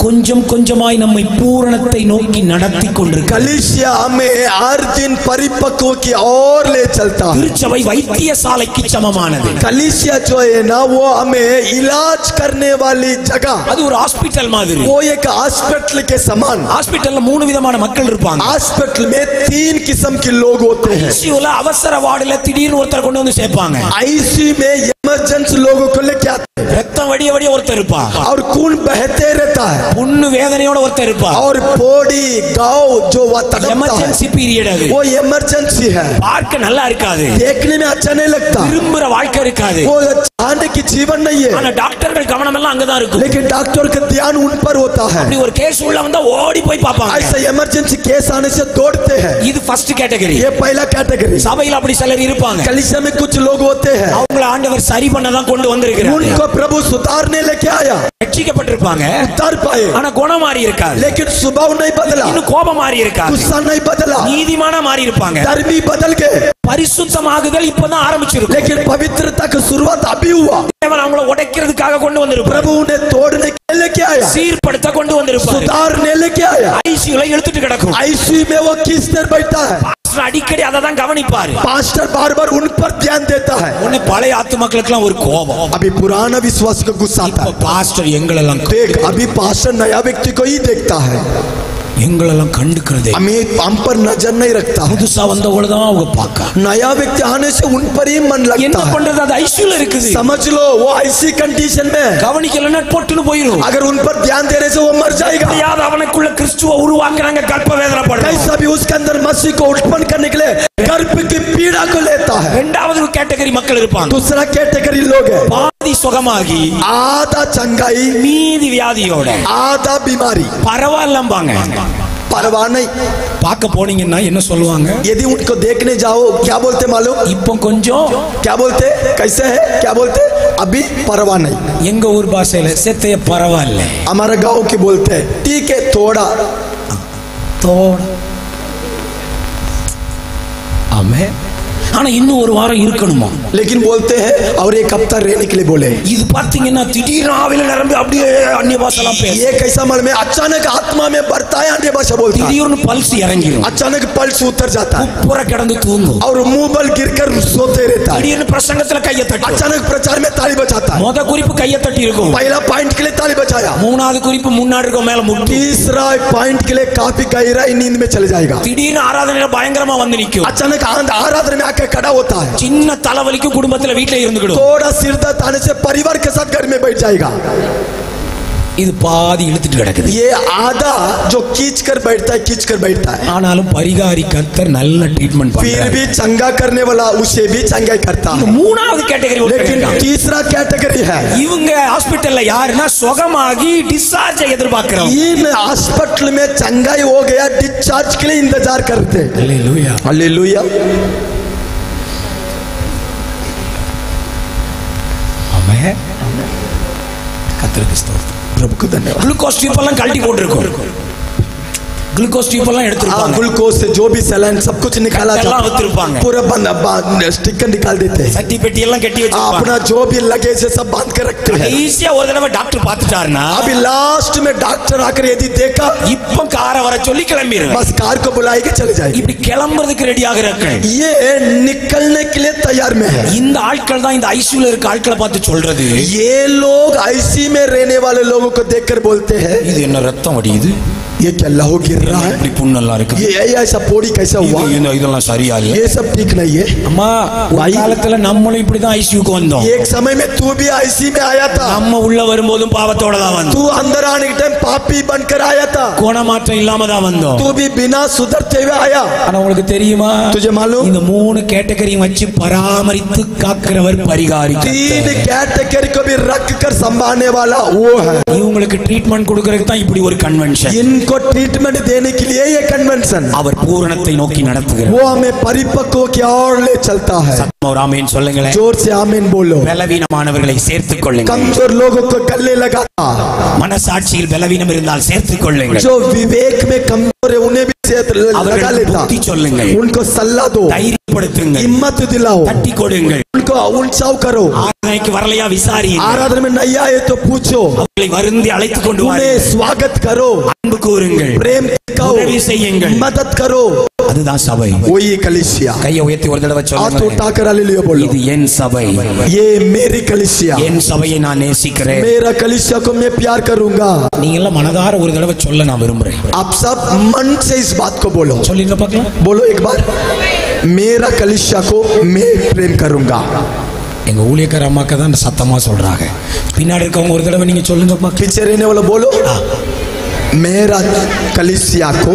கொஞ்சம் கொஞ்சமாய் நம்மை பூரணத்தை நோக்கி நடத்தி கொண்டிருக்கிறது. कलीसिया हमें हर दिन परिपक्व की ओर ले चलता है. திருச்சபை வைத்தியசாலைக்கு சமமானது. कलीसिया जो है ना वो हमें इलाज करने वाली जगह, அது ஒரு ஹாஸ்பிடல் மாதிரி. वो एक हॉस्पिटल के समान. ஹாஸ்பிடல்ல 3 விதமான மக்கள் இருப்பாங்க. हॉस्पिटल में 3 किस्म के लोग होते हैं. ஐசியூல அவசர வார்டுல திடீர்னு ஒருத்தர் கொண்டு வந்து சேர்ப்பாங்க. आईसीयू में इमरजेंसी लोगों को लेके आते हैं. ரத்தம் வடிய வடிய ஒருத்தர் இருப்பா. और खून बहते रहता है. புண்ணு வேதனையோட ஒருத்தர் இருப்பா. और बॉडी गाव जो वो तड़पता है. எமர்ஜென்சி பீரியட் அது. वो इमरजेंसी है. பார்க்க நல்லா இருக்காது. देखने में अच्छा नहीं लगता. விரும்புற வாழ்க்கை இருக்காது. वो चाहने की जीवन नहीं है. ஆனா டாக்டர்கள் கவனம் எல்லாம் அங்க தான் இருக்கும். लेकिन डॉक्टर का ध्यान उन पर होता है. அப்படி ஒரு கேஸ் உள்ள வந்தா ஓடி போய் பாப்பாங்க. ऐसा इमरजेंसी केस आने से दौड़ते हैं. இது ஃபர்ஸ்ட் கேட்டகரி. ये पहला कैटेगरी. சபையில அப்படி சிலர் இருப்பாங்க. कलीसिया में कुछ लोग होते हैं. அவங்கள ஆண்டவர் சரி பண்ண தான் கொண்டு வந்திருக்கிறார். उनको प्रभु सुधारने लेके आया. ரட்சிக்கப்பட்டிருப்பாங்க. उतार पाए. ஆனா குணம் மாறி இருக்காது. लेकिन स्वभाव नहीं बदला. இன்னும் கோபம் மாறி இருக்காது. गुस्सा नहीं बदला. நீதிமானா மாறி இருப்பாங்க. धर्मी बदल गए. பரிசுத்தமாகுதல் இப்பதான் ஆரம்பிச்சிருக்கு. लेकिन पवित्रता की शुरुआत अभी हुआ. தேவன் அவங்கள உடைக்கிறதுக்காக கொண்டு வந்திருப்பார். प्रभु उन्हें तोड़ने के लिए लेके आया. சீர்படுத்த கொண்டு வந்திருப்பார். सुधारने लेके आया. ஐசியூல இழுத்துட்டு கிடக்கும். आईसीयू में वो किस देर बैठा है. பாஸ்டர் அடிக்கடி அதை தான் கவனிப்பாரு. पास्टर बार बार उन पर ध्यान देता है. உன்னை பழைய ஆத்துமக்களுக்கெல்லாம் ஒரு கோபம். अभी पुराना विश्वास का गुस्सा आता है. பாஸ்டர் எங்களெல்லாம் देख अभी पास्टर नया व्यक्ति को ही देखता है. எங்களெல்லாம் கண்டுக்கிறதே. हम पर नजर नहीं रखता. புதுசா வந்தவங்கள தான் அவங்க பார்க்க. नया व्यक्ति आने से उन पर ही मन लगता என்ன है. பண்றது? அது ஐசியூல இருக்குது. समझ लो वो ऐसी कंडीशन में கவனிக்கலன்னா பொட்டுன்னு போயிடும். अगर उन पर ध्यान देने से वो मर जाएगा. யார் அவனுக்குள்ள கிறிஸ்துவ உருவாக்குறாங்க கர்ப்ப வேதனை படுறாங்க. कैसा भी उसके अंदर मसीह को उत्पन्न करने के लिए गर्भ की पीड़ा को लेता है. இரண்டாவது கேட்டகரி மக்கள் இருப்பாங்க. दूसरा कैटेगरी लोग है. பாதி சுகமாகி आधा चंगाई மீதி வியாதியோட आधा बीमारी. பரவாயில்லம்பாங்க. परवाह नहीं. பார்க்க போனீங்கன்னா என்ன சொல்லுவாங்க? यदि उनको देखने जाओ क्या बोलते मालूम? இப்போ கொஞ்சம் क्या बोलते? कैसे है? क्या बोलते? अभी परवाह नहीं. எங்க ஊர் பாஷையில செத்தைய பரவாயில்ல. हमारा गांव के बोलते हैं ठीक है थोड़ा தோட. ஆமே. ஆனா இன்னும் ஒரு வாரம் இருக்கணுமா? लेकिन बोलते हैं और एक हफ्ता रहने के लिए बोले. இது பாத்தீங்கன்னா திடீர்னு ஆவில நிரம்பி அப்படியே அந்நிய பாஷைலாம் பேச. ये कैसा मालूम है? अचानक आत्मा में बढ़ता है अन्य भाषा बोलता है. திடீர்னு பல்ஸ் இறங்கிரும். अचानक पल्स उतर जाता है புற கிடந்து தூங்கும். और मुंह बल गिरकर सोते रहता है. திடீர்னு பிரசங்கத்துல கையை தட்டும். अचानक प्रचार में ताली बजाता है. முத குறிப்பு கையை தட்டி இருக்கும். पहला पॉइंट के लिए ताली बजाया. மூணாவது குறிப்பு முன்னாடி இருக்கும் மேல முட்டு. तीसरा पॉइंट के लिए काफी गहराई नींद में चले जाएगा. திடீர்னு ஆராதனையில பயங்கரமா வந்து நிக்கும். अचानक आराधना में आकर खड़ा होता है. சின்ன தலைவலிக்கு குடும்பத்துல வீட்ல இருந்துக்கிடும். थोड़ा सिर दर्द आने से परिवार के साथ घर में बैठ जाएगा. இது பாதி இழுத்துட்டு கிடக்குது. ये आधा जो खींच कर बैठता है. ஆனாலும் பரிகாரி கர்த்தர் நல்ல ட்ரீட்மெண்ட் फिर பண்றாரு. भी चंगा करने वाला उसे भी चंगा करता है. மூணாவது கேட்டகரி. लेकिन तीसरा कैटेगरी है. இவங்க ஹாஸ்பிடல்ல யாருன்னா சுகமாகி டிஸ்சார்ஜ் எதிர்பார்க்கறோம். इन हॉस्पिटल में चंगाई हो गया डिस्चार्ज के लिए इंतजार करते हैं. Hallelujah hallelujah. ஆமென். கர்த்தருக்கு ஸ்தோத்திரம். प्रभु को धन्यवाद. குளுக்கோஸ் டியூப் எல்லாம் கழட்டி போட்டுருக்கும். ग्लूकोज ट्यूब எல்லாம் எடுத்துருப்பாங்க. ग्लूकोज से जो भी सलाइन सब कुछ निकाला जाता है. पूरा बंद स्टिकर निकाल देते हैं. சட்டி பெட்டி எல்லாம் கட்டி வச்சிருப்பாங்க. अपना जो भी लगेज है सब बांध कर रखते हैं. ஈஸியா ஒரு தடவை டாக்டர் பார்த்துட்டாருன்னா अभी लास्ट में डॉक्टर आकर यदि देखा இப்போ காரை வர சொல்லி கிளம்பிடுங்க. बस कार को बुलाएगा चले जाएगी. இப்படி கிளம்பறதுக்கு ரெடி ஆகுறாங்க. ये निकलने के लिए तैयार में है. இந்த ஆட்கள் தான் இந்த ஐசியூல இருக்க ஆட்களை பார்த்து சொல்றது. ये लोग आईसीयू में रहने वाले लोगों को देखकर बोलते हैं இது என்ன ரத்தம் வடியுது? ये क्या लहू गिर रहा है? இப்படி புண்ணெல்லாம் இருக்கு. ये ऐसा पोड़ी कैसा हुआ? இதெல்லாம் சரியா இல்ல. ये सब ठीक नहीं है. அம்மா ஒரு காலத்துல நம்மளும் இப்படி தான் ஐசியூக்கு வந்தோம். एक समय में तू भी आईसीयू में आया था. நம்ம உள்ள வரும்போதும் பாவத்தோட தான் வந்தோம். तू अंदर आने के टाइम पापी बनकर आया था. குணமாற்றம் இல்லாம தான் வந்தோம். तू भी बिना सुधरते हुए आया. ஆனா உங்களுக்கு தெரியுமா? तुझे मालूम? இந்த மூணு கேட்டகரியும் வச்சு பராமரித்து காக்கிறவர் பரிகாரி. तीन कैटेगरी को भी रख कर संभालने वाला वो है. இவங்களுக்கு ட்ரீட்மெண்ட் கொடுக்கறதுக்கு தான் இப்படி ஒரு கன்வென்ஷன். इनको को ट्रीटमेंट देने के लिए ये कन्वेंशन அவர் பூரணத்தை நோக்கி நடத்துகிறார். वो हमें परिपक्व की ओर ले चलता है। और आमीन சொல்லுங்களேன். जोर से आमीन बोलो। பலவீனமானவர்களை சேர்த்துக் கொள்ளுங்கள். कमजोर लोगों को गले लगाता। மனசாட்சியில் பலவீனம் இருந்தால் சேர்த்துக் கொள்ளுங்கள். जो विवेक में कमजोर है उन्हें भी लगा लेता। புத்தி சொல்லுங்கள். उनको सलाह दो, தைரியப்படுத்துங்கள், हिम्मत दिलाओ, தட்டி கொடுங்கள், उनको उत्साह करो। ஆராதனைக்கு வரலையா விசாரியுங்கள், आराधना में नहीं आए तो पूछो, அவர்களை வருந்தி அழைத்து கொண்டு उन्हें स्वागत करो, அன்பு கூறுங்கள், प्रेम दिखाओ, உதவி செய்யுங்கள், मदद करो। அதுதான் சபை. वही कलीसिया। கையை உயர்த்தி ஒரு தடவை हाथ சொல்லுங்க. उठाकर हालेलुया बोलो। இது என் சபை. ये मेरी कलीसिया। என் சபையை நான் நேசிக்கிறேன். मेरा कलीसिया को मैं प्यार करूंगा। நீங்க எல்லாம் மனதார ஒரு தடவை சொல்ல நான் விரும்புறேன். आप सब मन से इस बात को बोलो। சொல்லுங்க பார்க்கலாம். बोलो एक बार, मेरा कलीसिया को मैं प्रेम करूंगा। எங்க ஊழியக்கார அம்மாக்க தான் சத்தமா சொல்றாங்க. பின்னாடி இருக்கவங்க ஒரு தடவை நீங்க சொல்லுங்க பார்க்கலாம். पीछे रहने वाला बोलो, मेरा कलीसिया को।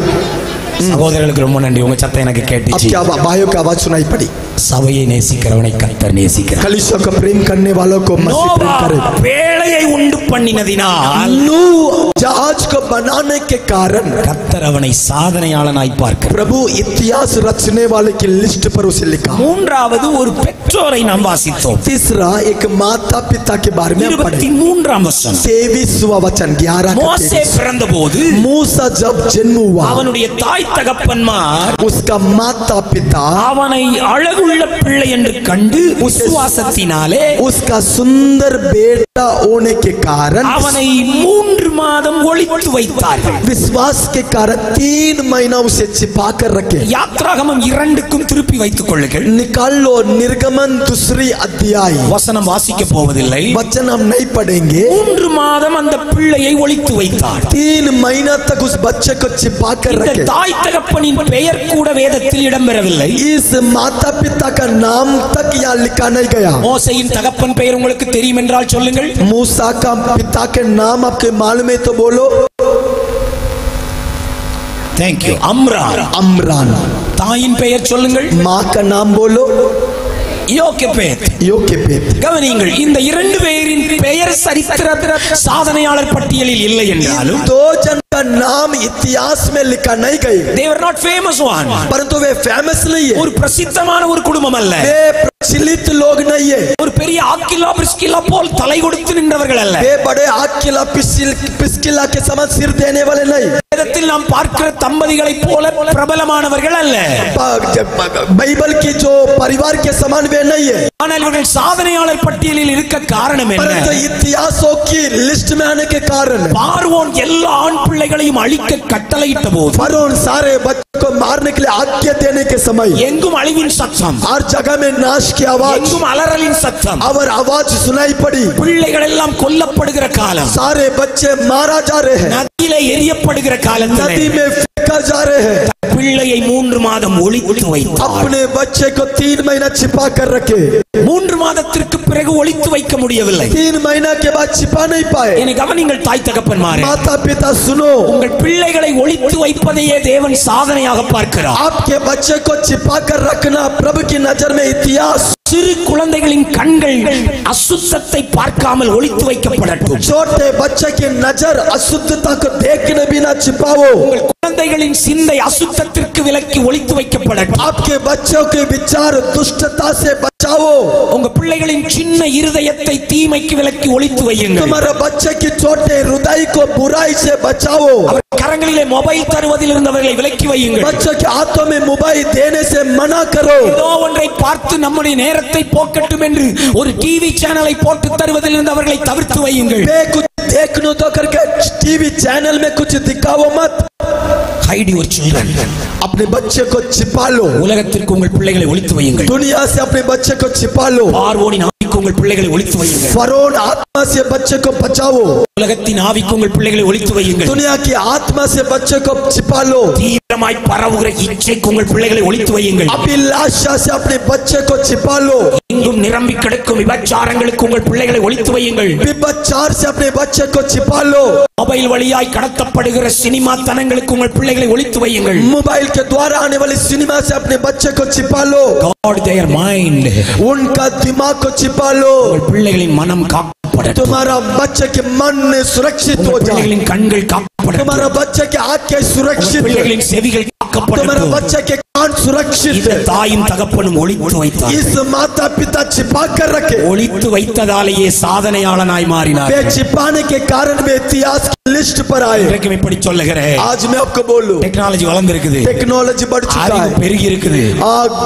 சகோதரர்களுக்கு ரொம்ப நன்றி, உங்க சத்தம் எனக்கு अब கேட்டுச்சு. क्या भाइयों की आवाज सुनाई पड़ी। சபையை நேசிக்கிறவனை கர்த்தர் நேசிக்கிறார். कलीसिया को प्रेम करने वालों को मसीह प्रेम करे। வேளையை உண்டு பண்ணினதினால் नूह जहाज को बनाने के कारण கர்த்தர் அவனை சாதனையாளனாய் பார்க்கிறார். प्रभु इतिहास रचने वाले की लिस्ट पर उसे लिखा। மூன்றாவது ஒரு பெற்றோரை நாம் வாசித்தோம். तीसरा एक माता पिता के बारे में पढ़े। 23ஆம் வசனம். 23वां वचन 11 மோசே பிறந்தபோது मूसा जब जन्म हुआ, அவனுடைய தாய் தகப்பன்மார் उसका माता पिता அவனை அழகுள்ள பிள்ளை என்று கண்டு விசுவாசத்தினாலே उसका सुंदर बेटा होने के कारण அவனை 3 மாதம் ஒளித்து வைத்தார்கள். विश्वास के कारण 3 महीना उसे छिपा कर रखे। யாத்ராகமம் 2க்கும் திருப்பி வைத்துக் கொள்ளுங்கள். निकाल लो निर्गमन 2 अध्याय। வசனம் வாசிக்க போவதில்லை. वचन हम नहीं पढ़ेंगे। 3 மாதம் அந்த பிள்ளையை ஒளித்து வைத்தார். 3 महीना तक उस बच्चे को छिपा कर இந்த रखे। தாய் தகப்பனின் பெயர் கூட வேதத்தில் இடம்பெறவில்லை. इस माता पिता का नाम तक यहाँ लिखा नहीं गया। மோசேயின் தகப்பன் பெயர் உங்களுக்கு தெரியும் என்றால் சொல்லுங்கள். मूसा का पिता के नाम आपके मालूम है तो बोलो। Thank you. அம்ரான். अमरान। தாயின் பெயர் சொல்லுங்கள். माँ का नाम बोलो। யோகேபேத். योकेपेत। கவனியுங்கள், இந்த 2 பேரின் பெயர் சரித்திர சாதனையாளர் பட்டியலில் இல்லை என்றாலும் 2 जन का नाम इतिहास में लिखा नहीं गई, they were not famous one. परंतु वे फेमस नहीं है। ஒரு பிரசித்தமான ஒரு குடும்பம் அல்ல. वे प्रचलित लोग नहीं है। ஒரு பெரிய ஆக்கிலா பிரிஸ்கிலா போல் தலை கொடுத்து நின்றவர்கள் அல்ல. वे बड़े आकिला पिस्किला के समान सिर देने वाले नहीं। வேதத்தில் நாம் பார்க்கிற தம்பதிகளைப் போல பிரபலமானவர்கள் அல்ல. बाइबल की जो परिवार के समान वे नहीं है। ஆனால் இவர்கள் சாதனையாளர் பட்டியலில் இருக்க காரணம் என்ன? परंतु इतिहासों की लिस्ट में आने के कारण பார்வோன் எல்லா ஆண் பிள்ளைகளையும் அழிக்க கட்டளையிட்ட போது फरोन सारे बच्चों को मारने के लिए आज्ञा देने के समय எங்கும் அழிவின் சத்தம், हर जगह में नाश की आवाज எங்கும் அலறலின் சத்தம், और आवाज सुनाई पड़ी। பிள்ளைகள் எல்லாம் கொல்லப்படுகிற காலம், सारे बच्चे मारा जा रहे हैं, நதியிலே எரியப்படுகிற காலத்திலே नदी में फेंका जा रहे हैं। பிள்ளையை 3 மாதம் ஒளித்து வைத்தார். अपने बच्चे को 3 महीना छिपा कर रखे। 3 மாதத்திற்கு பிறகு ஒளித்து வைக்க முடியவில்லை. 3 महीना के बाद छिपा नहीं पाए। என்னை கவனிங்கள் தாய் தகப்பன்மாரே, माता पिता सुनो, உங்கள் பிள்ளைகளை ஒளித்து வைப்பதையே தேவன் சாதனையாக பார்க்கிறார். आपके बच्चे को छिपा कर रखना प्रभु की नजर में इतिहास। சிறு குழந்தைகளின் கண்கள் அசுத்தத்தை பார்க்காமல் ஒளித்து வைக்கப்படட்டும். छोटे बच्चे की नजर अशुद्धता को देखने बिना छिपाओ। உங்கள் குழந்தைகளின் சிந்தை அசுத்தத்திற்கு விலக்கி ஒளித்து வைக்கப்படட்டும். आपके बच्चों के विचार दुष्टता से बचाओ। உங்க பிள்ளைகளின் சின்ன இருதயத்தை தீமைக்கு விலக்கி ஒளித்து வையுங்கள். तुम्हारे बच्चे की छोटे हृदय को बुराई से बचाओ। கரங்களிலே மொபைல் தருவதில் இருந்தவர்களை விலக்கி வையுங்கள். बच्चों के हाथों में मोबाइल देने से मना करो। ஏதோ ஒன்றை பார்த்து நம்முடைய நேரத்தை போக்கட்டும் என்று ஒரு டிவி சேனலை போட்டு தருவதில் இருந்தவர்களை தவிர்த்து வையுங்கள். कुछ देखने तो करके टीवी चैनल में कुछ दिखाओ मत। Hide your children. अपने बच्चे को छिपा लो। உலகத்திற்கு உங்கள் பிள்ளைகளை ஒளித்து வையுங்கள். दुनिया से अपने बच्चे को छिपा लो। பார்வோனின் ஆவிக்கு உங்கள் பிள்ளைகளை ஒளித்து வையுங்கள். फरोन आत्मा से बच्चे को बचाओ। உலகத்தின் ஆவிக்கு உங்கள் பிள்ளைகளை ஒளித்து வையுங்கள். दुनिया की आत्मा से बच्चे को छिपा लो। தீவிரமாய் பரவுகிற இச்சைக்கு உங்கள் பிள்ளைகளை ஒளித்து வையுங்கள். अभिलाषा से अपने बच्चे को छिपा लो। எங்கும் நிரம்பி கிடக்கும் விபச்சாரங்களுக்கு உங்கள் பிள்ளைகளை ஒளித்து வையுங்கள். विभचार से अपने बच्चे को छिपा लो। மொபைல் வழியாய் கடத்தப்படுகிற சினிமா தனங்களுக்கு உங்கள் பிள்ளைகளை ஒளித்து வையுங்கள். मोबाइल के द्वारा आने वाली सिनेमा से अपने बच्चे को छिपा लो। God their mind. उनका दिमाग को छिपा लो। உங்கள் பிள்ளைகளின் மனம் காக்கப்பட காக்கப்படட்டும். तुम्हारा बच्चे के मन सुरक्षित हो जाए. பிள்ளைகளின் கண்கள் காக்கப்படட்டும். तुम्हारा बच्चे के आंखें सुरक्षित. பிள்ளைகளின் செவிகள் तुम्हारा காக்கப்படட்டும். बच्चे के कान सुरक्षित. இந்த தாயும் தகப்பனும் ஒளித்து வைத்தார். इस माता पिता छिपा कर रखे. ஒளித்து வைத்ததாலேயே சாதனையாளனாய் மாறினார். वे छिपाने के कारण वे इतिहास की लिस्ट पर आए. இன்றைக்கு இப்படி சொல்லுகிறேன். आज मैं आपको बोलूं, டெக்னாலஜி வளர்ந்திருக்குது. टेक्नोलॉजी बढ़ चुका அறிவு है. பெருகி இருக்குது.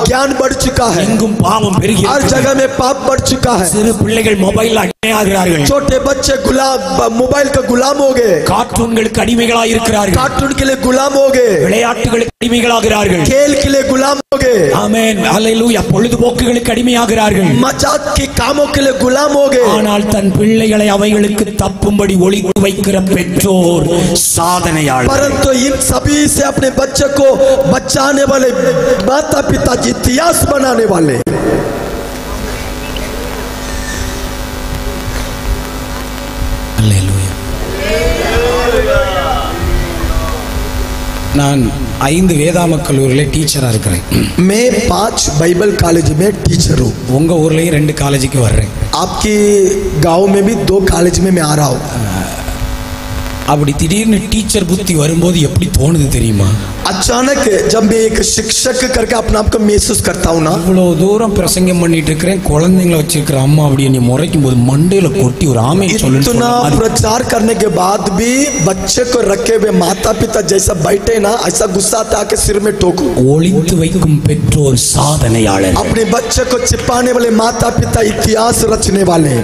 ज्ञान बढ़ चुका है. எங்கும் பாவம் பெருகி हर இருக்குது. जगह में पाप बढ़ चुका है. சிறு பிள்ளைகள் மொபைல் அடிமையாகிறார்கள். छोटे बच्चे गुलाम, मोबाइल का गुलाम हो गए. கார்ட்டூன்களுக்கு அடிமைகளாய் இருக்கிறார்கள். कार्टून के लिए गुलाम हो गए. விளையாட்டுகளுக்கு அடிமைகளாகிறார்கள். खेल के लिए गुलाम हो गए. ஆமென் ஹல்லேலூயா. பொழுதுபோக்குகளுக்கு அடிமையாகிறார்கள். मजाक के कामों के लिए गुलाम हो गए. ஆனால் தன் பிள்ளைகளை அவைகளுக்கு தப்பும்படி ஒளித்து வைக்கிற பெற்றோர் சாதனையாளர். परंतु इन सभी से अपने बच्चे को बचाने वाले माता पिता इतिहास बनाने वाले. ஹல்லேலூயா. நான் 5 வேதாம கல்லூரியில டீச்சரா இருக்கிறேன். मैं 5 बाइबल कॉलेज में टीचर हूँ. உங்க ஊர்லயும் 2 காலேஜுக்கு வர்றேன். आपके गांव में भी 2 कॉलेज में मैं आ रहा हूँ. அப்படி திடீர்னு டீச்சர் புத்தி வரும்போது எப்படி தோணுது தெரியுமா? अचानक जब मैं एक शिक्षक करके अपने आप को महसूस करता हूँ ना, இவ்வளவு தூரம் பிரசங்கம் பண்ணிட்டு இருக்கிறேன், குழந்தைங்களை வச்சிருக்கிற அம்மா அப்படி என்னை முறைக்கும் போது மண்டையில கொட்டி ஒரு ஆமை इतना प्रचार करने के बाद भी बच्चे को रखे हुए माता पिता जैसा बैठे ना, ऐसा गुस्सा आता आके सिर में ठोको. ஒளித்து வைக்கும் பெற்றோர் சாதனையாளர். अपने बच्चे को छिपाने वाले माता पिता इतिहास रचने वाले.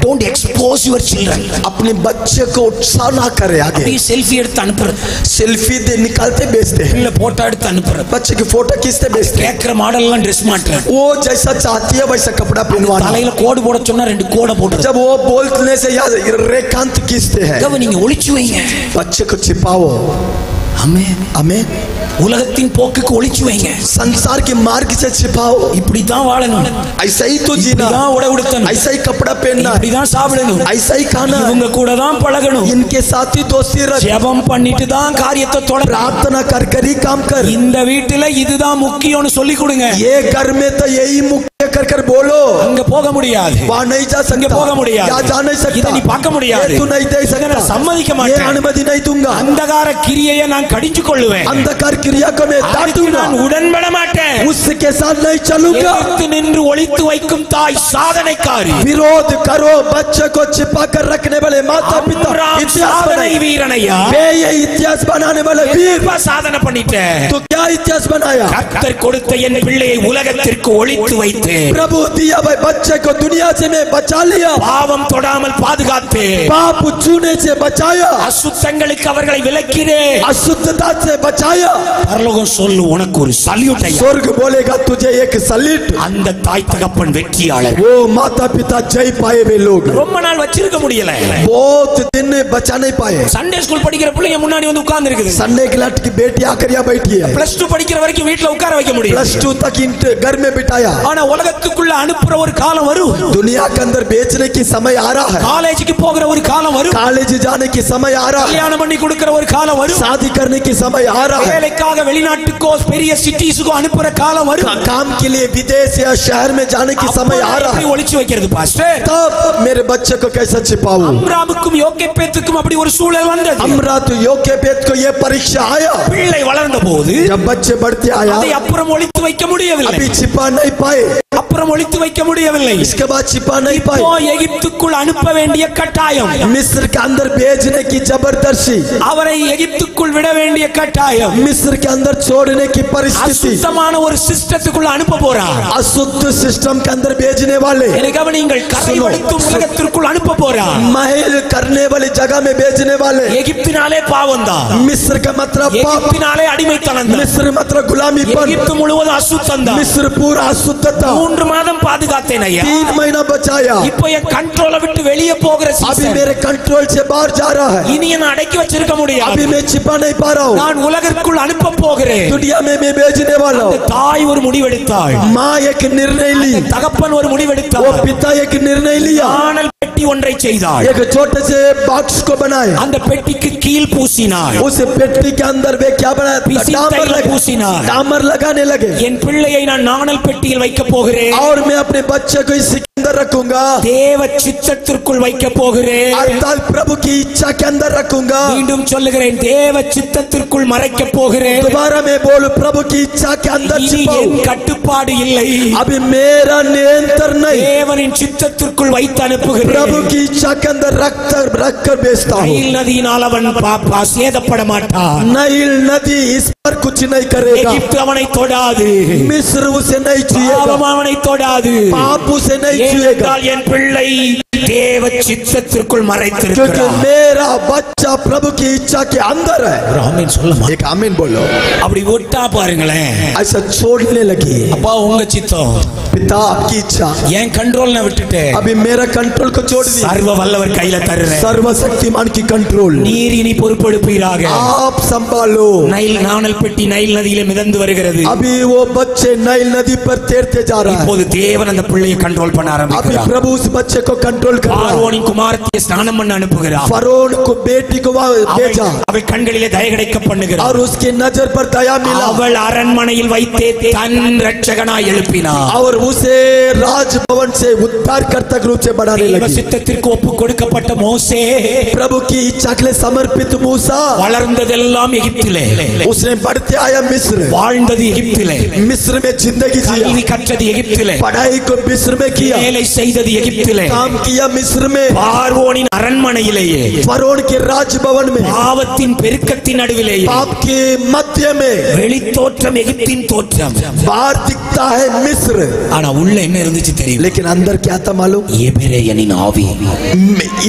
Don't expose your children. अपने बच्चे को उत्साह ना करे आगे. அப்படியே செல்ஃபி எடுத்து அனுப்புறது, सेल्फी दे निकालते बेचते हैं. இல்ல போட்டோ எடுத்து அனுப்புறது, बच्चे की फोटो खींचते बेचते हैं. கேக்குற மாடல் எல்லாம் ட்ரெஸ் மாட்டுறது, वो जैसा चाहती है वैसा कपड़ा पहनवाना. தலையில கோடு போட சொன்னா 2 கோடை போட்டுறது. जब वो बोलने से याद रेखांत खींचते हैं. கவ நீங்க ஒளிச்சு வைங்க. बच्चे को छिपाओ. ஆமென். हमें உலகத்தின் போக்குக்கு ஒளிச்சு வைங்க. संसार के मार्ग से छिपाओ. இப்படி தான் வாழணும், ऐसा ही तो जीना, இப்படி தான் உடை உடுத்தணும், ऐसा ही कपड़ा पहनना, இப்படி தான் சாப்பிடணும், ऐसा ही खाना, இவங்க கூட தான் பழகணும், इनके साथ ही दोस्ती रख, ஜெபம் பண்ணிட்டு தான் காரியத்தை தொடர. प्रार्थना कर कर ही काम कर. இந்த வீட்டுல இதுதான் முக்கியம்னு சொல்லி கொடுங்க. ये घर में तो यही मुख्य कर कर बोलो. அங்க போக முடியாது, वहाँ नहीं जा அங்க सकता, போக முடியாது, यहाँ जा नहीं सकता, இதை நீ பார்க்க முடியாது, ये तू नहीं दे सकता, சம்மதிக்க ये மாட்டேன், अनुमति नहीं दूंगा. அந்தகார கிரியையை நான் கடிஞ்சு கொள்ளுவேன், अंधकार क्रिया को मैं அதுக்கு डांटूंगा, நான் உடன்பட மாட்டேன். उसके साथ नहीं चलूंगा. எதிர்த்து நின்று ஒளித்து வைக்கும் தாய் சாதனைக்காரி. विरोध करो, बच्चे को छिपा कर रखने वाले माता पिता அம்ராம் इतिहास சாதனை बनाए. வீரனையா, वे ये इतिहास बनाने वाले वीर. இப்ப சாதனை பண்ணிட்டேன். तो क्या इतिहास बनाया? கர்த்தர் கொடுத்த என் பிள்ளையை உலகத்திற்கு ஒளித்து வைத்தேன். प्रभु दिया भाई बच्चे को दुनिया से मैं बचा लिया. பாவம் தொடாமல் பாதுகாத்தேன். पाप छूने से बचाया, அசுத்தங்களுக்கு அவர்களை விலக்கினேன். अशुद्धता से बचाया. பரலோகம் சொல்லு உனக்கு ஒரு சல்யூட் ஐயா. स्वर्ग बोलेगा तुझे एक सलीट. அந்த தாய் தகப்பன் வெற்றியாளர். वो माता पिता जय पाए वे लोग ரொம்ப நாள் வச்சிருக்க முடியல. बहुत दिन बचा नहीं पाए. சண்டே ஸ்கூல் படிக்கிற பிள்ளைங்க முன்னாடி வந்து உட்கார்ந்து இருக்குது. संडे क्लास की बेटी आकर यहाँ बैठी है. +2 படிக்கிற வரைக்கும் வீட்ல உட்கார வைக்க முடியும். +2 तक घर में बिठाया. ஆனா உலகத்துக்குள்ள அனுப்புற ஒரு காலம் வரும். दुनिया के अंदर बेचने की समय आ रहा है. காலேஜுக்கு போகிற ஒரு காலம் வரும். कॉलेज जाने की समय आ रहा है. கல்யாணம் பண்ணி கொடுக்கிற ஒரு காலம் வரும். शादी करने की समय आ रहा है. வேலைக்காக வெளிநாட்டுக்கோ பெரிய சிட்டிஸ்க்கோ அனுப்புற காலம் வரும். काम के लिए विदेश या शहर में जाने की समय आ रहा அப்படி है. ஒளிச்சு வைக்கிறது பாஸ்டர். तब मेरे बच्चे को कैसे छिपाऊं? அம்ராமுக்கும் யோகேபேத்துக்கும் அப்படி ஒரு சூழல் வந்தது. अमरात योकेबेद को ये परीक्षा आया. பிள்ளை வளர்ந்த போது जब बच्चे बढ़ते आया, அதை அப்புறம் ஒளித்து வைக்க முடியவில்லை. अभी छिपा नहीं पाए. அப்புறம் ஒளித்து வைக்க முடியவில்லை. इसके बाद छिपा नहीं இப்போ पाए. எகிப்துக்குள் அனுப்ப வேண்டிய கட்டாயம், मिस्र के अंदर भेजने की जबरदस्ती, அவரை எகிப்துக்குள் விட வேண்டிய கட்டாயம், मिस्र के अंदर छोड़ने की परिस्थिति, அசுத்தமான ஒரு சிஸ்டத்துக்குள்ள அனுப்ப போறார். अशुद्ध सिस्टम के अंदर भेजने वाले, என்னை கவனியுங்கள், கரை வடித்தும் உலகத்திற்குள் அனுப்ப போறார். महल करने वाली जगह में भेजने वाले. எகிப்தினாலே பாவம் தான், मिस्र का मतलब पाप, எகிப்தினாலே அடிமைத்தனம் தான், मिस्र मतलब गुलामीपन, எகிப்து முழுவதும் அசுத்தம் தான். मिस्र पूरा अशुद्धता. 3 மாதம் பாதுகாத்தேன் ஐயா. 3 महीना बचाया. இப்போ என் கண்ட்ரோலை விட்டு வெளியே போகிற अभी சீசன். मेरे कंट्रोल से बाहर जा रहा है. இனி நான் அடக்கி வச்சிருக்க முடியாது. अभी मैं छिपा नहीं पा रहा हूँ. நான் உலகிற்குள் அனுப்ப போகிறேன். दुनिया में मैं भेजने वाला हूँ. தாய் ஒரு முடிவெடுத்தாள், माँ एक निर्णय ली, தகப்பன் ஒரு वो முடிவெடுத்தார். पिता एक निर्णय लिया. ஆனல் பெட்டி ஒன்றை செய்தாள். एक छोटे से बॉक्स को बनाए. அந்த பெட்டிக்கு கீழ் பூசினாள். उस पेटी के अंदर वे क्या बनाया? पिसी डामर तैल लगा, पूसिनार. डामर लगाने लगे. என் பிள்ளையை நான் நாணல் பெட்டியில் வைக்க போகிறேன் போகிறேன் और मैं अपने बच्चे को इसके अंदर रखूंगा தேவ சித்தத்திற்குள் வைக்க போகிறேன் अर्थात प्रभु की इच्छा के अंदर रखूंगा மீண்டும் சொல்லுகிறேன் தேவ சித்தத்திற்குள் மறைக்க போகிறேன் दोबारा मैं बोलूं प्रभु की इच्छा के अंदर இனி छिपाऊं என் கட்டுப்பாடு இல்லை अभी मेरा नियंत्रण नहीं தேவனின் சித்தத்திற்குள் வைத்து அனுப்புகிறேன் प्रभु की इच्छा के अंदर रख कर भेजता हूँ நைல் நதியினால் அவன் சேதப்பட மாட்டான் नाइल नदी इस पर कुछ नहीं करेगा எகிப்து அவனை தொடாது मिस्र उसे नहीं छुएगा பாவம் அவனை தொடாது पाप उसे नहीं छुएगा ஏனென்றால் என் பிள்ளை தேவ சித்தத்திற்குள் क्योंकि மறைத்திருக்கிறார் मेरा बच्चा प्रभु की इच्छा के अंदर है ஒரு ஆமென் சொல்லுமா एक आमीन बोलो அப்படி விட்டா பாருங்களேன் ऐसा छोड़ने लगी அப்பா உங்க சித்தம் पिता आपकी इच्छा என் கண்ட்ரோல் விட்டுட்டு अभी मेरा कंट्रोल को छोड़ दी சர்வ வல்லவர் கையில தருறேன் सर्वशक्तिमान की कंट्रोल நீர் இனி பொறுப்பெடுப்பீராக आप संभालो நைல் நாணல் பெட்டி நைல் நதியில மிதந்து வருகிறது अभी वो बच्चे नाइल नदी पर तैरते जा रहा है இப்போது தேவன் அந்த பிள்ளையை கண்ட்ரோல் பண்ண अभी ஆரம்பிக்கிறார் प्रभु उस बच्चे को कंट्रोल कर रहा है பார்வோனின் குமாரத்தியை ஸ்நானம் பண்ண அனுப்புகிறார் फरोन को बेटी को वहां भेजा அவள் கண்களிலே தயை கிடைக்க பண்ணுகிறார் और उसके नजर पर दया मिला அவள் அரண்மனையில் வைத்தே தன் ரட்சகனாய் எழுப்பினார் और उसे राजभवन से उद्धार करता रूप से बढ़ाने தேவ लगी சித்தத்திற்கு ஒப்பு கொடுக்கப்பட்ட மோசே प्रभु की इच्छा के लिए समर्पित मूसा வளர்ந்ததெல்லாம் எகிப்திலே उसने बढ़ते आया मिस्र வாழ்ந்தது எகிப்திலே मिस्र में जिंदगी जिया கல்வி கற்றது எகிப்திலே पढ़ाई को मिस्र में किया வேலை செய்தது எகிப்திலே काम किया मिस्र में பார்வோனின் அரண்மனையிலேயே फरोन के राजभवन में பாவத்தின் பெருக்கத்தின் நடுவிலேயே पाप के मध्य में வெளித்தோற்றம் எகிப்தின் தோற்றம் बाहर दिखता है मिस्र ஆனா உள்ள என்ன இருந்துச்சு தெரியும் लेकिन अंदर क्या था मालूम எபிரேயனின் ஆவி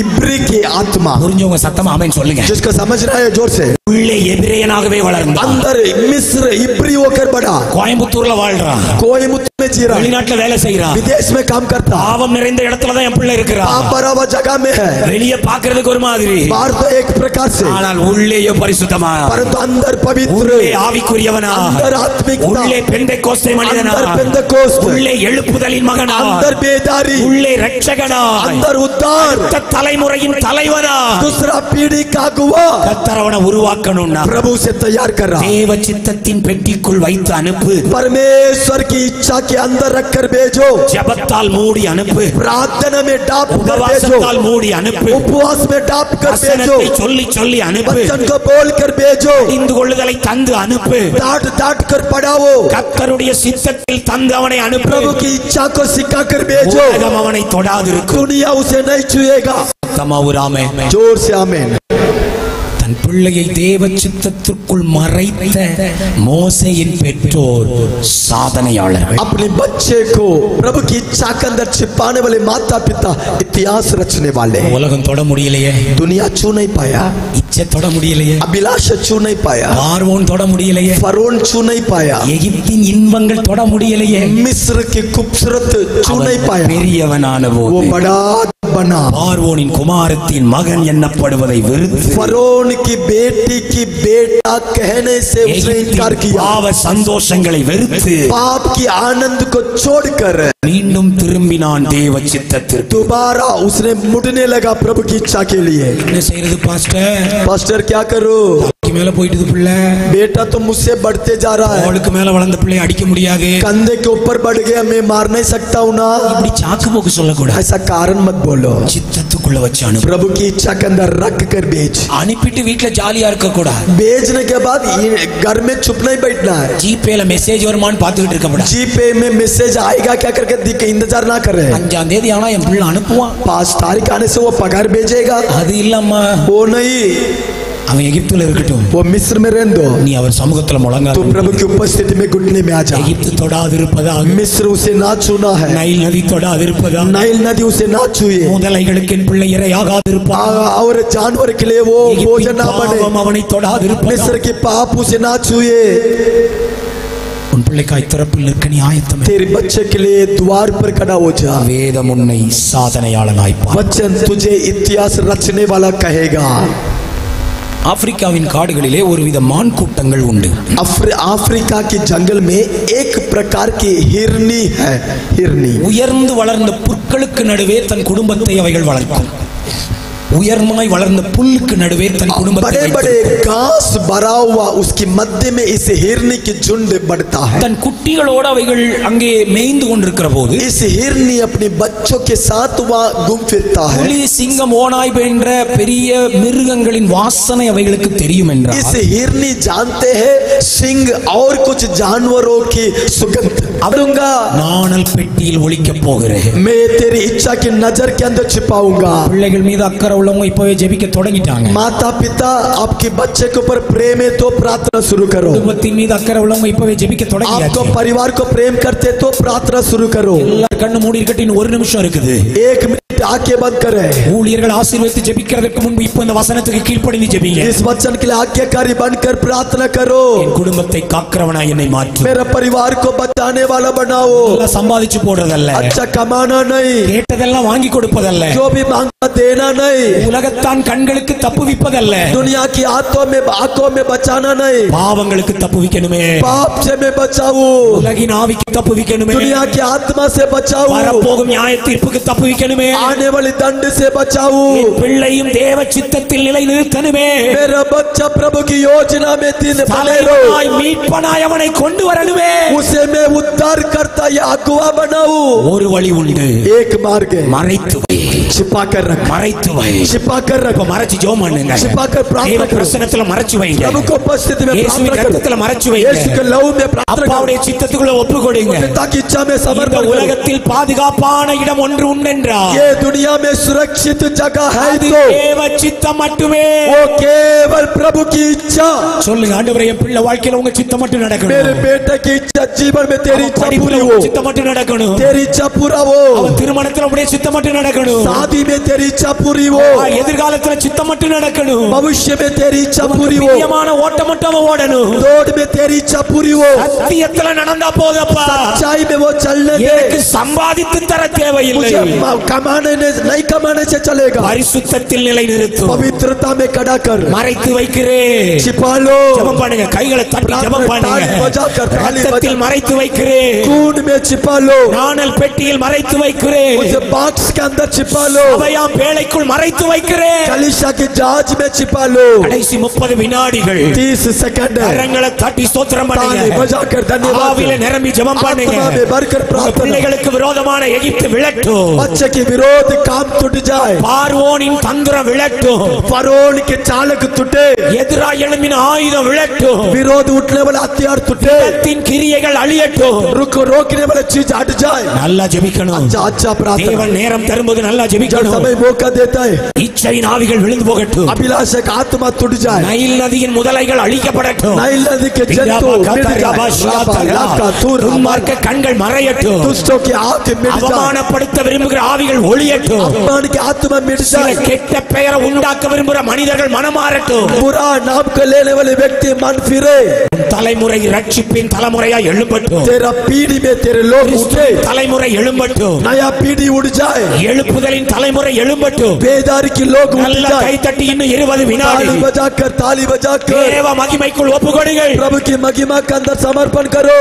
इब्री की आत्मा புரிஞ்சவங்க சத்தமா ஆமென் சொல்லுங்க जिसको समझ रहा है जोर से உள்ளே எபிரேயனாகவே வளர்ந்தான் अंदर मिस्र इब्री होकर बड़ा கோயம்புத்தூர்ல வாழ்றான் कोयमुत्तूर में जी रहा है வெளிநாட்டுல வேலை செய்யறான் विदेश में काम करता பாவம் நிறைந்த இடத்துல தான் என் பிள்ளை இருக்கிறான் पाप भरा हुआ जगह में है வெளியே பாக்குறதுக்கு ஒரு மாதிரி बाहर तो एक प्रकार से ஆனால் உள்ளேயோ பரிசுத்தமா परंतु अंदर पवित्र உள்ளே ஆவிக்குரியவனா अंदर आत्मिकता உள்ளே பெந்தெக்கோஸ்தே மனிதனா अंदर पेंतकोस्त உள்ளே எழுப்புதலின் மகனா अंदर बेदारी உள்ளே ரட்சகனா अंदर उद्धार தலைமுறையின் தலைவனா दूसरा पीढ़ी का अगुवा கர்த்தர் அவனை உருவாக்கணும்னா प्रभु से तैयार कर रहा தேவ சித்தத்தின் பெட்டிக்குள் வைத்து அனுப்பு परमेश्वर की इच्छा के अंदर रखकर भेजो ஜெபத்தால் மூடி அனுப்பு प्रार्थना में डाप कर भेजो உபவாசத்தால் மூடி அனுப்பு उपवास में डाप कर भेजो வசனத்தை சொல்லி சொல்லி அனுப்பு वचन को बोल कर भेजो அறிந்து கொள்ளுதலை தந்து அனுப்பு डांट डांट कर पढ़ाओ கர்த்தருடைய சித்தத்தில் தந்து அவனை அனுப்பு प्रभु की इच्छा को सिखा कर भेजो உலகம் அவனை தொடாதிருக்கும் दुनिया उसे नहीं छुएगा தமாவுராமே जोर से आमीन தன் பிள்ளையை தேவ சித்தத்திற்குள் மறைத்த மோசேயின் பெற்றோர் சாதனையாளர்கள் अपने बच्चे को प्रभु की इच्छा के अंदर छिपाने वाले माता पिता इतिहास रचने वाले हैं। உலகம் தொட முடியலையே दुनिया छू नहीं पाया இச்சை தொட முடியலையே अभिलाषा छू नहीं पाया பார்வோன் தொட முடியலையே फरोन छू नहीं पाया எகிப்தின் இன்பங்கள் தொட முடியலையே मिस्र की खूबसूरत छू नहीं पाया பெரியவனான वो போது बड़ा बना பார்வோனின் குமாரத்தின் மகன் என்னப்படுவதை வெறுத்து फरोन की बेटी की बेटा कहने से उसने इनकार எகிப்தின் किया பாவ சந்தோஷங்களை வெறுத்து पाप की आनंद को छोड़कर மீண்டும் திரும்பினான் தேவ சித்தத்திற்கு दोबारा उसने मुड़ने लगा प्रभु की इच्छा के लिए என்ன செய்யறது பாஸ்டர் पास्टर क्या करो தலைக்கு மேல போயிட்டு பிள்ளை बेटा तो मुझसे बढ़ते जा रहा है அவளுக்கு மேல வளர்ந்த பிள்ளை அடிக்க முடியாது कंधे के ऊपर बढ़ गया मैं मार नहीं सकता हूँ ना இப்படி சாக்கு போக்கு சொல்லக்கூடாது ऐसा कारण मत बोलो சித்தத்துக்குள்ள வச்சு அனுப்பு प्रभु की इच्छा के अंदर रख कर भेज அனுப்பிட்டு வீட்டுல ஜாலியா இருக்க கூடாது भेजने के बाद घर में चुप नहीं बैठना है ஜிபேல மெசேஜ் வருமான்னு பாத்துக்கிட்டு இருக்க கூடாது जीपे में मैसेज आएगा क्या करके इंतजार ना करे 5ஆம் தேதி ஆனா என் பிள்ளை அனுப்புவான் 5 तारीख आने से वो पगार भेजेगा அது இல்லம்மா वो नहीं அவன் எகிப்துல இருக்கட்டும் वो मिस्र में रहने दो நீ அவர் சமூகத்துல முழங்கால் तो प्रभु की उपस्थिति में घुटने में आ जा எகிப்து தொடாதிருப்பதாக मिस्र उसे ना छूना है நைல் நதி தொடாதிருப்பதாக नाइल नदी उसे ना छुए முதலைகளுக்கு என் பிள்ளை இரையாகாதிருப்பாக और जानवर के लिए वो भोजन ना बने அவனை தொடாதிருப்பதாக मिस्र के पाप उसे ना छुए உன் பிள்ளைக்காய் திறப்பில் நிற்க நீ ஆயத்தம் तेरे बच्चे के लिए द्वार पर खड़ा हो जा வேதம் உன்னை சாதனையாளனாய் பார். वचन तुझे इतिहास रचने वाला कहेगा ஆப்பிரிக்காவின் காடுகளிலே ஒருவித மான் கூட்டங்கள் உண்டு अफ्रीका के जंगल में एक प्रकार की हिरनी है हिरनी உயர்ந்து வளர்ந்த புற்களுக்கு நடுவே தன் குடும்பத்தை அவைகள் வளர்க்கும் உயர்மாய் வளர்ந்த புல்லுக்கு நடுவே தன் குடும்பத்தை बड़े बड़े घास भरा हुआ उसकी मध्य में इस हिरनी की झुंड बढ़ता है। தன் குட்டிகளோடு அவைகள் அங்கே மேய்ந்து கொண்டிருக்கிற போது इस हिरनी अपने बच्चों के साथ वहाँ घूम फिरता है। புலி சிங்கம் ஓநாய் என்ற பெரிய மிருகங்களின் வாசனை அவைகளுக்கு தெரியும் என்றால் इस हिरनी जानते हैं सिंह और कुछ जानवरों की सुगंध। अबूंगा நாணல் பெட்டியில் ஒளிக்கப் போகிறேன், मैं तेरी इच्छा की नजर के अंदर छिपाऊंगा। பிள்ளைகள் மீது அக்கறை உள்ளவங்க இப்பவே ஜெபிக்க தொடங்கிட்டாங்க. माता पिता आपके बच्चे के ऊपर प्रेम है तो प्रार्थना शुरू करो। குடும்பத்தின் மீது அக்கறை உள்ளவங்க இப்பவே ஜெபிக்க தொடங்கியாச்சு. आपको परिवार को प्रेम करते तो प्रार्थना शुरू करो। எல்லாரும் கண்ணு மூடி இருக்கட்டும், இன்னும் ஒரு நிமிஷம் இருக்குது. एक मिनट आंखें बंद करें। ஊழியர்கள் ஆசீர்வதித்து ஜெபிக்கிறதுக்கு முன்பு இப்போ இந்த வசனத்துக்கு கீழ்ப்படிந்து ஜெபிங்க. इस वचन के लिए आज्ञाकारी बनकर प्रार्थना करो। என் குடும்பத்தை காக்கிறவனாய் என்னை மாற்று. मेरे परिवार को बचाने वाला बनाओ। எல்லாம் சம்பாதிச்சு போடுறதல்ல, अच्छा कमाना नहीं, கேட்டதெல்லாம் வாங்கி கொடுப்பதல்ல, जो भी मांगा देना नहीं, உலகத்தான் கண்களுக்கு தப்புவிப்பதல்ல, दुनिया की आंखों में बचाना नहीं। பாவங்களுக்கு தப்புவிக்கணுமே, पाप से मैं बचाऊं, உலகின் ஆவிக்கு தப்புவிக்கணுமே, दुनिया की आत्मा से बचाऊं, வரப்போகும் நியாய தீர்ப்புக்கு தப்புவிக்கணுமே, आने वाली दंड से बचाऊं। என் பிள்ளையும் தேவ சித்தத்தில் நிலை நிறுத்தணுமே, मेरा बच्चा प्रभु की योजना में दिन बने रहो, தலைவனாய் மீட்பனாய் அவனை கொண்டு வரணுமே. उसे मैं उद्धार करता या अगुवा बनाऊं। ஒரு வழி உண்டு, एक मार्ग है, மறைத்து வை, छिपा कर रख, மறைத்து வை. छिपा कर रख, இப்ப மறைச்சு ஜெபம் பண்ணுங்க. छिपा कर प्रार्थना தேவ करो, பிரசன்னத்துல மறைச்சு வைங்க, प्रभु को उपस्थिति में இயேசுவின் प्रार्थना ரத்தத்துல करो, மறைச்சு यीशु வைங்க, के लहू में प्रार्थना அப்பாவுடைய करो, சித்தத்துக்குள்ள ஒப்பு கொடுங்க. पिता की इच्छा में இந்த समर्पण करो। உலகத்தில் பாதுகாப்பான இடம் ஒன்று உண்டென்றால் ये दुनिया में सुरक्षित जगह है அது तो தேவ சித்தம் மட்டுமே. वो केवल प्रभु की इच्छा। சொல்லுங்க, ஆண்டவரே என் பிள்ளை வாழ்க்கையில உங்க சித்தம் மட்டும் मेरे நடக்கணும், बेटे की इच्छा, जीवन में तेरी इच्छा படிப்புல पूरी உங்க हो, சித்தம் மட்டும் நடக்கணும், तेरी इच्छा पूरा हो, அவன் திருமணத்துல உடைய சித்தம் மட்டும் நடக்கணும், शादी में तेरी इच्छा पूरी हो, எதிர்காலத்துல சித்தம் மட்டும் நடக்கணும், भविष्य में तेरी इच्छा पूरी हो, பிரியமான ஓட்டம் மட்டும் அவன் ஓடணும், दौड़ में तेरी इच्छा पूरी हो, சத்தியத்துல நடந்தா போதப்பா, सच्चाई में वो चलने எனக்கு दे। சம்பாதித்து தர தேவையில்லை, नहीं कमाने से चलेगा, பரிசுத்தத்தில் நிலை நிறுத்தும், पवित्रता में खड़ा कर, மறைத்து வைக்கிறேன். छिपा लो, ஜெபம் பண்ணுங்க, கைகளை தட்டி ஜெபம் பண்ணுங்க. ரத்தத்தில் மறைத்து வைக்கிறேன், खून में छिपा लो, நாணல் பெட்டியில் மறைத்து வைக்கிறேன், उस बॉक्स के अंदर छिपा लो, சபையாம் பேழைக்குள் மறைத்து வைக்கிறேன். कलीसिया के जहाज में छिपा लो। கடைசி 30 வினாடிகள் 30 सेकंड है, கரங்களை தட்டி ஸ்தோத்திரம் ताली பண்ணுங்க, बजाकर धन्यवाद, ஆவியில நிரம்பி ஜெபம் பண்ணுங்க. आत्मा में भरकर உங்க प्रार्थना, பிள்ளைகளுக்கு விரோதமான எகிப்து விழட்டும், बच्चे के विरोध काम टूट जाए, பார்வோனின் தந்திரம் விழட்டும், फरोन के चालक टूटे, எதிராய் எழும்பின ஆயுதம் விழட்டும், विरोध उठने वाला हथियार टूटे, விதத்தின் கிரியைகள் அழியட்டும். रोकने वाला चीज हट जाए। நல்லா ஜெபிக்கணும், अच्छा प्रार्थना, தேவன் நேரம் தரும்போது நல்லா जब ஜெபிக்கணும். समय मौका देता है, இச்சையின் ஆவிகள் விழுந்து போகட்டும், अभिलाष का आत्मा टूट जाए, நைல் நதியின் முதலைகள் அழிக்கப்படட்டும், नाइल नदी के जंतु मिट जाए, துன்மார்க்க கண்கள் மறையட்டும், दुष्टों की आंख मिट जाए, அவமானப்படுத்த விரும்புகிற ஆவிகள் ஒளியட்டும், अपमान की आत्मा मिट சில जाए, கெட்ட பெயரை உண்டாக்க விரும்புகிற மனிதர்கள் மனமாறட்டும், बुरा नाम को लेने वाले व्यक्ति मन फिरे, தலைமுறை ரட்சிப்பின் தலைமுறையா எழும்பட்டும், तेरा पीढ़ी में तेरे लोग उठे, தலைமுறை எழும்பட்டும், नया पीढ़ी उठ जाए, எழுப்புதலின் தலைமுறை எழும்பட்டும். बेदारी के लोग उठ நல்ல जाए, கைத்தட்டி இன்னும் 20 வினாடி ताली बजाकर தேவ மகிமைக்குள் ஒப்புக்கொடுங்கள். प्रभु की महिमा के अंदर समर्पण करो।